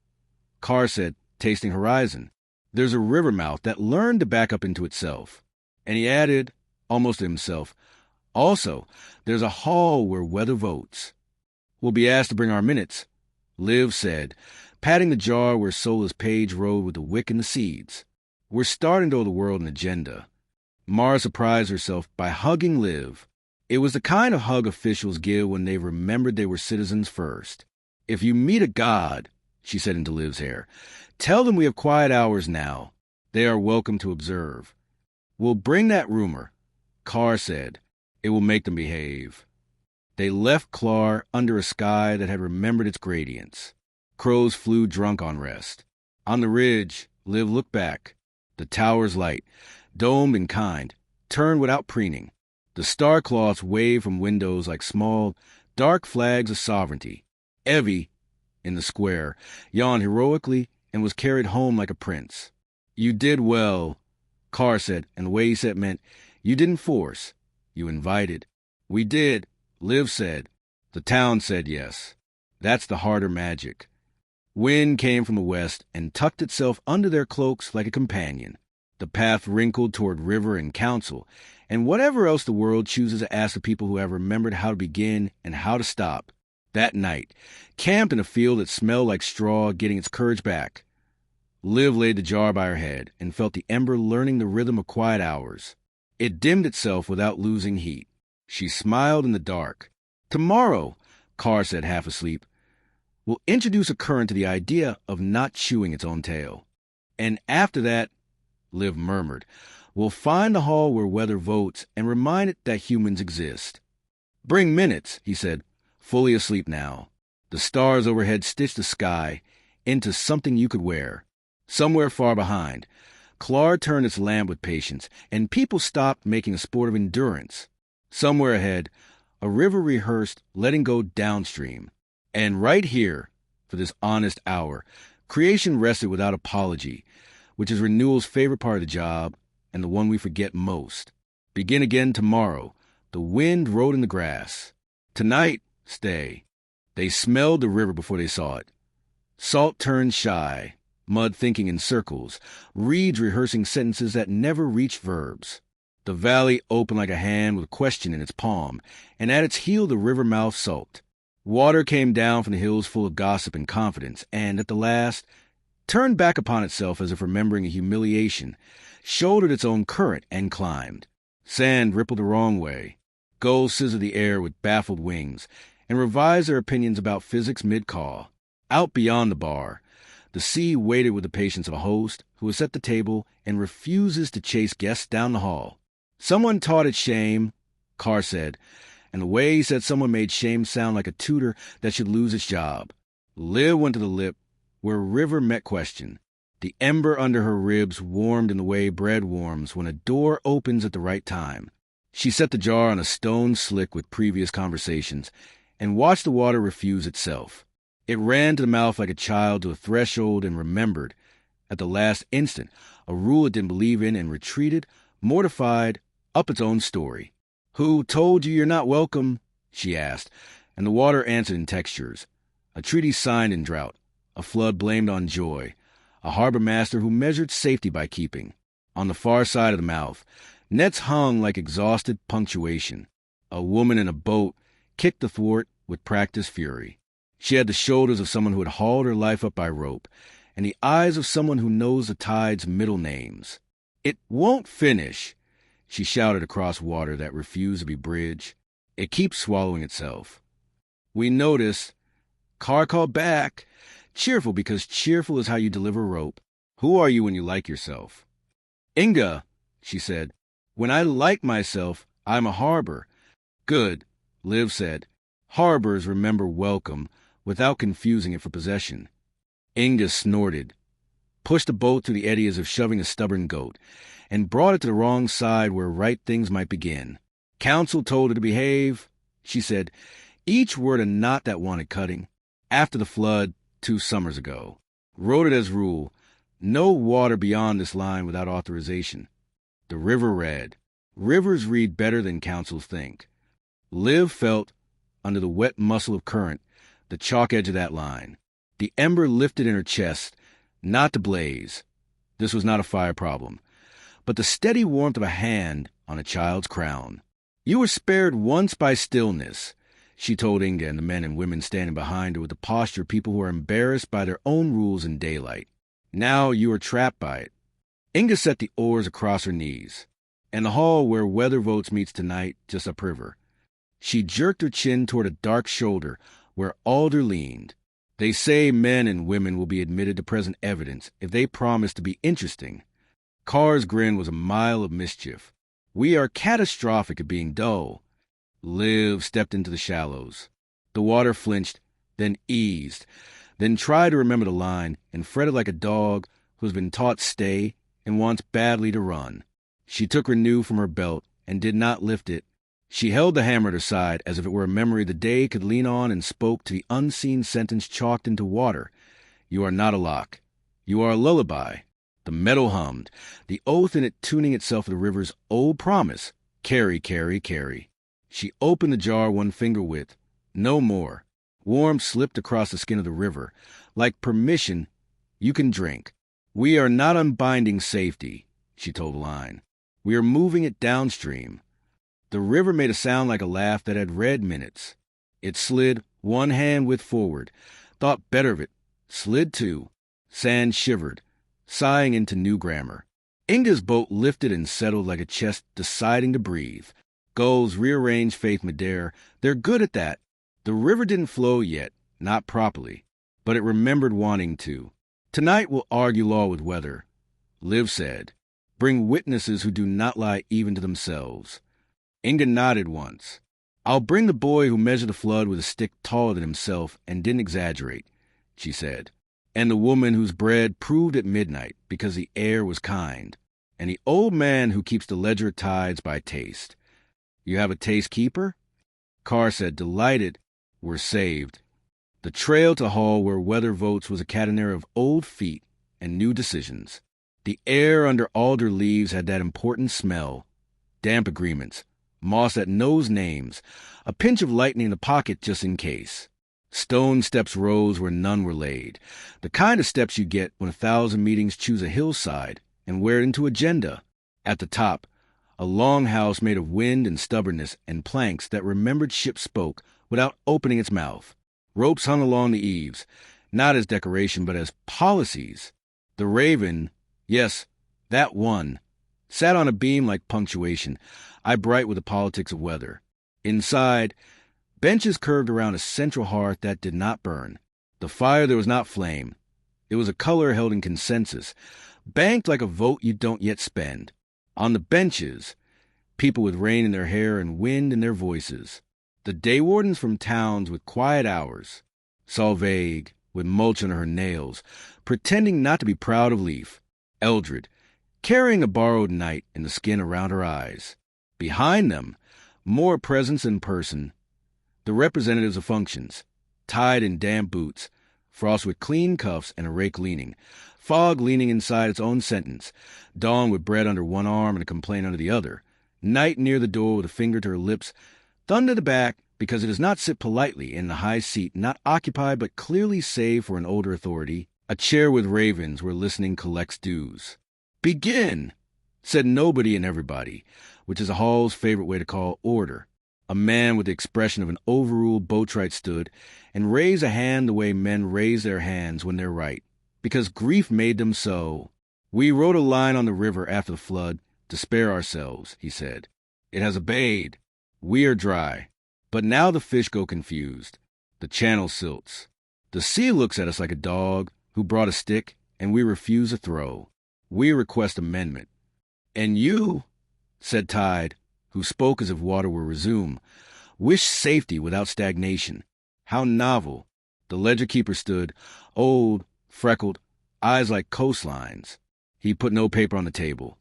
A: Carr said, tasting horizon. There's a river mouth that learned to back up into itself. And he added, almost to himself, also, there's a hall where weather votes. We'll be asked to bring our minutes, Liv said, patting the jar where Sola's page rode with the wick and the seeds. We're starting to owe the world an agenda. Mara surprised herself by hugging Liv. It was the kind of hug officials give when they've remembered they were citizens first. If you meet a god, she said into Liv's hair, tell them we have quiet hours now. They are welcome to observe. We'll bring that rumor, Carr said. It will make them behave. They left Clar under a sky that had remembered its gradients. Crows flew drunk on rest. On the ridge, Liv looked back. The tower's light, domed and kind, turned without preening. The star-cloths waved from windows like small, dark flags of sovereignty. Evie, in the square, yawned heroically and was carried home like a prince. You did well, Carr said, and the way he said meant, you didn't force. You invited. We did, Liv said. The town said yes. That's the harder magic. Wind came from the west and tucked itself under their cloaks like a companion. The path wrinkled toward river and council, and whatever else the world chooses to ask the people who have remembered how to begin and how to stop. That night, camped in a field that smelled like straw, getting its courage back. Liv laid the jar by her head and felt the ember learning the rhythm of quiet hours. It dimmed itself without losing heat. She smiled in the dark. Tomorrow, Carr said half asleep, we'll introduce a current to the idea of not chewing its own tail. And after that, Liv murmured, we'll find the hall where weather votes and remind it that humans exist. Bring minutes, he said, fully asleep now. The stars overhead stitched the sky into something you could wear. Somewhere far behind, Clar turned its lamp with patience, and people stopped making a sport of endurance. Somewhere ahead, a river rehearsed letting go downstream. And right here, for this honest hour, creation rested without apology, which is renewal's favorite part of the job and the one we forget most. Begin again tomorrow. The wind rode in the grass. Tonight, stay. They smelled the river before they saw it. Salt turned shy. Mud thinking in circles, reeds rehearsing sentences that never reached verbs. The valley opened like a hand with a question in its palm, and at its heel the river mouth sulked. Water came down from the hills full of gossip and confidence, and at the last turned back upon itself as if remembering a humiliation, shouldered its own current, and climbed. Sand rippled the wrong way. Gulls scissored the air with baffled wings, and revised their opinions about physics mid-call. Out beyond the bar, the sea waited with the patience of a host who has set the table and refuses to chase guests down the hall. Someone taught it shame, Carr said, and the way he said someone made shame sound like a tutor that should lose its job. Liv went to the lip, where river met question. The ember under her ribs warmed in the way bread warms when a door opens at the right time. She set the jar on a stone slick with previous conversations and watched the water refuse itself. It ran to the mouth like a child to a threshold and remembered, at the last instant, a rule it didn't believe in and retreated, mortified, up its own story. "Who told you you're not welcome?" she asked, and the water answered in textures. A treaty signed in drought, a flood blamed on joy, a harbor master who measured safety by keeping. On the far side of the mouth, nets hung like exhausted punctuation. A woman in a boat kicked the thwart with practiced fury. She had the shoulders of someone who had hauled her life up by rope, and the eyes of someone who knows the tide's middle names. "It won't finish," she shouted across water that refused to be bridged. "It keeps swallowing itself." "We notice." Carr called back, cheerful because cheerful is how you deliver rope. "Who are you when you like yourself?" "Inga," she said. "When I like myself, I'm a harbor." "Good," Liv said. "Harbors remember welcome without confusing it for possession." Inga snorted, pushed the boat through the eddy as if shoving a stubborn goat, and brought it to the wrong side where right things might begin. "Council told her to behave," she said, each word a knot that wanted cutting. "After the flood, 2 summers ago. Wrote it as rule, no water beyond this line without authorization." The river read. Rivers read better than councils think. Liv felt, under the wet muscle of current, the chalk edge of that line. The ember lifted in her chest, not to blaze. This was not a fire problem, but the steady warmth of a hand on a child's crown. "You were spared once by stillness," she told Inga and the men and women standing behind her with the posture of people who are embarrassed by their own rules in daylight. "Now you are trapped by it." Inga set the oars across her knees. "In the hall where weather votes meets tonight, just upriver." She jerked her chin toward a dark shoulder where Alder leaned. "They say men and women will be admitted to present evidence if they promise to be interesting." Carr's grin was a mile of mischief. "We are catastrophic at being dull." Liv stepped into the shallows. The water flinched, then eased, then tried to remember the line and fretted like a dog who has been taught stay and wants badly to run. She took her new from her belt and did not lift it. She held the hammer at her side as if it were a memory the day could lean on and spoke to the unseen sentence chalked into water. "You are not a lock. You are a lullaby." The meadow hummed, the oath in it tuning itself to the river's old promise, "Carry, carry, carry." She opened the jar 1 finger width. No more. Warmth slipped across the skin of the river. Like permission, you can drink. "We are not unbinding safety," she told the line. "We are moving it downstream." The river made a sound like a laugh that had read minutes. It slid 1 hand width forward, thought better of it, slid 2. Sand shivered, sighing into new grammar. Inga's boat lifted and settled like a chest deciding to breathe. Gulls rearranged faith midair. They're good at that. The river didn't flow yet, not properly, but it remembered wanting to. "Tonight we'll argue law with weather," Liv said. "Bring witnesses who do not lie even to themselves." Inga nodded once. "I'll bring the boy who measured the flood with a stick taller than himself and didn't exaggerate," she said. "And the woman whose bread proved at midnight because the air was kind. And the old man who keeps the ledger of tides by taste." "You have a taste keeper?" Carr said, delighted. "We're saved." The trail to hall where weather votes was a catenary of old feet and new decisions. The air under alder leaves had that important smell. Damp agreements. Moss that knows names, a pinch of lightning in the pocket just in case. Stone steps rose where none were laid, the kind of steps you get when 1,000 meetings choose a hillside and wear it into agenda. At the top, a long house made of wind and stubbornness and planks that remembered ship spoke without opening its mouth. Ropes hung along the eaves, not as decoration but as policies. The Raven, yes, that one, sat on a beam like punctuation, eye bright with the politics of weather. Inside, benches curved around a central hearth that did not burn. The fire there was not flame. It was a color held in consensus, banked like a vote you don't yet spend. On the benches, people with rain in their hair and wind in their voices. The day wardens from towns with quiet hours. Solveig, with mulch under her nails, pretending not to be proud of Leaf. Eldred, carrying a borrowed knight in the skin around her eyes. Behind them, more presence in person, the representatives of functions, tied in damp boots, Frost with clean cuffs and a rake leaning, Fog leaning inside its own sentence, Dawn with bread under one arm and a complaint under the other, Night near the door with a finger to her lips, Thunder the back, because it does not sit politely in the high seat not occupied but clearly saved for an older authority, a chair with ravens where listening collects dues. Begin, said nobody and everybody, which is a hall's favorite way to call order. A man with the expression of an overruled Botryte stood and raised a hand the way men raise their hands when they're right, because grief made them so. We rode a line on the river after the flood to spare ourselves, he said. It has obeyed. We are dry. But now the fish go confused. The channel silts. The sea looks at us like a dog who brought a stick and we refuse a throw. We request amendment. And you, said Tide, who spoke as if water were resumed, wish safety without stagnation. How novel. The ledger keeper stood, old, freckled, eyes like coastlines. He put no paper on the table.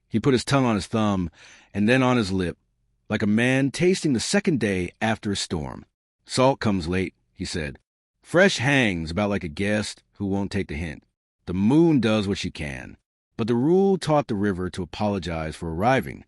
A: He put his tongue on his thumb and then on his lip, like a man tasting the second day after a storm. Salt comes late, he said. Fresh hangs about like a guest who won't take the hint. The moon does what she can. But the rule taught the river to apologize for arriving.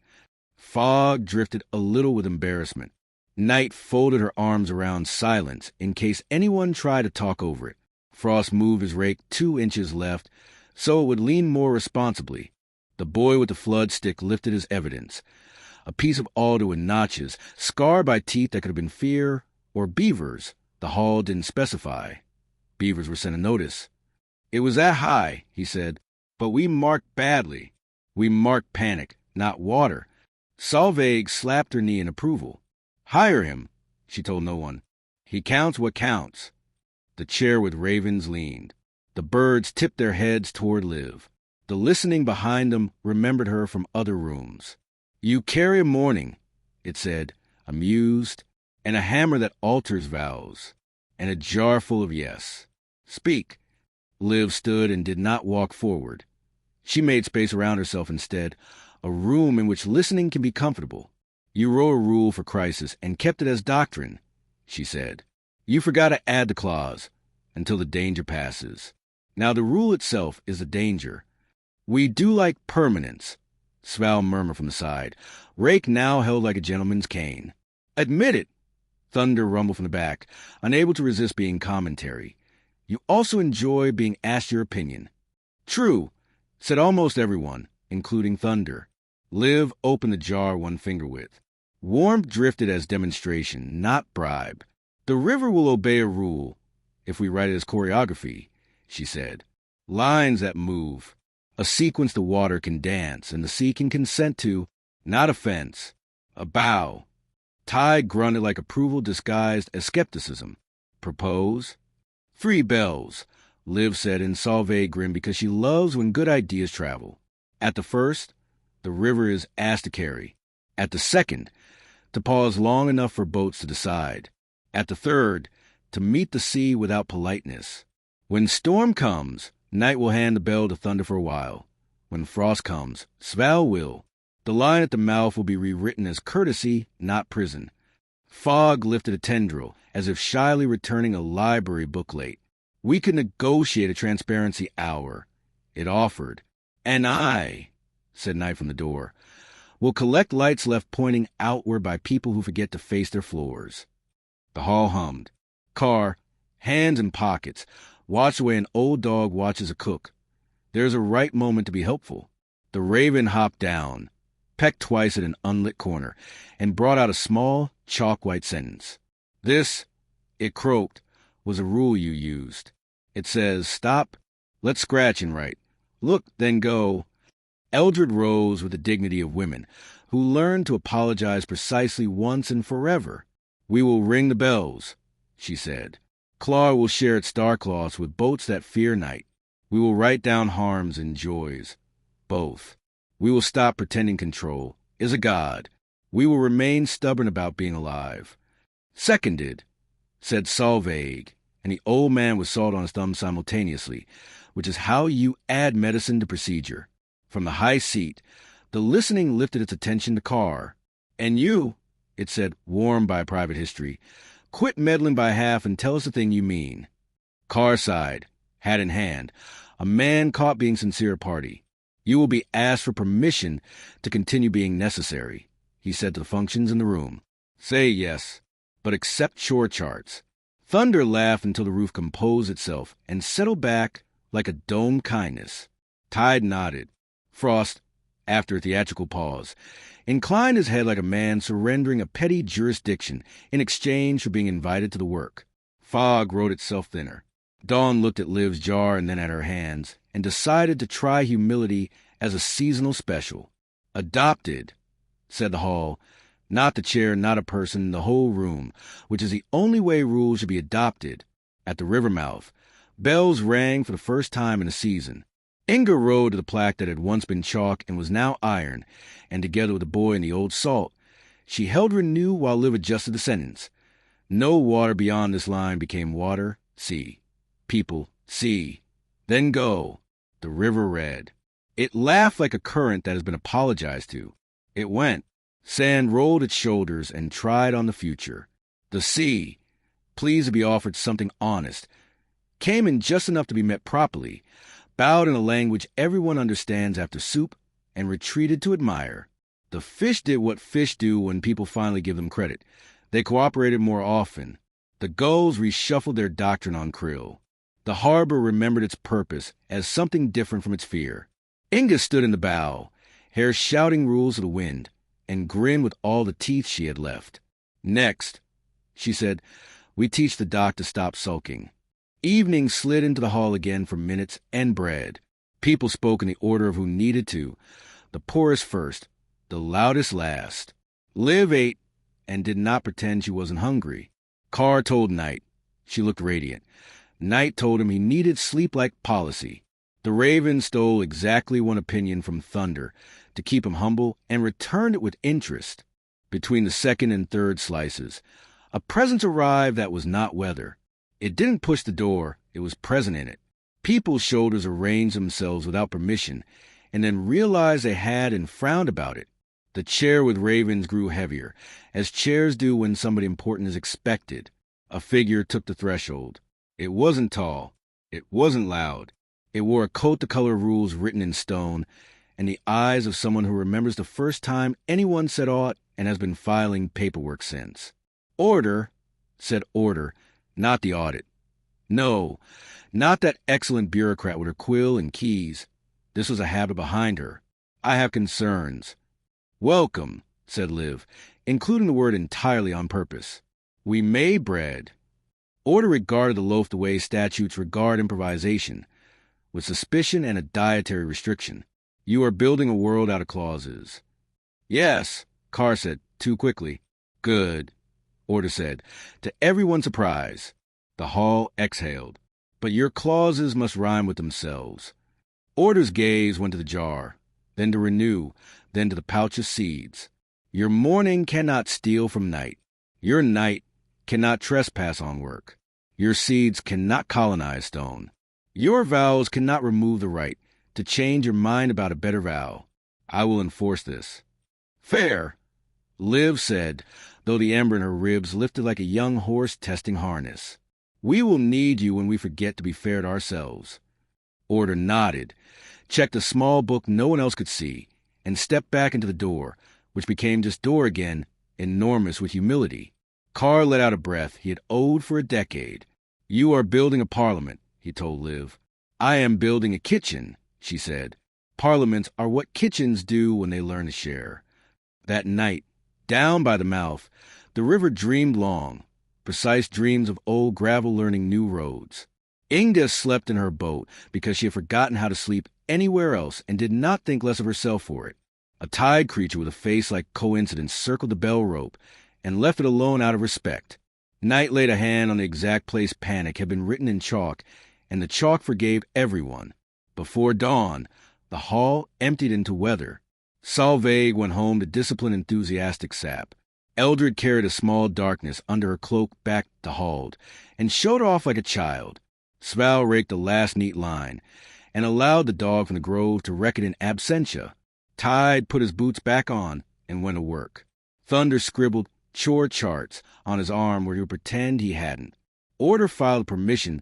A: Fog drifted a little with embarrassment. Night folded her arms around silence in case anyone tried to talk over it. Frost moved his rake 2 inches left so it would lean more responsibly. The boy with the flood stick lifted his evidence. A piece of alder with notches, scarred by teeth that could have been fear or beavers. The hall didn't specify. Beavers were sent a notice. It was that high, he said, but we marked badly. We marked panic, not water. Solveig slapped her knee in approval. Hire him, she told no one. He counts what counts. The chair with ravens leaned. The birds tipped their heads toward Liv. The listening behind them remembered her from other rooms. You carry a mourning, it said, amused, and a hammer that alters vows, and a jar full of yes. Speak. Liv stood and did not walk forward. She made space around herself instead, a room in which listening can be comfortable. You wrote a rule for crisis and kept it as doctrine, she said. You forgot to add the clause, until the danger passes. Now the rule itself is a danger. We do like permanence, Sval murmured from the side. Rake now held like a gentleman's cane. Admit it, Thunder rumbled from the back, unable to resist being commentary. You also enjoy being asked your opinion. True, said almost everyone, including Thunder. Liv opened the jar 1 finger width. Warmth drifted as demonstration, not bribe. The river will obey a rule, if we write it as choreography, she said. Lines that move. A sequence the water can dance and the sea can consent to, not offense. A bow. Tide grunted like approval disguised as skepticism. Propose? 3 bells, Liv said, and Solveig grinned because she loves when good ideas travel. At the first, the river is asked to carry. At the second, to pause long enough for boats to decide. At the third, to meet the sea without politeness. When storm comes, Night will hand the bell to Thunder for a while. When frost comes, Sval will. The line at the mouth will be rewritten as courtesy, not prison. Fog lifted a tendril, as if shyly returning a library book late. We could negotiate a transparency hour, it offered. And I, said Night from the door, will collect lights left pointing outward by people who forget to face their floors. The hall hummed. Car, Hands in pockets. Watch the way an old dog watches a cook. There's a right moment to be helpful. The raven hopped down, pecked twice at an unlit corner, and brought out a small, chalk-white sentence. This, it croaked, was a rule you used. It says, stop, let's scratch and write. Look, then go. Eldred rose with the dignity of women, who learned to apologize precisely once and forever. We will ring the bells, she said. Claw will share its star-cloths with boats that fear night. We will write down harms and joys, both. We will stop pretending control is a god. We will remain stubborn about being alive. Seconded, said Solveig, and the old man with salt on his thumb simultaneously, which is how you add medicine to procedure. From the high seat, the listening lifted its attention to Carr. And you, it said, warmed by private history, quit meddling by half and tell us the thing you mean. Carr sighed, hat in hand, a man caught being sincere at party. You will be asked for permission to continue being necessary, he said to the functions in the room. Say yes, but accept chore charts. Thunder laughed until the roof composed itself and settled back like a domed kindness. Tide nodded. Frost, after a theatrical pause, inclined his head like a man surrendering a petty jurisdiction in exchange for being invited to the work. Fog wrote itself thinner. Dawn looked at Liv's jar and then at her hands, and decided to try humility as a seasonal special. Adopted, said the hall, not the chair, not a person, the whole room, which is the only way rules should be adopted. At the river mouth, bells rang for the first time in a season. Inger rode to the plaque that had once been chalk and was now iron, and together with the boy and the old salt, she held renew while Liv adjusted the sentence. No water beyond this line became water, sea. People, sea. Then go. The river read. It laughed like a current that has been apologized to. It went. Sand rolled its shoulders and tried on the future. The sea, pleased to be offered something honest, came in just enough to be met properly, bowed in a language everyone understands after soup, and retreated to admire. The fish did what fish do when people finally give them credit. They cooperated more often. The gulls reshuffled their doctrine on krill. The harbor remembered its purpose as something different from its fear. Inga stood in the bow, hair shouting rules of the wind, and grinned with all the teeth she had left. Next, she said, we teach the doc to stop sulking. Evening slid into the hall again for minutes and bread. People spoke in the order of who needed to, the poorest first, the loudest last. Liv ate and did not pretend she wasn't hungry. Carr told Knight. She looked radiant. Knight told him he needed sleep-like policy. The Raven stole exactly one opinion from Thunder to keep him humble and returned it with interest. Between the second and third slices, a presence arrived that was not weather. It didn't push the door, it was present in it. People's shoulders arranged themselves without permission, and then realized they had and frowned about it. The chair with ravens grew heavier, as chairs do when somebody important is expected. A figure took the threshold. It wasn't tall. It wasn't loud. It wore a coat the color of rules written in stone, and the eyes of someone who remembers the first time anyone said aught and has been filing paperwork since. Order, said Order, not the audit. No, not that excellent bureaucrat with her quill and keys. This was a habit behind her. I have concerns. Welcome, said Liv, including the word entirely on purpose. We may bread. Order regarded the loaf the way statutes regard improvisation, with suspicion and a dietary restriction. You are building a world out of clauses. Yes, Carr said, too quickly. Good, Order said, to everyone's surprise. The hall exhaled. But your clauses must rhyme with themselves. Order's gaze went to the jar, then to Renew, then to the pouch of seeds. Your morning cannot steal from night. Your night cannot trespass on work. Your seeds cannot colonize stone. Your vows cannot remove the right to change your mind about a better vow. I will enforce this. Fair, Liv said, though the ember in her ribs lifted like a young horse testing harness. We will need you when we forget to be fair to ourselves. Order nodded, checked a small book no one else could see, and stepped back into the door, which became just door again, enormous with humility. Carr let out a breath he had owed for a decade. You are building a parliament, he told Liv. I am building a kitchen, she said. Parliaments are what kitchens do when they learn to share. That night, down by the mouth, the river dreamed long, precise dreams of old gravel learning new roads. Inga slept in her boat because she had forgotten how to sleep anywhere else and did not think less of herself for it. A tide creature with a face like coincidence circled the bell rope and left it alone out of respect. Night laid a hand on the exact place panic had been written in chalk, and the chalk forgave everyone. Before dawn, the hall emptied into weather. Solveig went home to discipline enthusiastic sap. Eldred carried a small darkness under her cloak back to Hald, and showed off like a child. Sval raked the last neat line, and allowed the dog from the grove to wreck it in absentia. Tide put his boots back on and went to work. Thunder scribbled chore charts on his arm where he would pretend he hadn't. Order filed a permission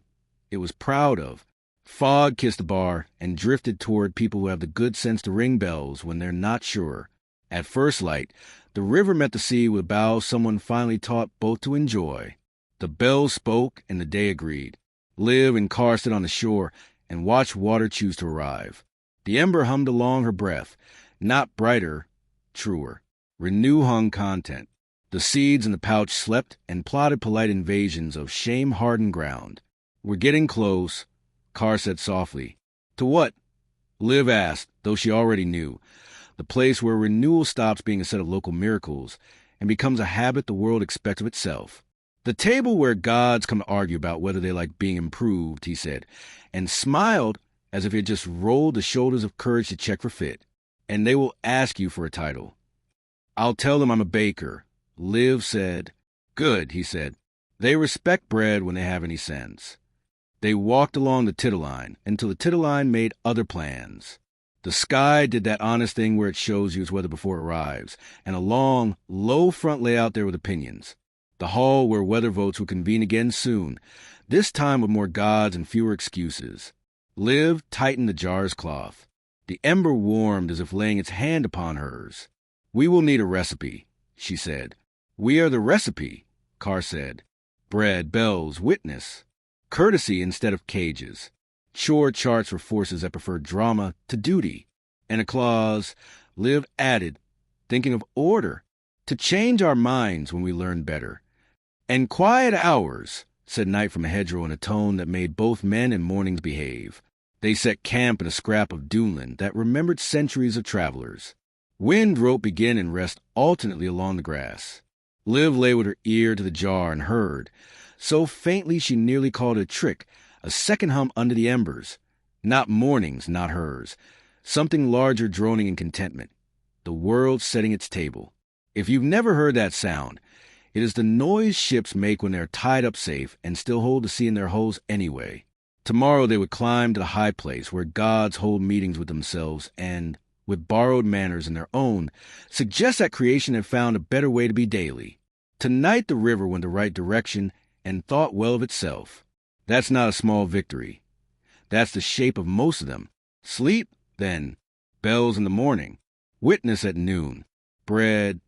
A: it was proud of. Fog kissed the bar and drifted toward people who have the good sense to ring bells when they're not sure. At first light, the river met the sea with a bow someone finally taught both to enjoy. The bells spoke and the day agreed. Liv and Carr stood on the shore and watched water choose to arrive. The Ember hummed along her breath, not brighter, truer. Renew hung content. The seeds in the pouch slept and plotted polite invasions of shame-hardened ground. We're getting close, Carr said softly. To what? Liv asked, though she already knew. The place where renewal stops being a set of local miracles and becomes a habit the world expects of itself. The table where gods come to argue about whether they like being improved, he said, and smiled as if he had just rolled the shoulders of courage to check for fit. And they will ask you for a title. I'll tell them I'm a baker. Liv said. Good, he said. They respect bread when they have any sense. They walked along the tittle-line until the tittle-line made other plans. The sky did that honest thing where it shows you its weather before it arrives, and a long, low front lay out there with opinions. The hall where weather votes would convene again soon, this time with more gods and fewer excuses. Liv tightened the jar's cloth. The Ember warmed as if laying its hand upon hers. We will need a recipe, she said. We are the recipe, Carr said. Bread, bells, witness. Courtesy instead of cages. Chore charts for forces that prefer drama to duty. And a clause, Liv added, thinking of order, to change our minds when we learn better. And quiet hours, said Knight from a hedgerow in a tone that made both men and mornings behave. They set camp in a scrap of duneland that remembered centuries of travelers. Wind rope begin and rest alternately along the grass. Liv lay with her ear to the jar and heard, so faintly she nearly called it a trick, a second hum under the embers. Not morning's, not hers. Something larger droning in contentment. The world setting its table. If you've never heard that sound, it is the noise ships make when they're tied up safe and still hold the sea in their hulls anyway. Tomorrow they would climb to the high place where gods hold meetings with themselves and, with borrowed manners in their own, suggest that creation had found a better way to be daily. Tonight the river went the right direction and thought well of itself. That's not a small victory. That's the shape of most of them. Sleep, then. Bells in the morning. Witness at noon. Bread,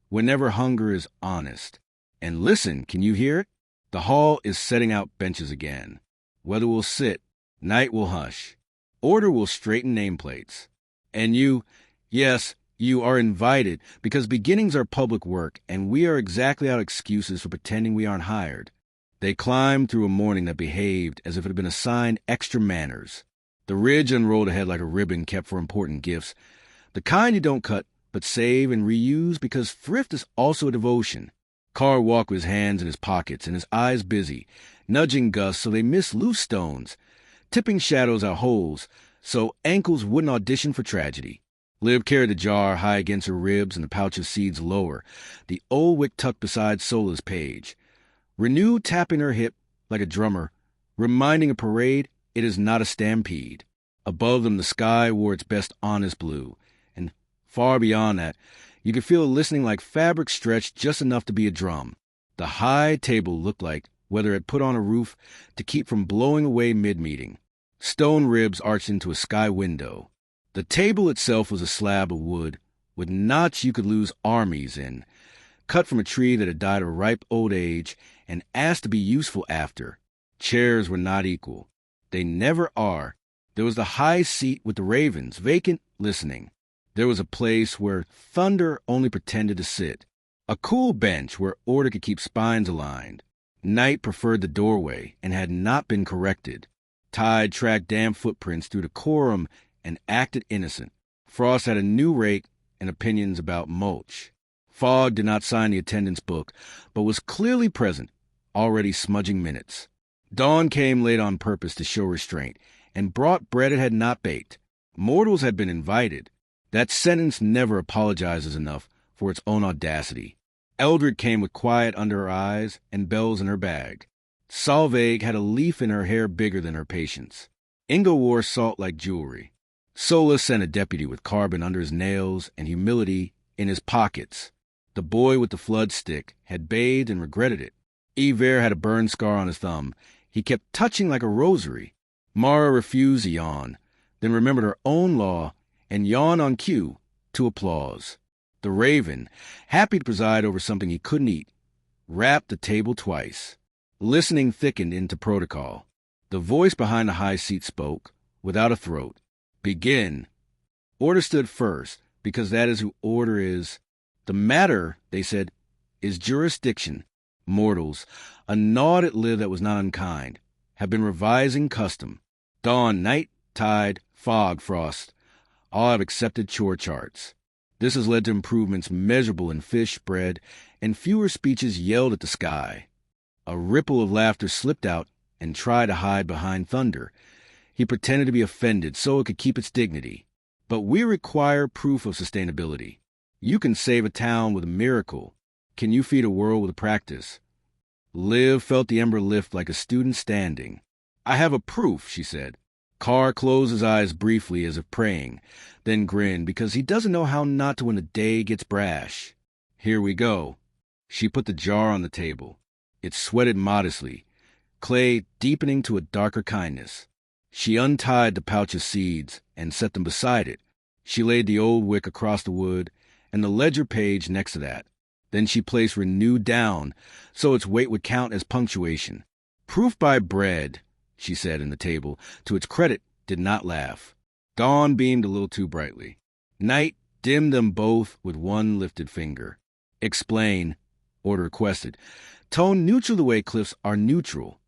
A: whenever hunger is honest. And listen, can you hear it? The hall is setting out benches again. Weather will sit. Night will hush. Order will straighten nameplates. And you, yes, you are invited, because beginnings are public work, and we are exactly out of excuses for pretending we aren't hired. They climbed through a morning that behaved as if it had been assigned extra manners. The ridge unrolled ahead like a ribbon kept for important gifts, the kind you don't cut, but save and reuse because thrift is also a devotion. Carr walked with his hands in his pockets and his eyes busy, nudging Gus so they missed loose stones, tipping shadows out holes so ankles wouldn't audition for tragedy. Liv carried the jar high against her ribs and the pouch of seeds lower, the old wick tucked beside Sola's page. Renew tapping her hip like a drummer, reminding a parade it is not a stampede. Above them the sky wore its best honest blue, and far beyond that, you could feel it listening like fabric stretched just enough to be a drum. The high table looked like whether it put on a roof to keep from blowing away mid-meeting. Stone ribs arched into a sky window. The table itself was a slab of wood, with knots you could lose armies in, cut from a tree that had died of ripe old age and asked to be useful after. Chairs were not equal. They never are. There was the high seat with the ravens, vacant, listening. There was a place where Thunder only pretended to sit. A cool bench where order could keep spines aligned. Night preferred the doorway and had not been corrected. Tide tracked damp footprints through decorum and acted innocent. Frost had a new rake and opinions about mulch. Fogg did not sign the attendance book, but was clearly present, already smudging minutes. Dawn came late on purpose to show restraint, and brought bread it had not baked. Mortals had been invited. That sentence never apologizes enough for its own audacity. Eldred came with quiet under her eyes and bells in her bag. Solveig had a leaf in her hair bigger than her patience. Inga wore salt like jewelry. Solus sent a deputy with carbon under his nails and humility in his pockets. The boy with the flood stick had bathed and regretted it. Iver had a burn scar on his thumb. He kept touching like a rosary. Mara refused to yawn, then remembered her own law and yawned on cue to applause. The raven, happy to preside over something he couldn't eat, rapped the table twice. Listening thickened into protocol. The voice behind the high seat spoke, without a throat. Begin. Order stood first, because that is who order is. The matter, they said, is jurisdiction. Mortals, a gnawed at live that was not unkind, have been revising custom. Dawn, night, tide, fog, frost, all have accepted chore charts. This has led to improvements measurable in fish, bread, and fewer speeches yelled at the sky. A ripple of laughter slipped out and tried to hide behind Thunder. He pretended to be offended so it could keep its dignity. But we require proof of sustainability. You can save a town with a miracle. Can you feed a world with a practice? Liv felt the Ember lift like a student standing. I have a proof, she said. Carr closed his eyes briefly as if praying, then grinned because he doesn't know how not to when the day gets brash. Here we go. She put the jar on the table. It sweated modestly, clay deepening to a darker kindness. She untied the pouch of seeds and set them beside it. She laid the old wick across the wood and the ledger page next to that. Then she placed renew down so its weight would count as punctuation. Proof by bread, she said in the table, to its credit, did not laugh. Dawn beamed a little too brightly. Night dimmed them both with one lifted finger. Explain, order requested. Tone neutral the way cliffs are neutral.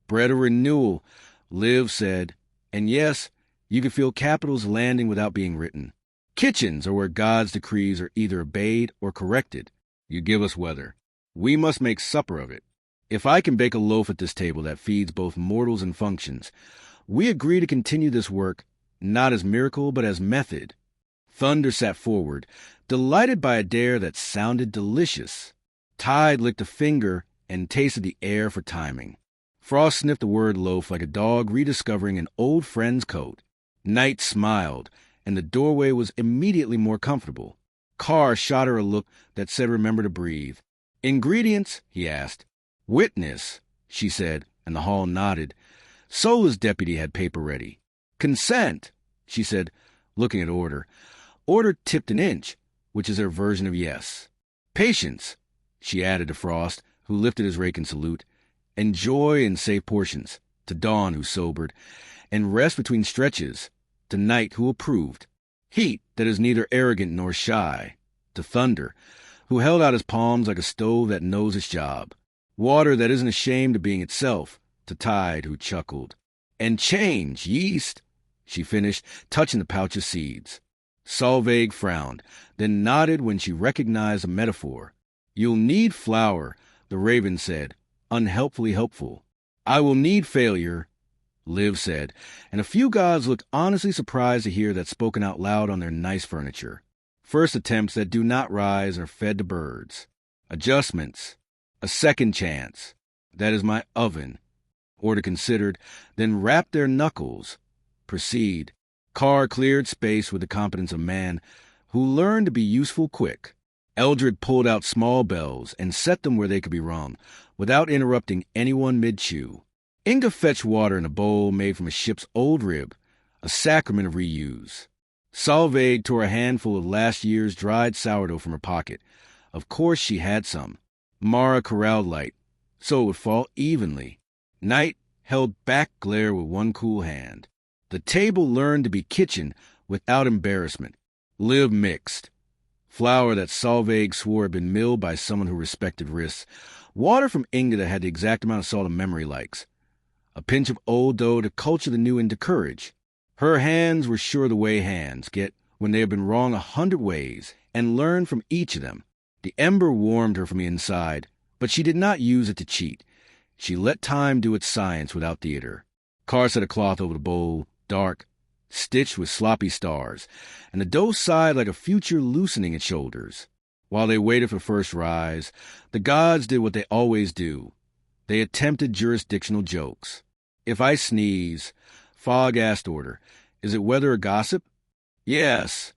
A: Bread of renewal, Liv said. And yes, you can feel capitals landing without being written. Kitchens are where God's decrees are either obeyed or corrected. You give us weather. We must make supper of it. If I can bake a loaf at this table that feeds both mortals and functions, we agree to continue this work, not as miracle, but as method. Thunder sat forward, delighted by a dare that sounded delicious. Tide licked a finger and tasted the air for timing. Frost sniffed the word loaf like a dog rediscovering an old friend's coat. Night smiled, and the doorway was immediately more comfortable. Carr shot her a look that said remember to breathe. Ingredients? He asked. Witness, she said, and the hall nodded. Sola's deputy had paper ready. Consent, she said, looking at Order. Order tipped an inch, which is her version of yes. Patience, she added to Frost, who lifted his rake in salute. Enjoy in safe portions, to Dawn, who sobered. And rest between stretches, to Night, who approved. Heat that is neither arrogant nor shy, to Thunder, who held out his palms like a stove that knows its job. Water that isn't ashamed of being itself, to Tide, who chuckled. And change, yeast, she finished, touching the pouch of seeds. Solveig frowned, then nodded when she recognized a metaphor. You'll need flour, the raven said, unhelpfully helpful. I will need failure, Liv said, and a few gods looked honestly surprised to hear that spoken out loud on their nice furniture. First attempts that do not rise are fed to birds. Adjustments. A second chance. That is my oven. Order considered, then rapped their knuckles. Proceed. Carr cleared space with the competence of man, who learned to be useful quick. Eldred pulled out small bells and set them where they could be rung, without interrupting anyone mid-chew. Inga fetched water in a bowl made from a ship's old rib, a sacrament of reuse. Solveig tore a handful of last year's dried sourdough from her pocket. Of course she had some. Mara corralled light, so it would fall evenly. Night held back glare with one cool hand. The table learned to be kitchen without embarrassment. Liv mixed. Flour that Solveig swore had been milled by someone who respected risks. Water from Inga that had the exact amount of salt a memory likes. A pinch of old dough to culture the new into courage. Her hands were sure the way hands get when they have been wrong 100 ways, and learned from each of them. The ember warmed her from the inside, but she did not use it to cheat. She let time do its science without theater. Carr set a cloth over the bowl, dark, stitched with sloppy stars, and the dough sighed like a future loosening its shoulders. While they waited for first rise, the gods did what they always do. They attempted jurisdictional jokes. If I sneeze, Fogg asked Order, is it weather or gossip? Yes,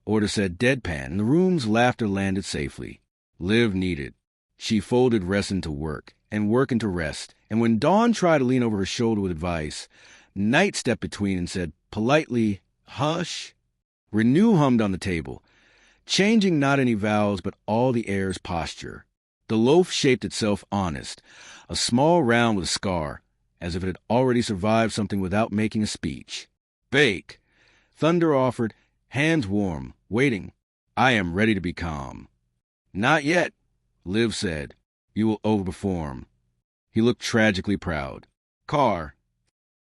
A: Order said deadpan, and the room's laughter landed safely. Liv needed. She folded rest into work, and work into rest, and when Dawn tried to lean over her shoulder with advice, Night stepped between and said, politely, hush. Renew hummed on the table, changing not any vowels but all the air's posture. The loaf shaped itself honest, a small round with a scar, as if it had already survived something without making a speech. Bake. Thunder offered, hands warm, waiting. I am ready to be calm. Not yet, Liv said. You will overperform. He looked tragically proud. Carr.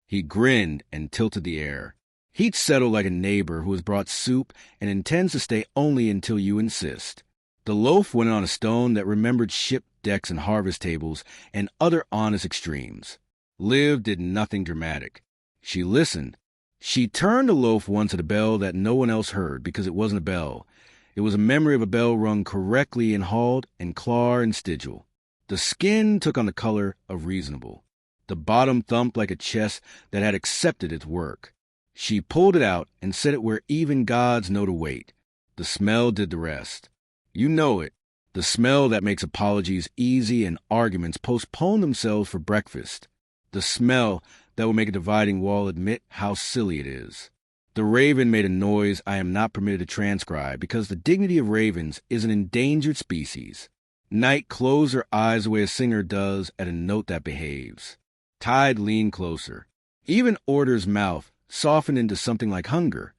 A: He grinned and tilted the air. He'd settle like a neighbor who has brought soup and intends to stay only until you insist. The loaf went on a stone that remembered ship decks and harvest tables and other honest extremes. Liv did nothing dramatic. She listened. She turned the loaf once at a bell that no one else heard because it wasn't a bell. It was a memory of a bell rung correctly in Hald and Clar and Stigil. The skin took on the color of reasonable. The bottom thumped like a chest that had accepted its work. She pulled it out and set it where even gods know to wait. The smell did the rest. You know it. The smell that makes apologies easy and arguments postpone themselves for breakfast. The smell that will make a dividing wall admit how silly it is. The raven made a noise I am not permitted to transcribe because the dignity of ravens is an endangered species. Night closed her eyes the way a singer does at a note that behaves. Tide leaned closer. Even Order's mouth softened into something like hunger.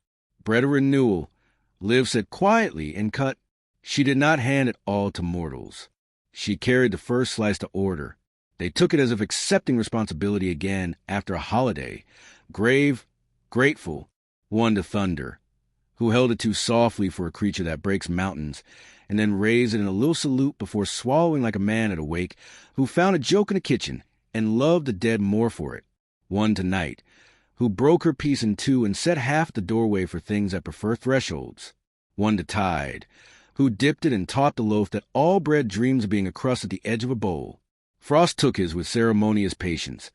A: Bread of renewal, Liv said quietly and cut. She did not hand it all to mortals. She carried the first slice to Order. They took it as if accepting responsibility again after a holiday. Grave, grateful, one to Thunder, who held it too softly for a creature that breaks mountains, and then raised it in a little salute before swallowing like a man at a wake who found a joke in the kitchen and loved the dead more for it. One to Night, who broke her piece in two and set half the doorway for things that prefer thresholds. One to Tide, who dipped it and taught the loaf that all bread dreams of being a crust at the edge of a bowl. Frost took his with ceremonious patience,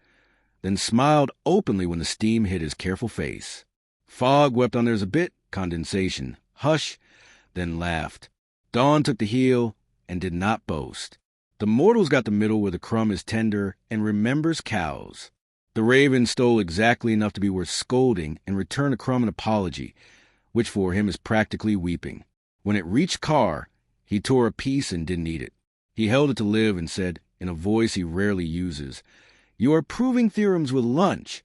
A: then smiled openly when the steam hit his careful face. Fogg wept on theirs a bit, condensation, hush, then laughed. Dawn took the heel and did not boast. The mortals got the middle where the crumb is tender and remembers cows. The raven stole exactly enough to be worth scolding and returned a crumb an apology, which for him is practically weeping. When it reached Carr, he tore a piece and didn't eat it. He held it to Liv and said, in a voice he rarely uses, "You are proving theorems with lunch."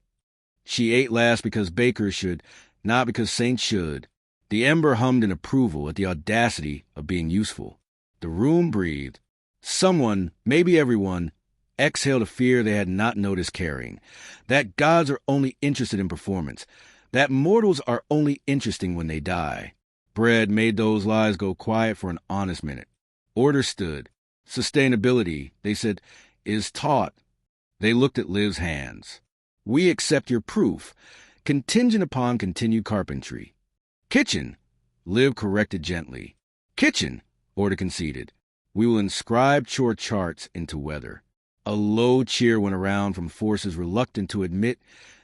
A: She ate last because bakers should, not because saints should. The ember hummed in approval at the audacity of being useful. The room breathed. Someone, maybe everyone, exhaled a fear they had not noticed carrying. That gods are only interested in performance. That mortals are only interesting when they die. Bread made those lies go quiet for an honest minute. Order stood. Sustainability, they said, is taught. They looked at Liv's hands. We accept your proof, contingent upon continued carpentry. Kitchen, Liv corrected gently. Kitchen, Order conceded. We will inscribe chore charts into weather. A low cheer went around from forces reluctant to admit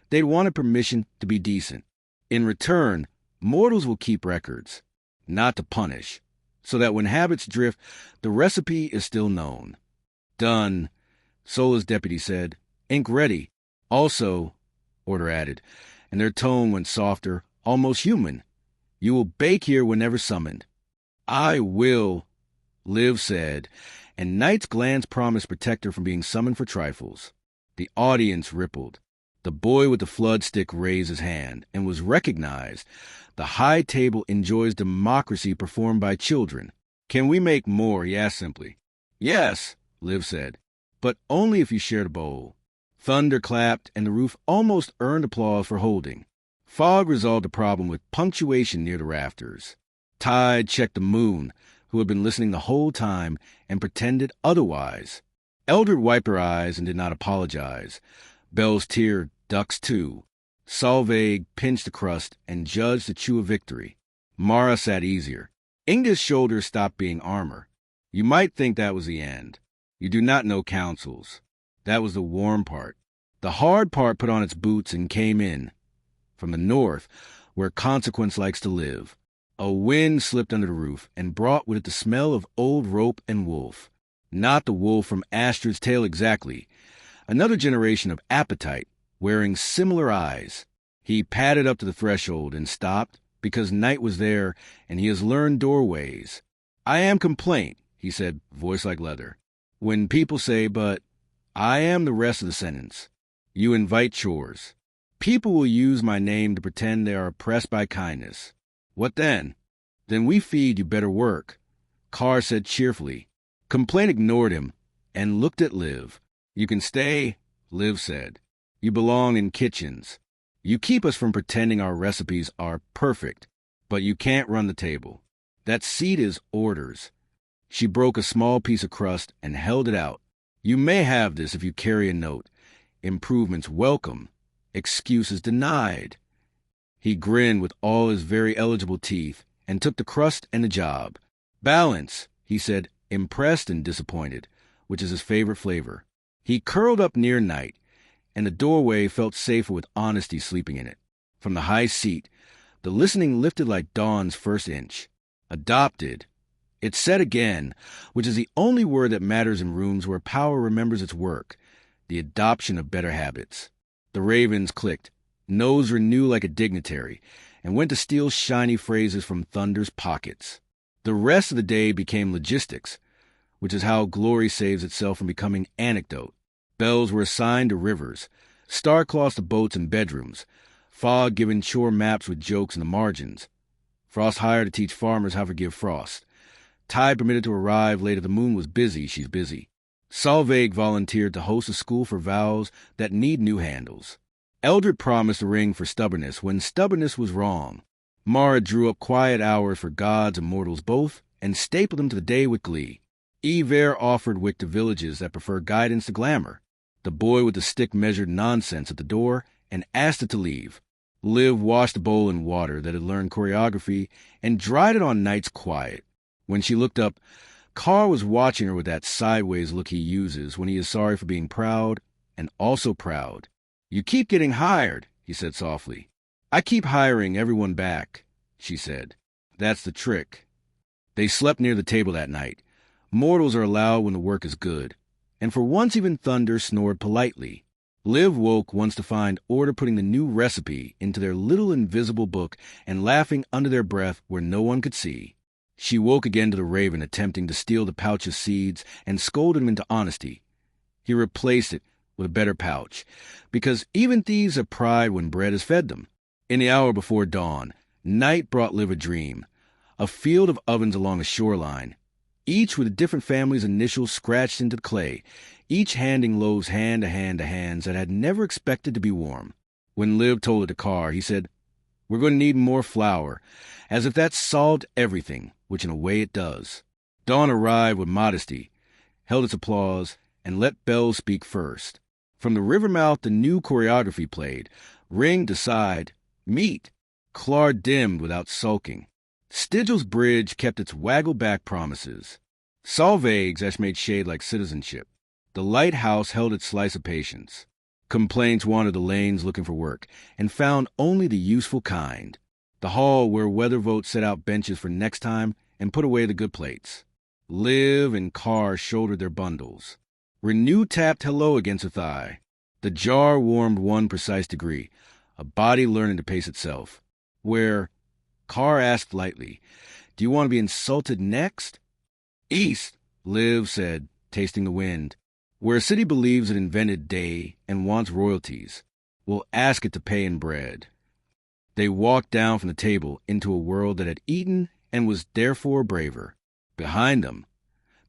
A: they'd wanted permission to be decent. In return, mortals will keep records, not to punish, so that when habits drift, the recipe is still known. Done, Sola's deputy said. Ink ready. Also, Order added, and their tone went softer, almost human. You will bake here whenever summoned. I will, Liv said, and Night's glance promised protect her from being summoned for trifles. The audience rippled. The boy with the flood stick raised his hand and was recognized. The high table enjoys democracy performed by children. Can we make more? He asked simply. Yes, Liv said, but only if you shared a bowl. Thunder clapped, and the roof almost earned applause for holding. Fog resolved the problem with punctuation near the rafters. Tide checked the moon, who had been listening the whole time, and pretended otherwise. Eldred wiped her eyes and did not apologize. Belle's tear ducks too. Solveig pinched the crust and judged the chew of victory. Mara sat easier. Inga's shoulders stopped being armor. You might think that was the end. You do not know councils. That was the warm part. The hard part put on its boots and came in. From the north, where consequence likes to live, a wind slipped under the roof and brought with it the smell of old rope and wolf. Not the wolf from Astrid's tale exactly. Another generation of appetite, wearing similar eyes. He padded up to the threshold and stopped because night was there and he has learned doorways. I am complaint, he said, voice like leather. When people say, but I am the rest of the sentence. You invite chores. People will use my name to pretend they are oppressed by kindness. What then? Then we feed you better work. Carr said cheerfully. Complaint ignored him and looked at Liv. You can stay, Liv said. You belong in kitchens. You keep us from pretending our recipes are perfect, but you can't run the table. That seat is orders. She broke a small piece of crust and held it out. You may have this if you carry a note. Improvements welcome. Excuses denied. He grinned with all his very eligible teeth and took the crust and the job. Balance, he said, impressed and disappointed, which is his favorite flavor. He curled up near night, and the doorway felt safer with honesty sleeping in it. From the high seat, the listening lifted like dawn's first inch. Adopted. It said again, which is the only word that matters in rooms where power remembers its work, the adoption of better habits. The ravens clicked, nose renewed like a dignitary, and went to steal shiny phrases from Thunder's pockets. The rest of the day became logistics, which is how glory saves itself from becoming anecdote. Bells were assigned to rivers, star-cloths to boats and bedrooms, Fog given chore maps with jokes in the margins, Frost hired to teach farmers how to forgive Frost. Tide permitted to arrive later. The moon was busy. She's busy. Solveig volunteered to host a school for vowels that need new handles. Eldred promised a ring for stubbornness when stubbornness was wrong. Mara drew up quiet hours for gods and mortals both and stapled them to the day with glee. Iver offered wick to villages that prefer guidance to glamour. The boy with the stick measured nonsense at the door and asked it to leave. Liv washed the bowl in water that had learned choreography and dried it on night's quiet. When she looked up, Carr was watching her with that sideways look he uses when he is sorry for being proud and also proud. You keep getting hired, he said softly. I keep hiring everyone back, she said. That's the trick. They slept near the table that night. Mortals are allowed when the work is good. And for once even Thunder snored politely. Liv woke once to find Order putting the new recipe into their little invisible book and laughing under their breath where no one could see. She woke again to the raven attempting to steal the pouch of seeds and scolded him into honesty. He replaced it with a better pouch, because even thieves have pride when bread is fed them. In the hour before dawn, night brought Liv a dream. A field of ovens along the shoreline, each with a different family's initials scratched into the clay, each handing loaves hand to hand to hands that had never expected to be warm. When Liv told it to Carr, he said, "We're going to need more flour," as if that solved everything, which in a way it does. Dawn arrived with modesty, held its applause, and let bells speak first. From the river mouth the new choreography played, ring to side, meet. Clar dimmed without sulking. Stigill's bridge kept its waggle-back promises. Solveig's ash made shade like citizenship. The lighthouse held its slice of patience. Complaints wandered the lanes looking for work, and found only the useful kind. The hall where weather votes set out benches for next time and put away the good plates. Liv and Carr shouldered their bundles. Renew tapped hello against her thigh. The jar warmed one precise degree, a body learning to pace itself. Where, Carr asked lightly, "Do you want to be insulted next?" "East," Liv said, tasting the wind. Where a city believes it invented day and wants royalties, will ask it to pay in bread. They walked down from the table into a world that had eaten and was therefore braver. Behind them,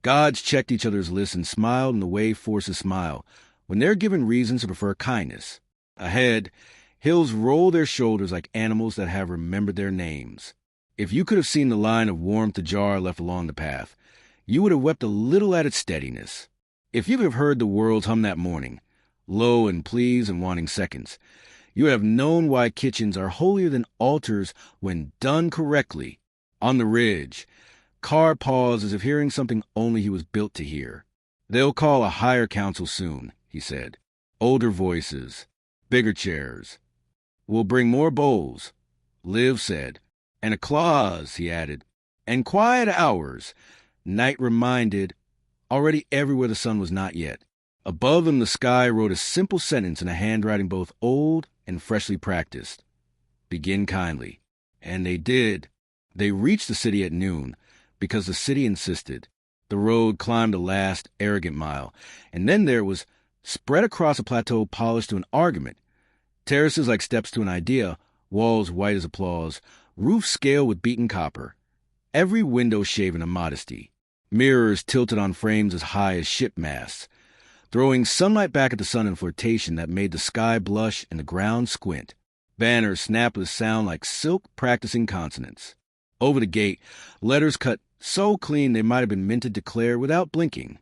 A: gods checked each other's lists and smiled in the way forces smile when they're given reasons to prefer kindness. Ahead, hills roll their shoulders like animals that have remembered their names. If you could have seen the line of warmth ajar left along the path, you would have wept a little at its steadiness. If you could have heard the worlds hum that morning, low and pleased and wanting seconds, you would have known why kitchens are holier than altars when done correctly. On the ridge, Carr paused as if hearing something only he was built to hear. They'll call a higher council soon, he said. Older voices, bigger chairs. We'll bring more bowls, Liv said. And a clause, he added. And quiet hours, Night reminded, already everywhere the sun was not yet. Above them the sky wrote a simple sentence in a handwriting both old and freshly practiced. Begin kindly. And they did. They reached the city at noon, because the city insisted. The road climbed the last arrogant mile, and then there was, spread across a plateau polished to an argument, terraces like steps to an idea, walls white as applause, roofs scaled with beaten copper, every window shaven a modesty, mirrors tilted on frames as high as ship masts, throwing sunlight back at the sun in flirtation that made the sky blush and the ground squint. Banners snapped with a sound like silk practicing consonants. Over the gate, letters cut so clean they might have been meant to declare without blinking.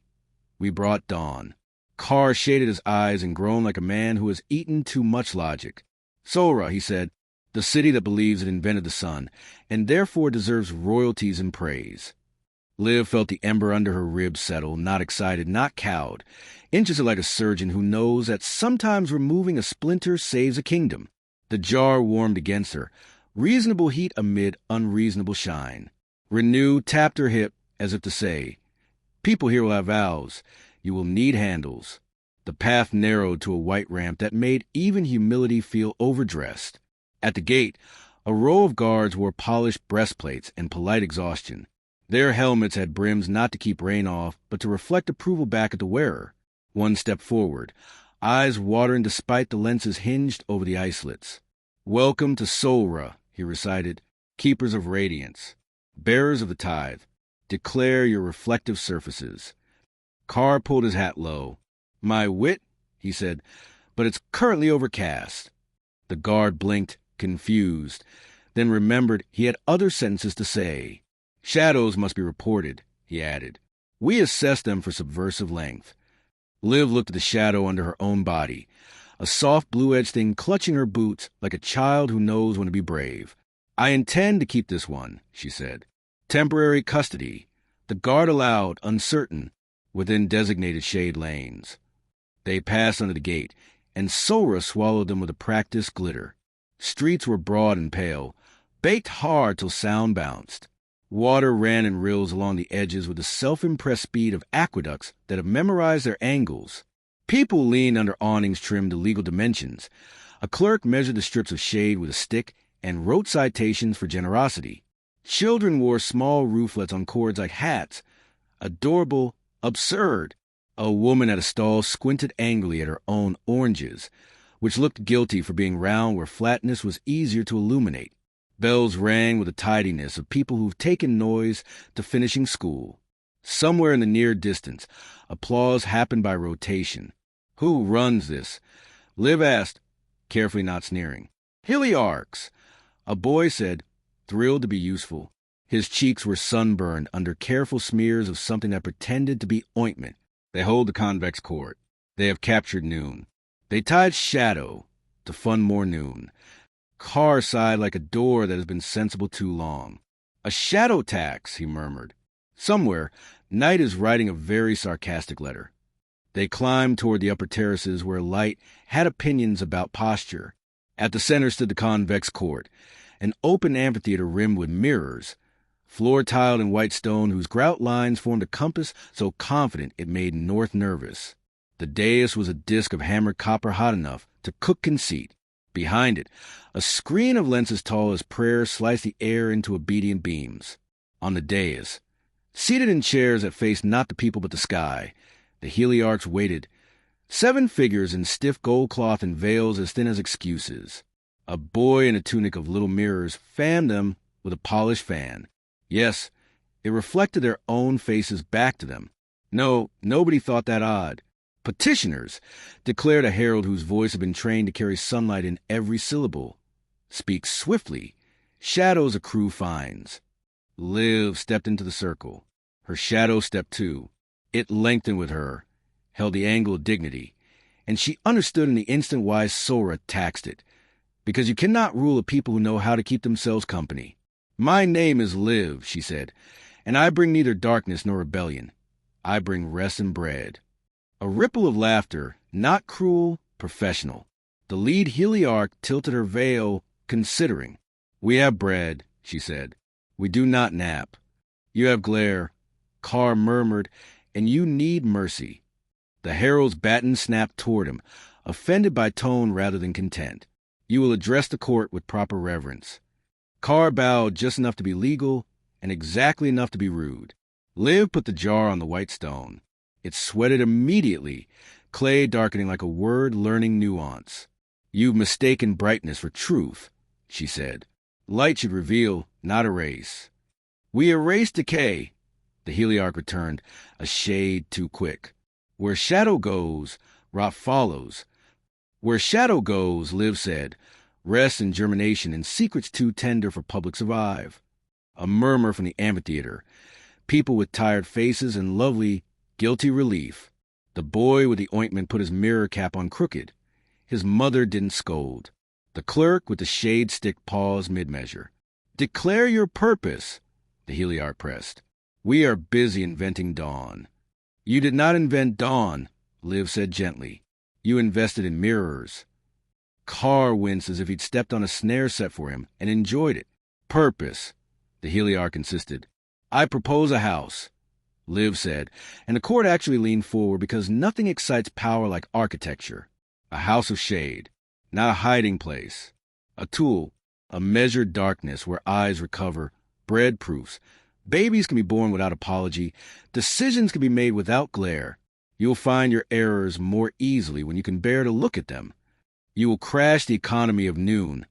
A: We brought dawn. Carr shaded his eyes and groaned like a man who has eaten too much logic. Sora, he said, the city that believes it invented the sun, and therefore deserves royalties and praise. Liv felt the ember under her ribs settle, not excited, not cowed, interested like a surgeon who knows that sometimes removing a splinter saves a kingdom. The jar warmed against her, reasonable heat amid unreasonable shine. Renew tapped her hip as if to say, people here will have vows. You will need handles. The path narrowed to a white ramp that made even humility feel overdressed. At the gate, a row of guards wore polished breastplates and polite exhaustion. Their helmets had brims not to keep rain off, but to reflect approval back at the wearer. One stepped forward, eyes watering despite the lenses hinged over the islets. Welcome to Sora, he recited, keepers of radiance, bearers of the tithe. Declare your reflective surfaces. Carr pulled his hat low. My wit, he said, but it's currently overcast. The guard blinked, confused, then remembered he had other sentences to say. Shadows must be reported, he added. We assess them for subversive length. Liv looked at the shadow under her own body, a soft blue-edged thing clutching her boots like a child who knows when to be brave. I intend to keep this one, she said. Temporary custody. The guard allowed, uncertain, within designated shade lanes. They passed under the gate, and Sora swallowed them with a practiced glitter. Streets were broad and pale, baked hard till sound bounced. Water ran in rills along the edges with the self-impressed speed of aqueducts that have memorized their angles. People leaned under awnings trimmed to legal dimensions. A clerk measured the strips of shade with a stick and wrote citations for generosity. Children wore small rooflets on cords like hats. Adorable, absurd. A woman at a stall squinted angrily at her own oranges, which looked guilty for being round where flatness was easier to illuminate. Bells rang with the tidiness of people who've taken noise to finishing school. Somewhere in the near distance, applause happened by rotation. Who runs this? Liv asked, carefully not sneering. Heliarchs. A boy said, thrilled to be useful. His cheeks were sunburned under careful smears of something that pretended to be ointment. They hold the convex court. They have captured noon. They tied shadow to fund more noon. Carr sighed like a door that has been sensible too long. A shadow tax, he murmured. Somewhere, Night is writing a very sarcastic letter. They climbed toward the upper terraces where Light had opinions about posture. At the center stood the convex court, an open amphitheater rimmed with mirrors, floor tiled in white stone whose grout lines formed a compass so confident it made North nervous. The dais was a disk of hammered copper hot enough to cook conceit. Behind it, a screen of lenses tall as prayer sliced the air into obedient beams. On the dais, seated in chairs that faced not the people but the sky, The Heliarchs waited. 7 figures in stiff gold cloth and veils as thin as excuses. A boy in a tunic of little mirrors fanned them with a polished fan. Yes, it reflected their own faces back to them. No, nobody thought that odd. Petitioners, declared a herald whose voice had been trained to carry sunlight in every syllable. Speak swiftly. Shadows accrue fines. Liv stepped into the circle. Her shadow stepped too. It lengthened with her, held the angle of dignity, and she understood in the instant why Sora taxed it. Because you cannot rule a people who know how to keep themselves company. My name is Liv, she said, and I bring neither darkness nor rebellion. I bring rest and bread. A ripple of laughter, not cruel, professional. The lead Heliarch tilted her veil, considering. We have bread, she said. We do not nap. You have glare, Carr murmured, and you need mercy. The herald's baton snapped toward him, offended by tone rather than content. You will address the court with proper reverence. Carr bowed just enough to be legal and exactly enough to be rude. Liv put the jar on the white stone. It sweated immediately, clay darkening like a word-learning nuance. You've mistaken brightness for truth, she said. Light should reveal, not erase. We erase decay, the Heliarch returned, a shade too quick. Where shadow goes, rot follows. Where shadow goes, Liv said, rest and germination and secrets too tender for public survive. A murmur from the amphitheater. People with tired faces and lovely, guilty relief. The boy with the ointment put his mirror cap on crooked. His mother didn't scold. The clerk with the shade stick paused mid-measure. Declare your purpose, the Heliarch pressed. We are busy inventing dawn. You did not invent dawn, Liv said gently. You invested in mirrors. Carr winced as if he'd stepped on a snare set for him and enjoyed it. Purpose, the Heliarch insisted. I propose a house, Liv said, and the court actually leaned forward because nothing excites power like architecture. A house of shade, not a hiding place. A tool, a measured darkness where eyes recover, bread proofs. Babies can be born without apology. Decisions can be made without glare. You'll find your errors more easily when you can bear to look at them. You will crash the economy of noon,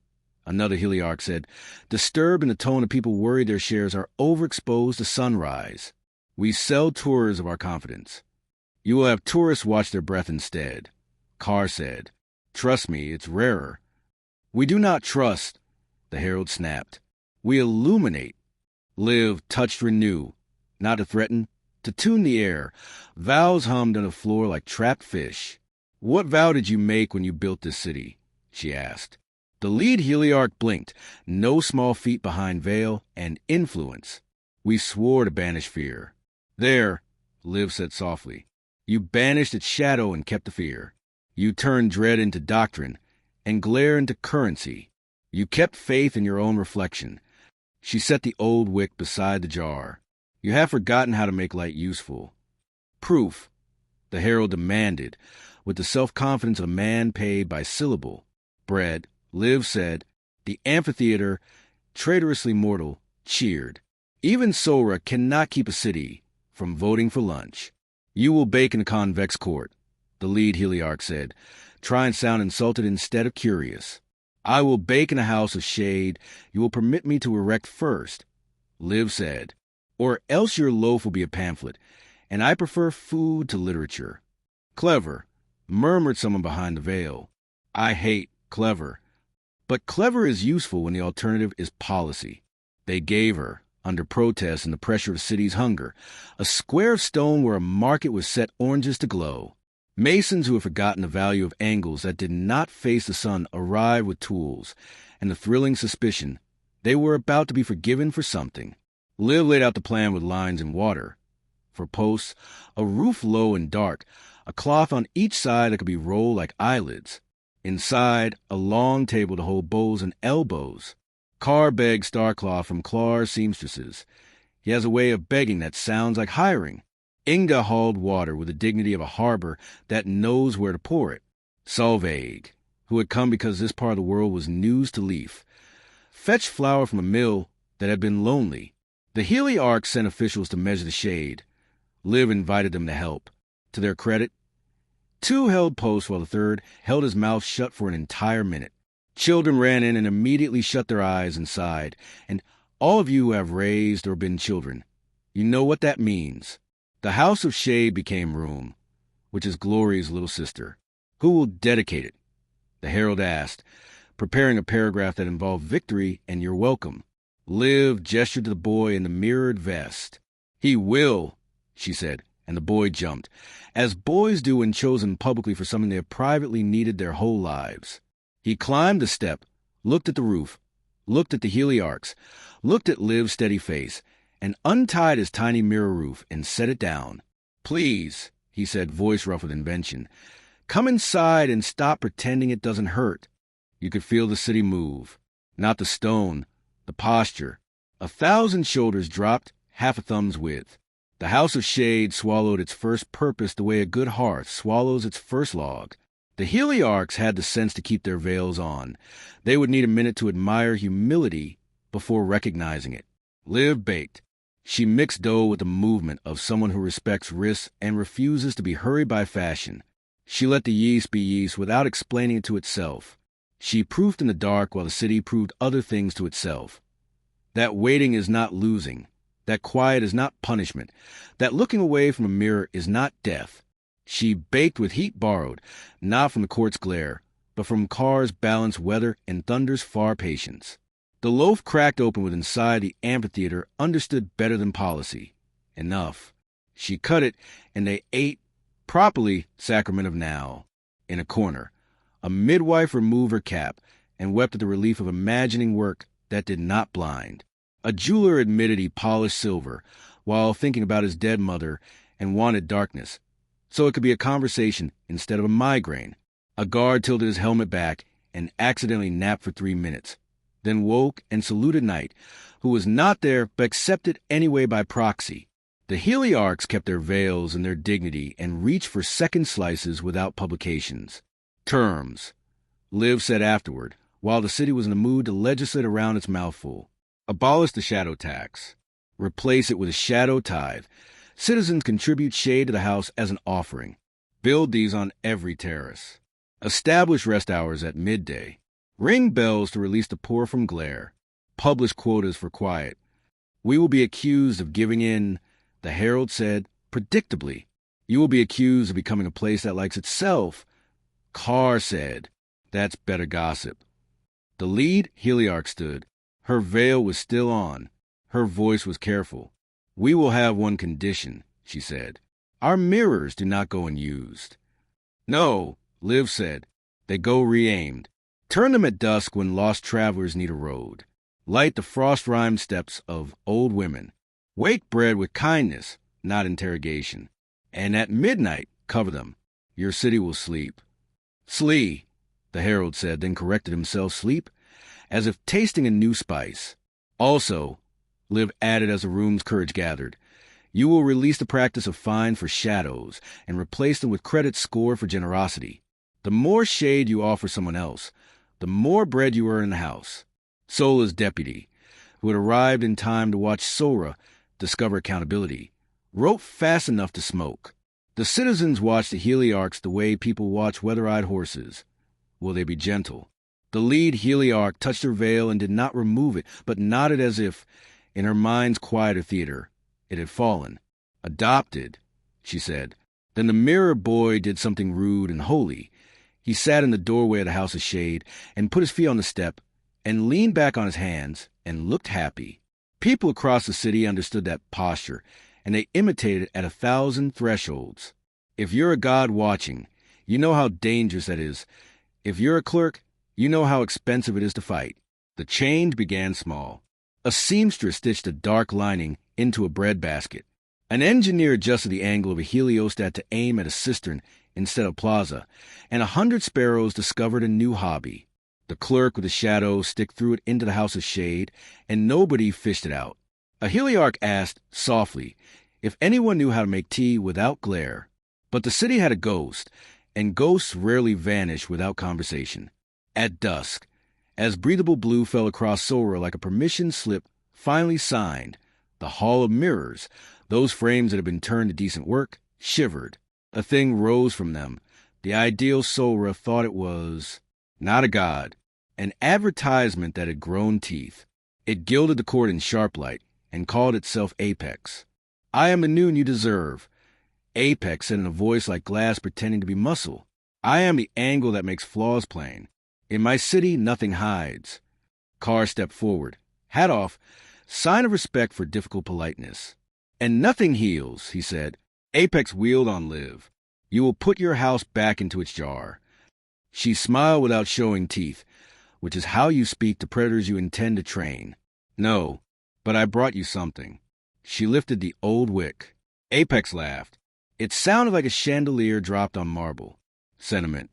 A: another Heliarch said, disturbed in the tone of people worried their shares are overexposed to sunrise. We sell tours of our confidence. You will have tourists watch their breath instead, Carr said. Trust me, it's rarer. We do not trust, the herald snapped. We illuminate. Liv touched renew, not to threaten, to tune the air. Vows hummed on the floor like trapped fish. What vow did you make when you built this city? She asked. The lead Heliarch blinked, no small feat behind veil and influence. We swore to banish fear. There, Liv said softly. You banished its shadow and kept the fear. You turned dread into doctrine and glare into currency. You kept faith in your own reflection. She set the old wick beside the jar. You have forgotten how to make light useful. Proof, the herald demanded, with the self-confidence of a man paid by syllable. Bread, Liv said. The amphitheater, traitorously mortal, cheered. Even Sora cannot keep a city from voting for lunch. You will bake in a convex court, the lead Heliarch said, try and sound insulted instead of curious. I will bake in a house of shade you will permit me to erect first, Liv said, or else your loaf will be a pamphlet, and I prefer food to literature. Clever, murmured someone behind the veil. I hate clever. But clever is useful when the alternative is policy. They gave her, under protest and the pressure of city's hunger, a square of stone where a market was set oranges to glow. Masons who had forgotten the value of angles that did not face the sun arrived with tools, and the thrilling suspicion they were about to be forgiven for something. Liv laid out the plan with lines in water. For posts, a roof low and dark, a cloth on each side that could be rolled like eyelids. Inside, a long table to hold bows and elbows. Carr begged starcloth from Clar's seamstresses. He has a way of begging that sounds like hiring. Inga hauled water with the dignity of a harbor that knows where to pour it. Solveig, who had come because this part of the world was news to Leaf, fetched flour from a mill that had been lonely. The Heliarch sent officials to measure the shade. Liv invited them to help, To their credit, two held post while the third held his mouth shut for an entire minute. Children ran in and immediately shut their eyes and sighed, and all of you who have raised or been children, you know what that means. The House of Shade became room, which is Glory's little sister. Who will dedicate it? The herald asked, preparing a paragraph that involved victory and you're welcome. Liv gestured to the boy in the mirrored vest. He will, she said, and the boy jumped, as boys do when chosen publicly for something they have privately needed their whole lives. He climbed the step, looked at the roof, looked at the heliarchs, looked at Liv's steady face, and untied his tiny mirror roof and set it down. Please, he said, voice rough with invention, come inside and stop pretending it doesn't hurt. You could feel the city move. Not the stone, the posture. 1,000 shoulders dropped, half a thumb's width. The House of Shade swallowed its first purpose the way a good hearth swallows its first log. The heliarchs had the sense to keep their veils on. They would need a minute to admire humility before recognizing it. Liv baked. She mixed dough with the movement of someone who respects risks and refuses to be hurried by fashion. She let the yeast be yeast without explaining it to itself. She proofed in the dark while the city proved other things to itself. That waiting is not losing. That quiet is not punishment. That looking away from a mirror is not death. She baked with heat borrowed, not from the court's glare, but from cars' balanced weather and thunder's far patience. The loaf cracked open with inside the amphitheater understood better than policy. Enough. She cut it, and they ate, properly, sacrament of now. In a corner, a midwife removed her cap and wept at the relief of imagining work that did not blind. A jeweler admitted he polished silver while thinking about his dead mother and wanted darkness, so it could be a conversation instead of a migraine. A guard tilted his helmet back and accidentally napped for 3 minutes, then woke and saluted Knight, who was not there but accepted anyway by proxy. The heliarchs kept their veils and their dignity and reached for second slices without publications. Terms, Liv said afterward, while the city was in the mood to legislate around its mouthful. Abolish the shadow tax. Replace it with a shadow tithe. Citizens contribute shade to the house as an offering. Build these on every terrace. Establish rest hours at midday. Ring bells to release the poor from glare. Publish quotas for quiet. We will be accused of giving in, the herald said, predictably. You will be accused of becoming a place that likes itself. Carr said, that's better gossip. The lead heliarch stood. Her veil was still on. Her voice was careful. We will have one condition, she said. Our mirrors do not go unused. No, Liv said. They go re-aimed. Turn them at dusk when lost travelers need a road. Light the frost-rimed steps of old women. Wake bread with kindness, not interrogation. And at midnight, cover them. Your city will sleep. Slee, the herald said, then corrected himself, sleep, as if tasting a new spice. Also, Liv added as the room's courage gathered, you will release the practice of fine for shadows and replace them with credits scored for generosity. The more shade you offer someone else, the more bread you earn in the house. Sola's deputy, who had arrived in time to watch Sora discover accountability, wrote fast enough to smoke. The citizens watched the heliarchs the way people watch weather-eyed horses. Will they be gentle? The lead heliarch touched her veil and did not remove it, but nodded as if, in her mind's quieter theater, it had fallen. Adopted, she said. Then the mirror boy did something rude and holy. He sat in the doorway of the House of Shade and put his feet on the step and leaned back on his hands and looked happy. People across the city understood that posture, and they imitated it at 1,000 thresholds. If you're a god watching, you know how dangerous that is. If you're a clerk, you know how expensive it is to fight. The change began small. A seamstress stitched a dark lining into a breadbasket. An engineer adjusted the angle of a heliostat to aim at a cistern instead of plaza, and 100 sparrows discovered a new hobby. The clerk with the shadow stick threw it into the House of Shade, and nobody fished it out. A heliarch asked, softly, if anyone knew how to make tea without glare. But the city had a ghost, and ghosts rarely vanish without conversation. At dusk, as breathable blue fell across Sora like a permission slip finally signed, the Hall of Mirrors, those frames that had been turned to decent work, shivered. A thing rose from them. The ideal Sora thought it was not a god, an advertisement that had grown teeth. It gilded the court in sharp light and called itself Apex. I am the noon you deserve. Apex said in a voice like glass pretending to be muscle. I am the angle that makes flaws plain. In my city, nothing hides. Carr stepped forward, hat off, sign of respect for difficult politeness. And nothing heals, he said. Apex wheeled on Liv. You will put your house back into its jar. She smiled without showing teeth, which is how you speak to predators you intend to train. No, but I brought you something. She lifted the old wick. Apex laughed. It sounded like a chandelier dropped on marble. Sentiment.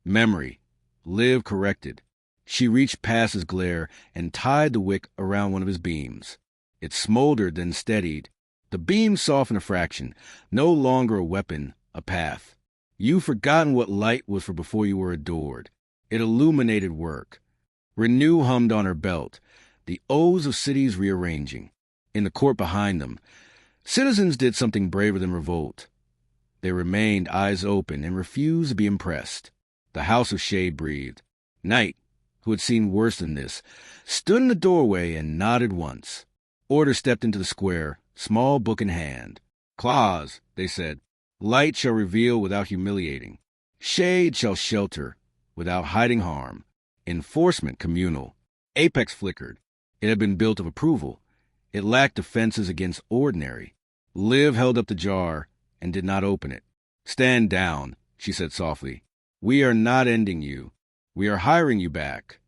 A: Memory. Liv corrected. She reached past his glare and tied the wick around one of his beams. It smoldered, then steadied. The beam softened a fraction, no longer a weapon, a path. You've forgotten what light was for before you were adored. It illuminated work. Renew hummed on her belt, the O's of cities rearranging. In the court behind them, citizens did something braver than revolt. They remained eyes open and refused to be impressed. The House of Shade breathed. Knight, who had seen worse than this, stood in the doorway and nodded once. Order stepped into the square, small book in hand. Claws, they said. Light shall reveal without humiliating. Shade shall shelter without hiding harm. Enforcement communal. Apex flickered. It had been built of approval. It lacked defenses against ordinary. Liv held up the jar and did not open it. Stand down, she said softly. We are not ending you. We are hiring you back.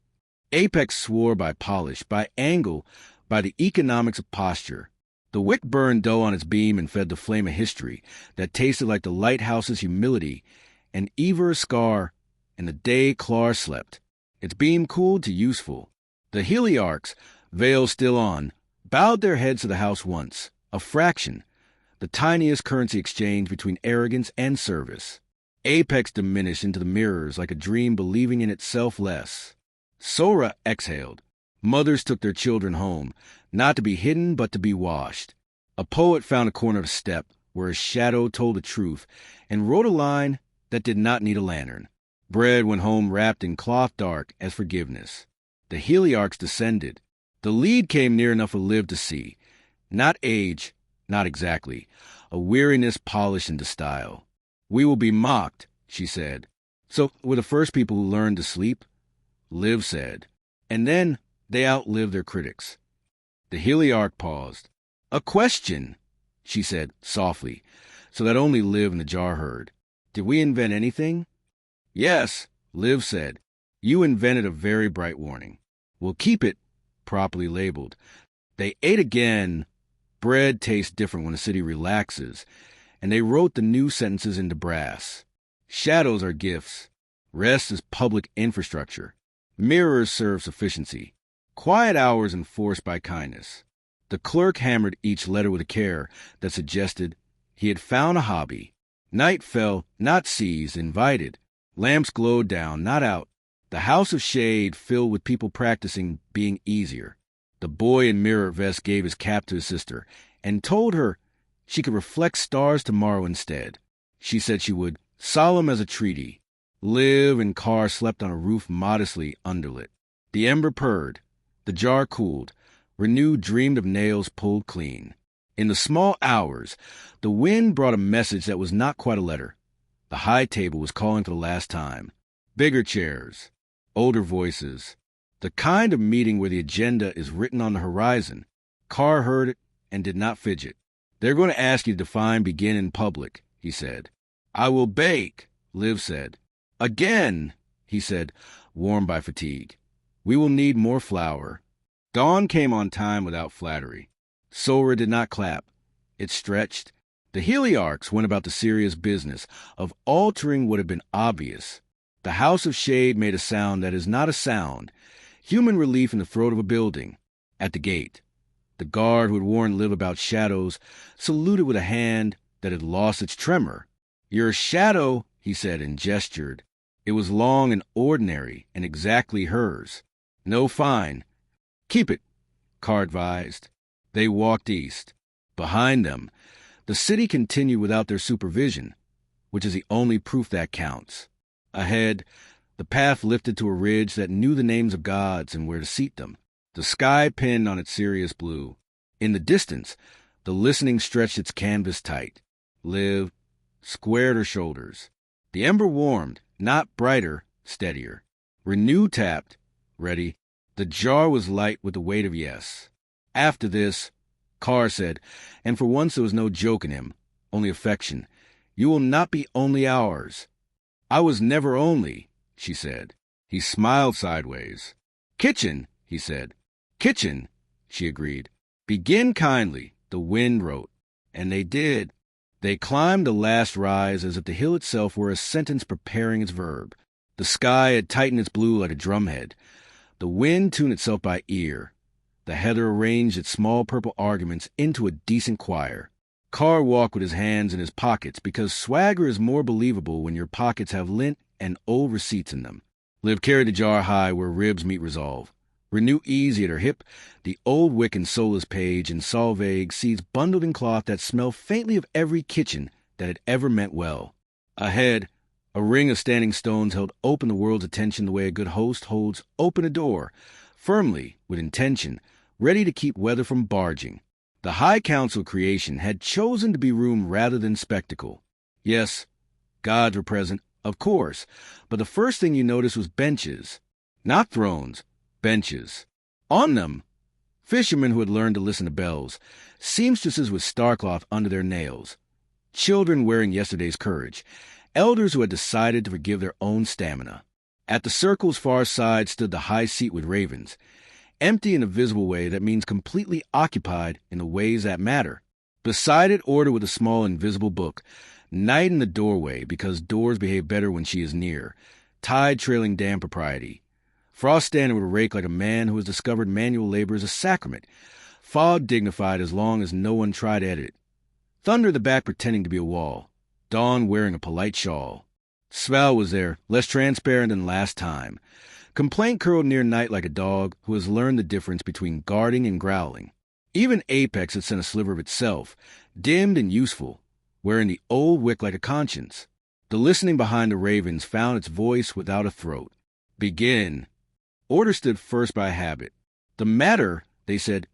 A: Apex swore by polish, by angle, by the economics of posture. The wick burned dough on its beam and fed the flame of history that tasted like the lighthouse's humility and Ever's scar and the day Clar slept. Its beam cooled to useful. The heliarchs, veils still on, bowed their heads to the house once, a fraction, the tiniest currency exchange between arrogance and service. Apex diminished into the mirrors like a dream believing in itself less. Sora exhaled. Mothers took their children home, not to be hidden but to be washed. A poet found a corner of the step where his shadow told the truth and wrote a line that did not need a lantern. Bread went home wrapped in cloth dark as forgiveness. The heliarchs descended. The lead came near enough for Liv to see. Not age, not exactly. A weariness polished into style. We will be mocked, she said. So we're the first people who learned to sleep? Liv said. And then they outlived their critics. The heliarch paused. A question, she said softly, so that only Liv and the jar heard. Did we invent anything? Yes, Liv said. You invented a very bright warning. We'll keep it properly labeled. They ate again. Bread tastes different when a city relaxes, and they wrote the new sentences into brass. Shadows are gifts. Rest is public infrastructure. Mirrors serve sufficiency. Quiet hours enforced by kindness. The clerk hammered each letter with a care that suggested he had found a hobby. Night fell, not seized, invited. Lamps glowed down, not out. The House of Shade filled with people practicing being easier. The boy in mirror vest gave his cap to his sister and told her she could reflect stars tomorrow instead. She said she would, solemn as a treaty. Liv and Carr slept on a roof modestly underlit. The ember purred. The jar cooled. Renew dreamed of nails pulled clean. In the small hours, the wind brought a message that was not quite a letter. The high table was calling for the last time. Bigger chairs. Older voices. The kind of meeting where the agenda is written on the horizon. Carr heard it and did not fidget. They're going to ask you to define begin in public, he said. I will bake, Liv said. Again, he said, warmed by fatigue. We will need more flour. Dawn came on time without flattery. Sora did not clap. It stretched. The heliarchs went about the serious business of altering what had been obvious. The House of Shade made a sound that is not a sound. Human relief in the throat of a building. At the gate. The guard who had warned Liv about shadows saluted with a hand that had lost its tremor. Your shadow, he said and gestured. It was long and ordinary and exactly hers. No fine. Keep it, Carr advised. They walked east. Behind them, the city continued without their supervision. which is the only proof that counts. Ahead, the path lifted to a ridge that knew the names of gods and where to seat them. The sky pinned on its Sirius blue. In the distance, the listening stretched its canvas tight, lived, squared her shoulders. The ember warmed, not brighter, steadier. Renew tapped, ready. The jar was light with the weight of yes. After this, Carr said, and for once there was no joke in him, only affection, you will not be only ours. I was never only, she said. He smiled sideways. Kitchen, he said. Kitchen, she agreed. Begin kindly, the wind wrote. And they did. They climbed the last rise as if the hill itself were a sentence preparing its verb. The sky had tightened its blue like a drumhead. The wind tuned itself by ear. The heather arranged its small purple arguments into a decent choir. Carr walked with his hands in his pockets because swagger is more believable when your pockets have lint and old receipts in them. Liv carried the jar high where ribs meet resolve. Renew easy at her hip, the old wick and soulless page, and Solveig seeds bundled in cloth that smelled faintly of every kitchen that had ever meant well. Ahead, a ring of standing stones held open the world's attention the way a good host holds open a door, firmly, with intention, ready to keep weather from barging. The High Council creation had chosen to be room rather than spectacle. Yes, gods were present, of course, but the first thing you noticed was benches. Not thrones, benches. On them, fishermen who had learned to listen to bells, seamstresses with starcloth under their nails, children wearing yesterday's courage, elders who had decided to forgive their own stamina. At the circle's far side stood the high seat with ravens, empty in a visible way that means completely occupied in the ways that matter. Beside it, order with a small invisible book, night in the doorway because doors behave better when she is near, tide trailing damn propriety. Frost standing with a rake like a man who has discovered manual labor is a sacrament, fog dignified as long as no one tried to edit it. Thunder at the back pretending to be a wall, Dawn wearing a polite shawl. Sval was there, less transparent than last time. Complaint curled near Night like a dog who has learned the difference between guarding and growling. Even Apex had sent a sliver of itself, dimmed and useful, wearing the old wick like a conscience. The listening behind the ravens found its voice without a throat. Begin. Order stood first by habit. The matter, they said,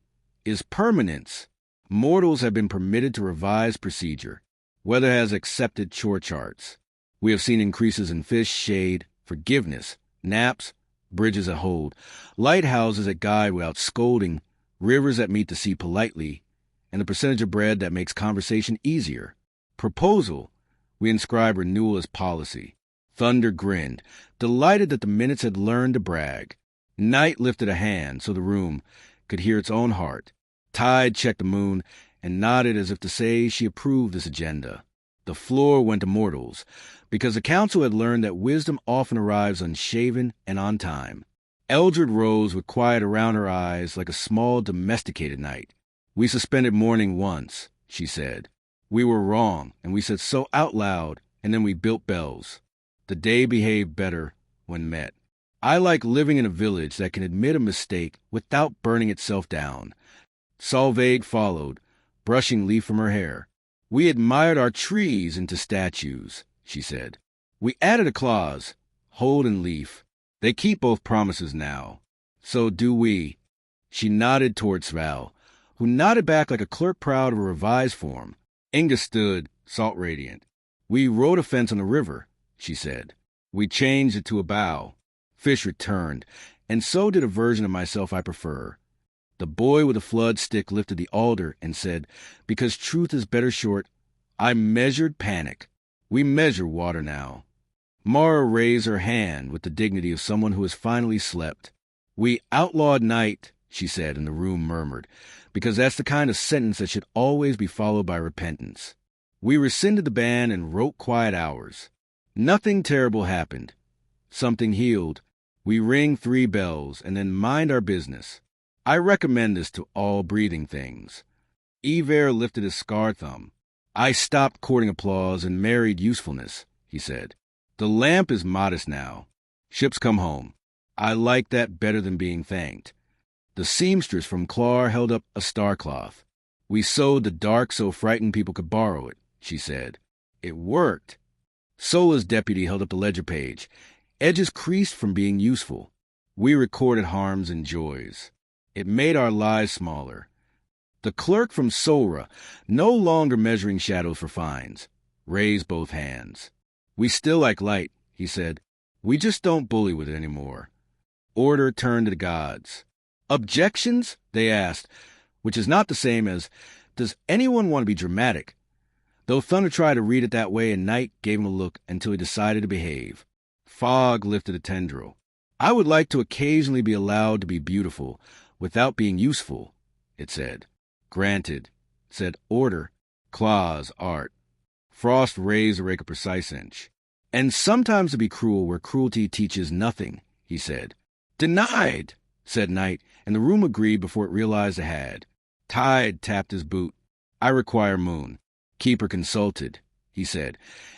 A: is permanence. Mortals have been permitted to revise procedure. Weather has accepted chore charts. We have seen increases in fish, shade, forgiveness, naps, bridges that hold, lighthouses that guide without scolding, rivers that meet the sea politely, and the percentage of bread that makes conversation easier. Proposal, we inscribe renewal as policy. Thunder grinned, delighted that the minutes had learned to brag. Night lifted a hand so the room could hear its own heart. Tide checked the moon and nodded as if to say she approved this agenda. The floor went to mortals, because the council had learned that wisdom often arrives unshaven and on time. Eldred rose with quiet around her eyes like a small domesticated night. We suspended mourning once, she said. We were wrong, and we said so out loud, and then we built bells. The day behaved better when met. I like living in a village that can admit a mistake without burning itself down. Solveig followed, brushing leaf from her hair. We admired our trees into statues, she said. We added a clause, hold and leaf. They keep both promises now. So do we. She nodded toward Sval, who nodded back like a clerk proud of a revised form. Inga stood, salt radiant. We rode a fence on the river, she said. We changed it to a bow. Fish returned, and so did a version of myself I prefer. The boy with a flood stick lifted the alder and said, because truth is better short, I measured panic. We measure water now. Mara raised her hand with the dignity of someone who has finally slept. We outlawed night, she said, and the room murmured, because that's the kind of sentence that should always be followed by repentance. We rescinded the ban and wrote quiet hours. Nothing terrible happened. Something healed. We ring 3 bells and then mind our business. I recommend this to all breathing things. Iver lifted his scar thumb. I stopped courting applause and married usefulness, he said. The lamp is modest now. Ships come home. I like that better than being thanked. The seamstress from Clar held up a starcloth. We sewed the dark so frightened people could borrow it, she said. It worked. Sola's deputy held up the ledger page. Edges creased from being useful. We recorded harms and joys. It made our lives smaller. The clerk from Sora, no longer measuring shadows for fines, raised both hands. We still like light, he said. We just don't bully with it anymore. Order turned to the gods. Objections? They asked, which is not the same as, does anyone want to be dramatic? Though Thunder tried to read it that way, and Night gave him a look until he decided to behave. Fog lifted a tendril. I would like to occasionally be allowed to be beautiful without being useful, it said. Granted, said Order. Claws, art. Frost raised the rake a precise inch. And sometimes to be cruel where cruelty teaches nothing, he said. Denied, said Night, and the room agreed before it realized it had. Tide tapped his boot. I require moon. Keeper consulted, he said,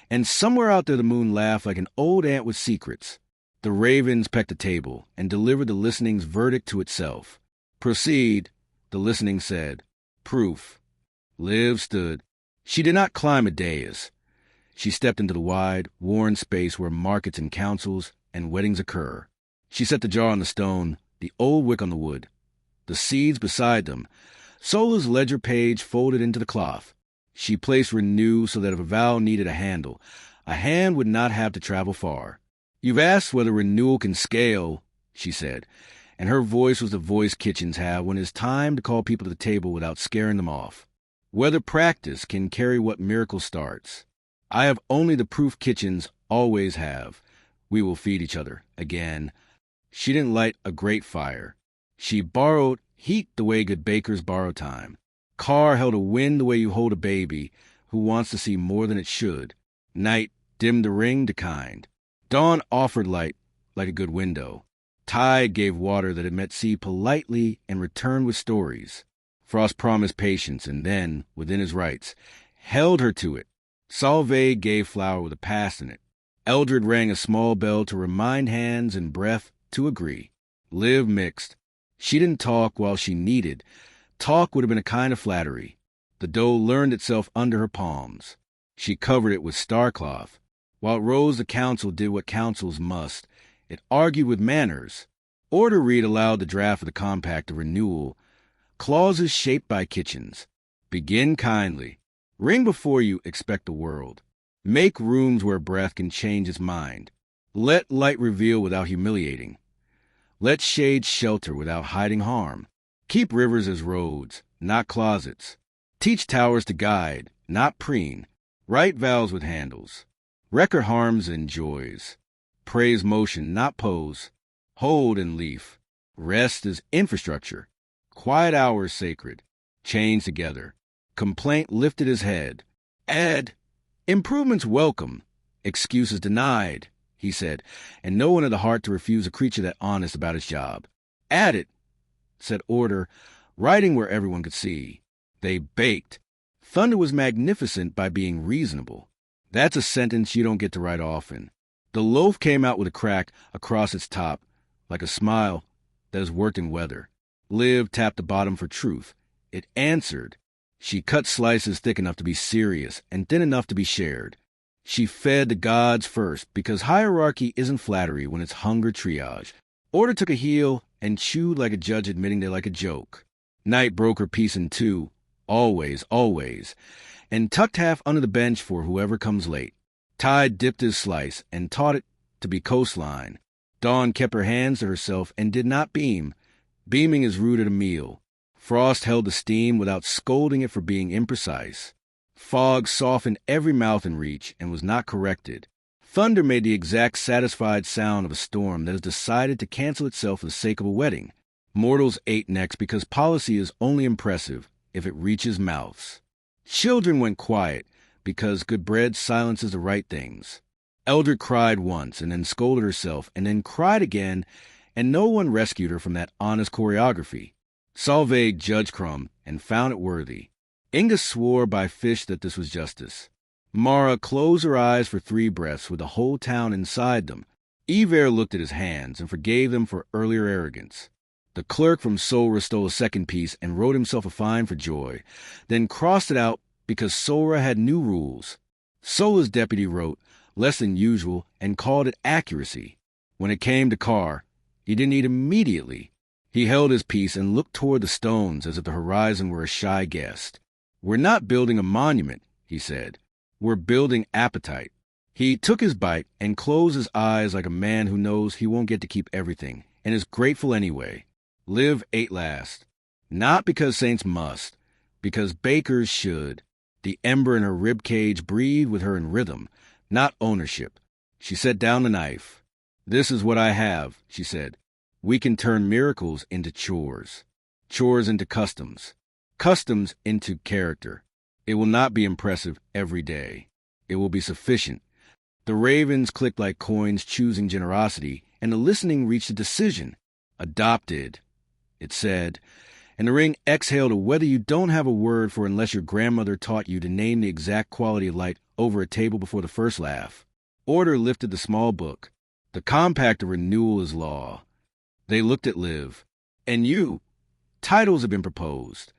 A: and somewhere out there the moon laughed like an old ant with secrets. The ravens pecked a table and delivered the listening's verdict to itself. Proceed, the listening said. Proof. Liv stood. She did not climb a dais. She stepped into the wide, worn space where markets and councils and weddings occur. She set the jar on the stone, the old wick on the wood. The seeds beside them. Sola's ledger page folded into the cloth. She placed renew so that if a vow needed a handle, a hand would not have to travel far. You've asked whether renewal can scale, she said, and her voice was the voice kitchens have when it's time to call people to the table without scaring them off. Whether practice can carry what miracle starts. I have only the proof kitchens always have. We will feed each other again. She didn't light a great fire. She borrowed heat the way good bakers borrow time. Carr held a wind the way you hold a baby who wants to see more than it should. Night dimmed the ring to kind. Dawn offered light like a good window. Tide gave water that had met sea politely and returned with stories. Frost promised patience and then, within his rights, held her to it. Solveig gave flower with a past in it. Eldred rang a small bell to remind hands and breath to agree. Liv mixed. She didn't talk while she needed. Talk would have been a kind of flattery. The dough learned itself under her palms. She covered it with starcloth. While Rose the council did what councils must, it argued with manners. Order read aloud the draft of the compact of renewal. Clauses shaped by kitchens. Begin kindly. Ring before you expect the world. Make rooms where breath can change its mind. Let light reveal without humiliating. Let shade shelter without hiding harm. Keep rivers as roads, not closets. Teach towers to guide, not preen. Write vows with handles. Record harms and joys. Praise motion, not pose. Hold and leaf. Rest is infrastructure. Quiet hours sacred. Chains together. Complaint lifted his head. Add. Improvements welcome. Excuses denied, he said, and no one had the heart to refuse a creature that honest about his job. Add it, said Order, writing where everyone could see. They baked. Thunder was magnificent by being reasonable. That's a sentence you don't get to write often. The loaf came out with a crack across its top, like a smile that has worked in weather. Liv tapped the bottom for truth. It answered. She cut slices thick enough to be serious and thin enough to be shared. She fed the gods first, because hierarchy isn't flattery when it's hunger triage. Order took a heel and chewed like a judge admitting they like a joke. Night broke her piece in two, always, and tucked half under the bench for whoever comes late. Tide dipped his slice and taught it to be coastline. Dawn kept her hands to herself and did not beam. Beaming is rude at a meal. Frost held the steam without scolding it for being imprecise. Fog softened every mouth in reach and was not corrected. Thunder made the exact satisfied sound of a storm that has decided to cancel itself for the sake of a wedding. Mortals ate next because policy is only impressive if it reaches mouths. Children went quiet because good bread silences the right things. Eldred cried once and then scolded herself and then cried again, and no one rescued her from that honest choreography. Solveig judged Crumb and found it worthy. Inga swore by fish that this was justice. Mara closed her eyes for 3 breaths with the whole town inside them. Iver looked at his hands and forgave them for earlier arrogance. The clerk from Sora stole a second piece and wrote himself a fine for joy, then crossed it out because Sora had new rules. Sola's deputy wrote, less than usual, and called it accuracy. When it came to Carr, he didn't eat immediately. He held his peace and looked toward the stones as if the horizon were a shy guest. "We're not building a monument," he said. "We're building appetite." He took his bite and closed his eyes like a man who knows he won't get to keep everything and is grateful anyway. Liv ate last. Not because saints must, because bakers should. The ember in her rib cage breathed with her in rhythm, not ownership. She set down the knife. "This is what I have," she said. "We can turn miracles into chores. Chores into customs. Customs into character. It will not be impressive every day. It will be sufficient." The ravens clicked like coins choosing generosity, and the listening reached a decision. "Adopted," it said, and the ring exhaled a whether you don't have a word for unless your grandmother taught you to name the exact quality of light over a table before the first laugh. Order lifted the small book. The compact of renewal is law. They looked at Liv. "And you?" Titles have been proposed.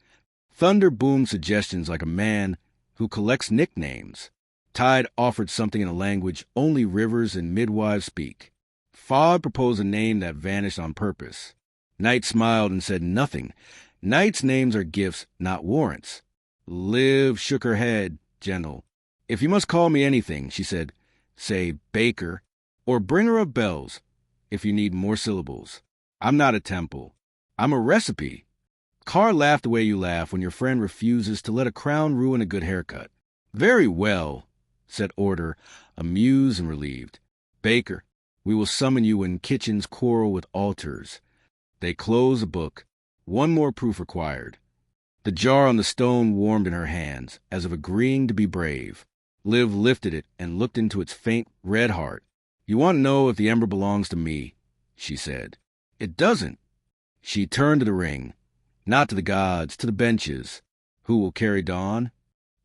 A: Thunder boomed suggestions like a man who collects nicknames. Tide offered something in a language only rivers and midwives speak. Fog proposed a name that vanished on purpose. Night smiled and said nothing. Night's names are gifts, not warrants. Liv shook her head, gentle. "If you must call me anything," she said, "say Baker, or Bringer of Bells, if you need more syllables. I'm not a temple. I'm a recipe." Carr laughed the way you laugh when your friend refuses to let a crown ruin a good haircut. "Very well," said Order, amused and relieved. "Baker, we will summon you when kitchens quarrel with altars." They closed the book. One more proof required. The jar on the stone warmed in her hands, as if agreeing to be brave. Liv lifted it and looked into its faint red heart. "You want to know if the ember belongs to me," she said. "It doesn't." She turned to the ring. Not to the gods, to the benches. Who will carry dawn?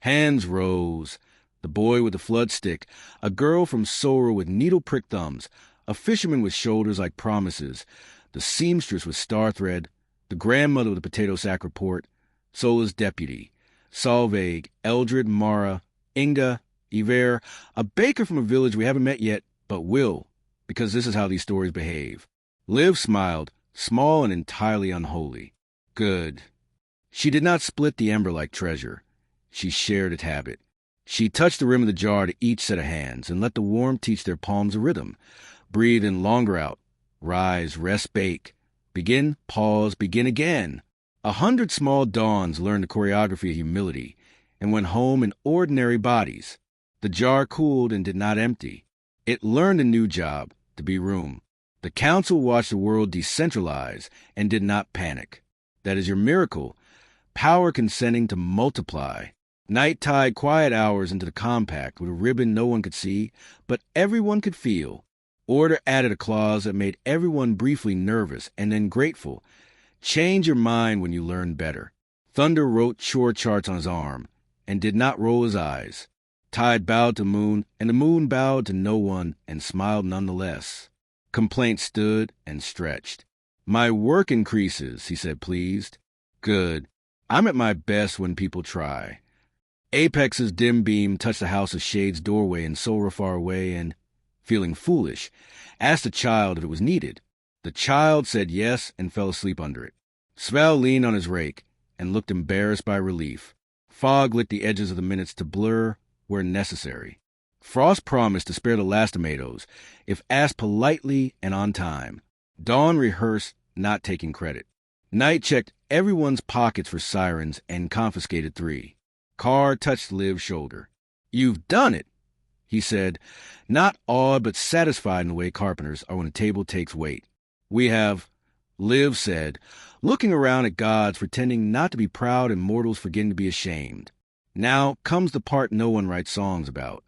A: Hands rose. The boy with the flood stick, a girl from Sora with needle-pricked thumbs, a fisherman with shoulders like promises, the seamstress with star thread, the grandmother with the potato sack report, Sola's deputy, Solveig, Eldred, Mara, Inga, Iver, a baker from a village we haven't met yet, but will, because this is how these stories behave. Liv smiled, small and entirely unholy. Good. She did not split the ember like treasure. She shared its habit. She touched the rim of the jar to each set of hands and let the warmth teach their palms a rhythm. Breathe in longer out. Rise, rest, bake. Begin, pause, begin again. 100 small dawns learned the choreography of humility and went home in ordinary bodies. The jar cooled and did not empty. It learned a new job, to be room. The council watched the world decentralize and did not panic. That is your miracle. Power consenting to multiply. Night tied quiet hours into the compact with a ribbon no one could see, but everyone could feel. Order added a clause that made everyone briefly nervous and then grateful. Change your mind when you learn better. Thunder wrote chore charts on his arm and did not roll his eyes. Tide bowed to Moon, and the Moon bowed to no one and smiled nonetheless. Complaint stood and stretched. "My work increases," he said, pleased. "Good. I'm at my best when people try." Apex's dim beam touched the House of Shade's doorway in Sora far away and, feeling foolish, asked the child if it was needed. The child said yes and fell asleep under it. Svel leaned on his rake and looked embarrassed by relief. Fog lit the edges of the minutes to blur where necessary. Frost promised to spare the last tomatoes if asked politely and on time. Dawn rehearsed, not taking credit. Night checked everyone's pockets for sirens and confiscated 3. Carr touched Liv's shoulder. "You've done it," he said, not awed but satisfied in the way carpenters are when a table takes weight. "We have," Liv said, looking around at gods pretending not to be proud and mortals forgetting to be ashamed. "Now comes the part no one writes songs about."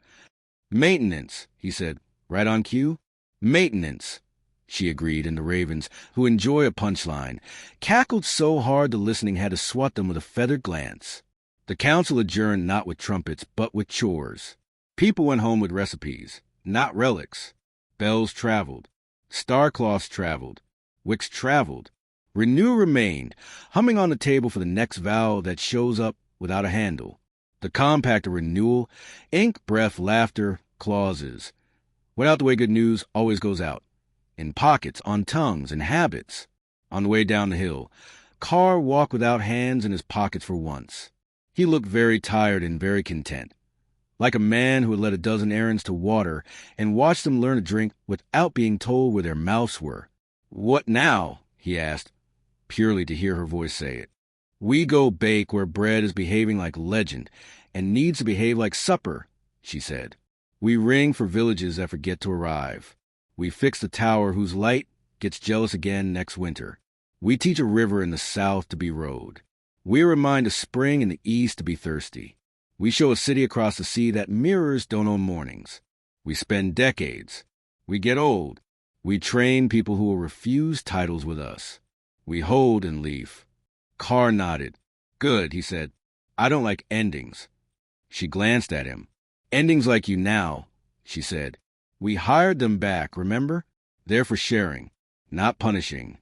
A: "Maintenance," he said. "Right on cue?" "Maintenance," she agreed, and the ravens, who enjoy a punchline, cackled so hard the listening had to swat them with a feathered glance. The council adjourned not with trumpets, but with chores. People went home with recipes, not relics. Bells traveled. Star-cloths traveled. Wicks traveled. Renew remained, humming on the table for the next vowel that shows up without a handle. The compact of renewal, ink, breath, laughter, clauses. Went out the way good news always goes out. In pockets, on tongues, and habits. On the way down the hill, Carr walked without hands in his pockets for once. He looked very tired and very content, like a man who had led a dozen errands to water and watched them learn to drink without being told where their mouths were. "What now?" he asked, purely to hear her voice say it. "We go bake where bread is behaving like legend and needs to behave like supper," she said. "We ring for villages that forget to arrive. We fix the tower whose light gets jealous again next winter. We teach a river in the south to be rowed. We remind a spring in the east to be thirsty. We show a city across the sea that mirrors don't own mornings. We spend decades. We get old. We train people who will refuse titles with us. We hold and leave." Carr nodded. "Good," he said. "I don't like endings." She glanced at him. "Endings like you now," she said. "We hired them back, remember? They're for sharing, not punishing."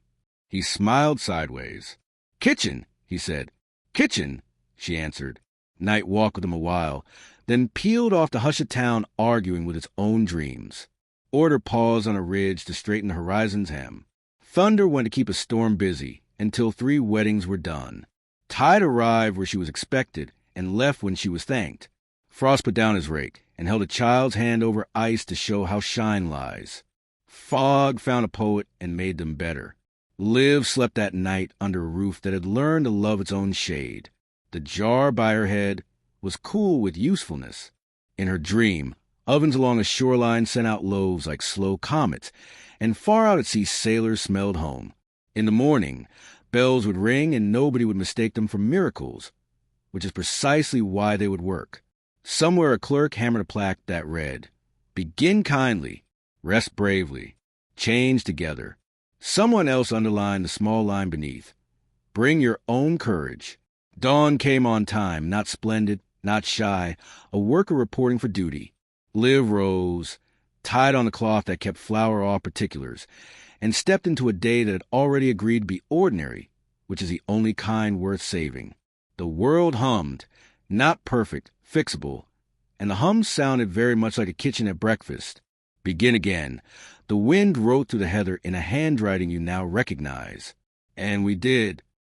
A: He smiled sideways. "Kitchen," he said. "Kitchen," she answered. Knight walked with him a while, then peeled off to hush a town arguing with its own dreams. Order paused on a ridge to straighten the horizon's hem. Thunder went to keep a storm busy until 3 weddings were done. Tide arrived where she was expected and left when she was thanked. Frost put down his rake and held a child's hand over ice to show how shine lies. Fog found a poet and made them better. Liv slept that night under a roof that had learned to love its own shade. The jar by her head was cool with usefulness. In her dream, ovens along a shoreline sent out loaves like slow comets, and far out at sea sailors smelled home. In the morning, bells would ring and nobody would mistake them for miracles, which is precisely why they would work. Somewhere a clerk hammered a plaque that read, "Begin kindly, rest bravely, change together." Someone else underlined the small line beneath, "Bring your own courage." Dawn came on time, not splendid, not shy, a worker reporting for duty. Liv rose, tied on the cloth that kept flour off particulars, and stepped into a day that had already agreed to be ordinary, which is the only kind worth saving. The world hummed, not perfect, fixable, and the hum sounded very much like a kitchen at breakfast. Begin again. The wind wrote through the heather in a handwriting you now recognize. And we did.